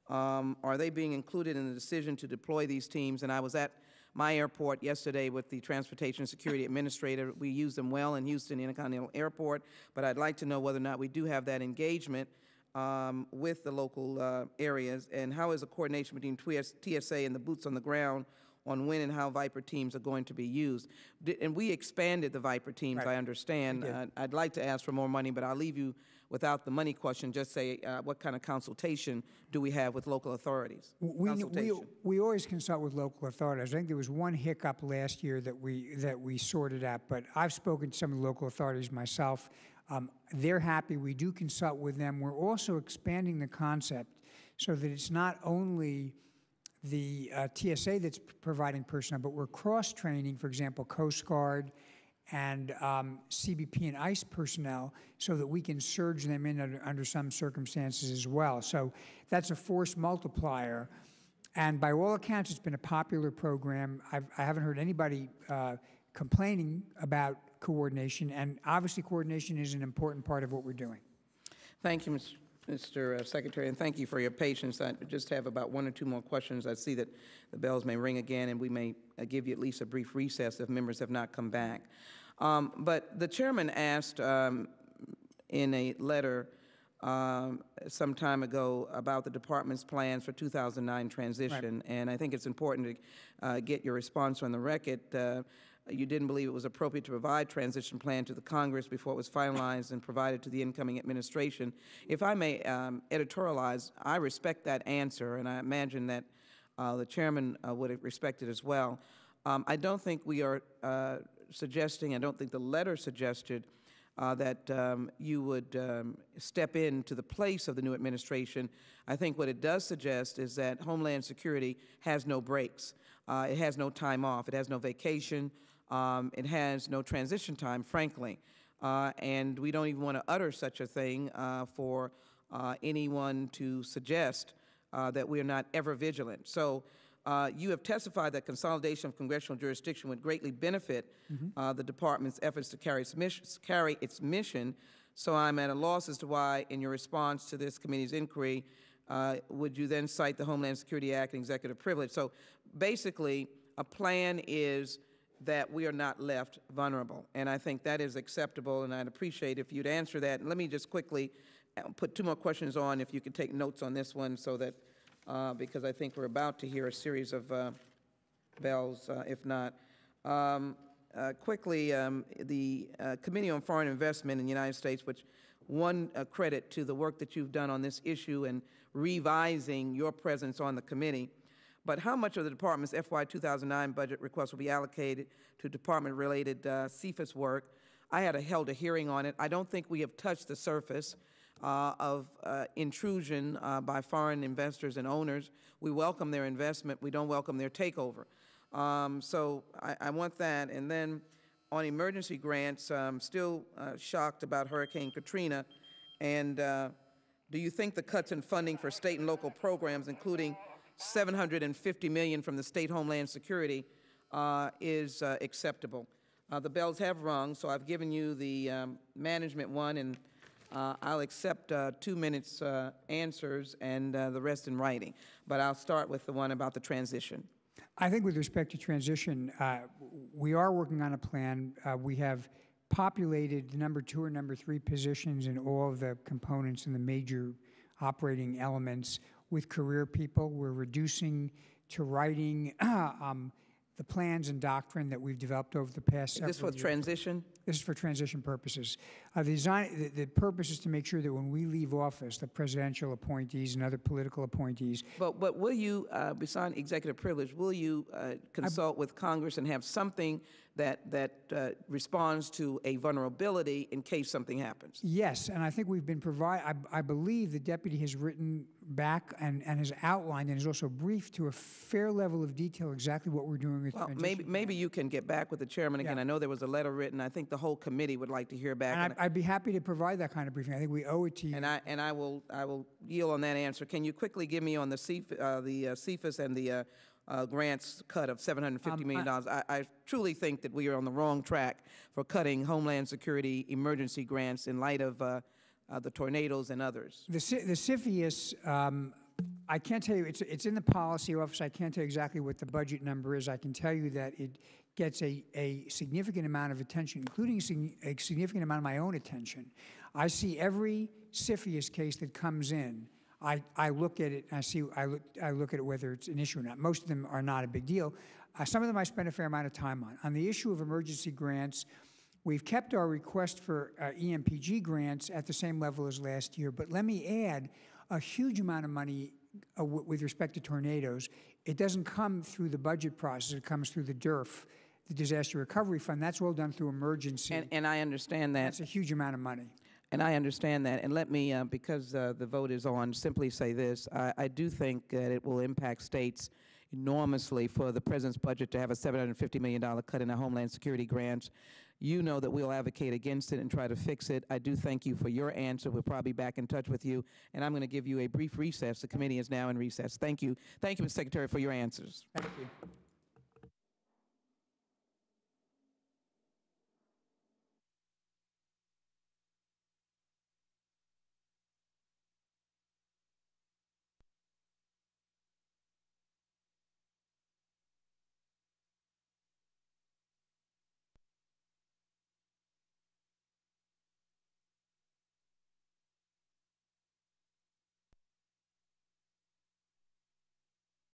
Are they being included in the decision to deploy these teams? And I was at my airport yesterday with the Transportation Security Administrator. We use them well in Houston Intercontinental Airport, but I'd like to know whether or not we do have that engagement with the local areas, and how is the coordination between TSA and the boots on the ground on when and how Viper teams are going to be used. And we expanded the Viper teams, right. I understand. I'd like to ask for more money, but I'll leave you without the money question. Just say, what kind of consultation do we have with local authorities? We always consult with local authorities. I think there was one hiccup last year that we sorted out, but I've spoken to some of the local authorities myself. They're happy. We do consult with them. We're also expanding the concept so that it's not only the TSA that's providing personnel, but we're cross-training, for example, Coast Guard and CBP and ICE personnel so that we can surge them in under some circumstances as well. So that's a force multiplier. And by all accounts, it's been a popular program. I haven't heard anybody complaining about coordination, and obviously coordination is an important part of what we're doing. Thank you, Mr. Secretary, and thank you for your patience. I just have about one or two more questions. I see that the bells may ring again, and we may give you at least a brief recess if members have not come back. But the chairman asked in a letter some time ago about the department's plans for 2009 transition, and I think it's important to get your response on the record. You didn't believe it was appropriate to provide transition plan to the Congress before it was finalized and provided to the incoming administration. If I may editorialize, I respect that answer, and I imagine that the chairman would respect it as well. I don't think we are suggesting, I don't think the letter suggested that you would step into the place of the new administration. I think what it does suggest is that Homeland Security has no breaks. It has no time off. It has no vacation. It has no transition time, frankly. And we don't even want to utter such a thing for anyone to suggest that we are not ever vigilant. So you have testified that consolidation of congressional jurisdiction would greatly benefit the department's efforts to carry its mission. So I'm at a loss as to why, in your response to this committee's inquiry, would you then cite the Homeland Security Act and executive privilege? So basically, a plan is that we are not left vulnerable, and I think that is acceptable, and I'd appreciate if you'd answer that. And let me just quickly put two more questions on, if you could take notes on this one, so that because I think we're about to hear a series of bells, if not. Quickly, the Committee on Foreign Investment in the United States, which one credit to the work that you've done on this issue and revising your presence on the committee, but how much of the department's FY 2009 budget request will be allocated to department-related CFIUS work? I held a hearing on it. I don't think we have touched the surface of intrusion by foreign investors and owners. We welcome their investment. We don't welcome their takeover. So I want that. And then on emergency grants, I'm still shocked about Hurricane Katrina. And do you think the cuts in funding for state and local programs, including $750 million from the state Homeland Security, is acceptable? The bells have rung, so I've given you the management one, and I'll accept 2 minutes answers and the rest in writing. But I'll start with the one about the transition. I think with respect to transition, we are working on a plan. We have populated the number 2 or number 3 positions in all of the components and the major operating elements with career people. We're reducing to writing the plans and doctrine that we've developed over the past several years. Is this for transition? This is for transition purposes. The purpose is to make sure that when we leave office, the presidential appointees and other political appointees. But will you, besides executive privilege, will you consult with Congress and have something that responds to a vulnerability in case something happens? Yes, and I think we've been I believe the deputy has written back and has outlined and has also briefed to a fair level of detail exactly what we're doing with transition. Maybe you can get back with the chairman again. Yeah. I know there was a letter written. I think the whole committee would like to hear back. And I'd be happy to provide that kind of briefing. I think we owe it to you. And I will yield on that answer. Can you quickly give me on the CFIUS and the grants cut of $750 million? I truly think that we are on the wrong track for cutting Homeland Security emergency grants in light of the tornadoes and others. The CFIUS, I can't tell you, it's in the policy office. I can't tell you exactly what the budget number is. I can tell you that it gets a significant amount of attention, including a significant amount of my own attention. I see every CFIUS case that comes in. I look at it and I look at it whether it's an issue or not. Most of them are not a big deal. Some of them I spend a fair amount of time on. On the issue of emergency grants, we've kept our request for EMPG grants at the same level as last year, but let me add a huge amount of money with respect to tornadoes. It doesn't come through the budget process. It comes through the DRF, the Disaster Recovery Fund. That's all done through emergency. And I understand that. That's a huge amount of money. And I understand that. And let me, because the vote is on, simply say this. I do think that it will impact states enormously for the president's budget to have a $750 million cut in our Homeland Security grants. You know that we'll advocate against it and try to fix it. I do thank you for your answer. We'll probably be back in touch with you. And I'm going to give you a brief recess. The committee is now in recess. Thank you. Thank you, Mr. Secretary, for your answers. Thank you.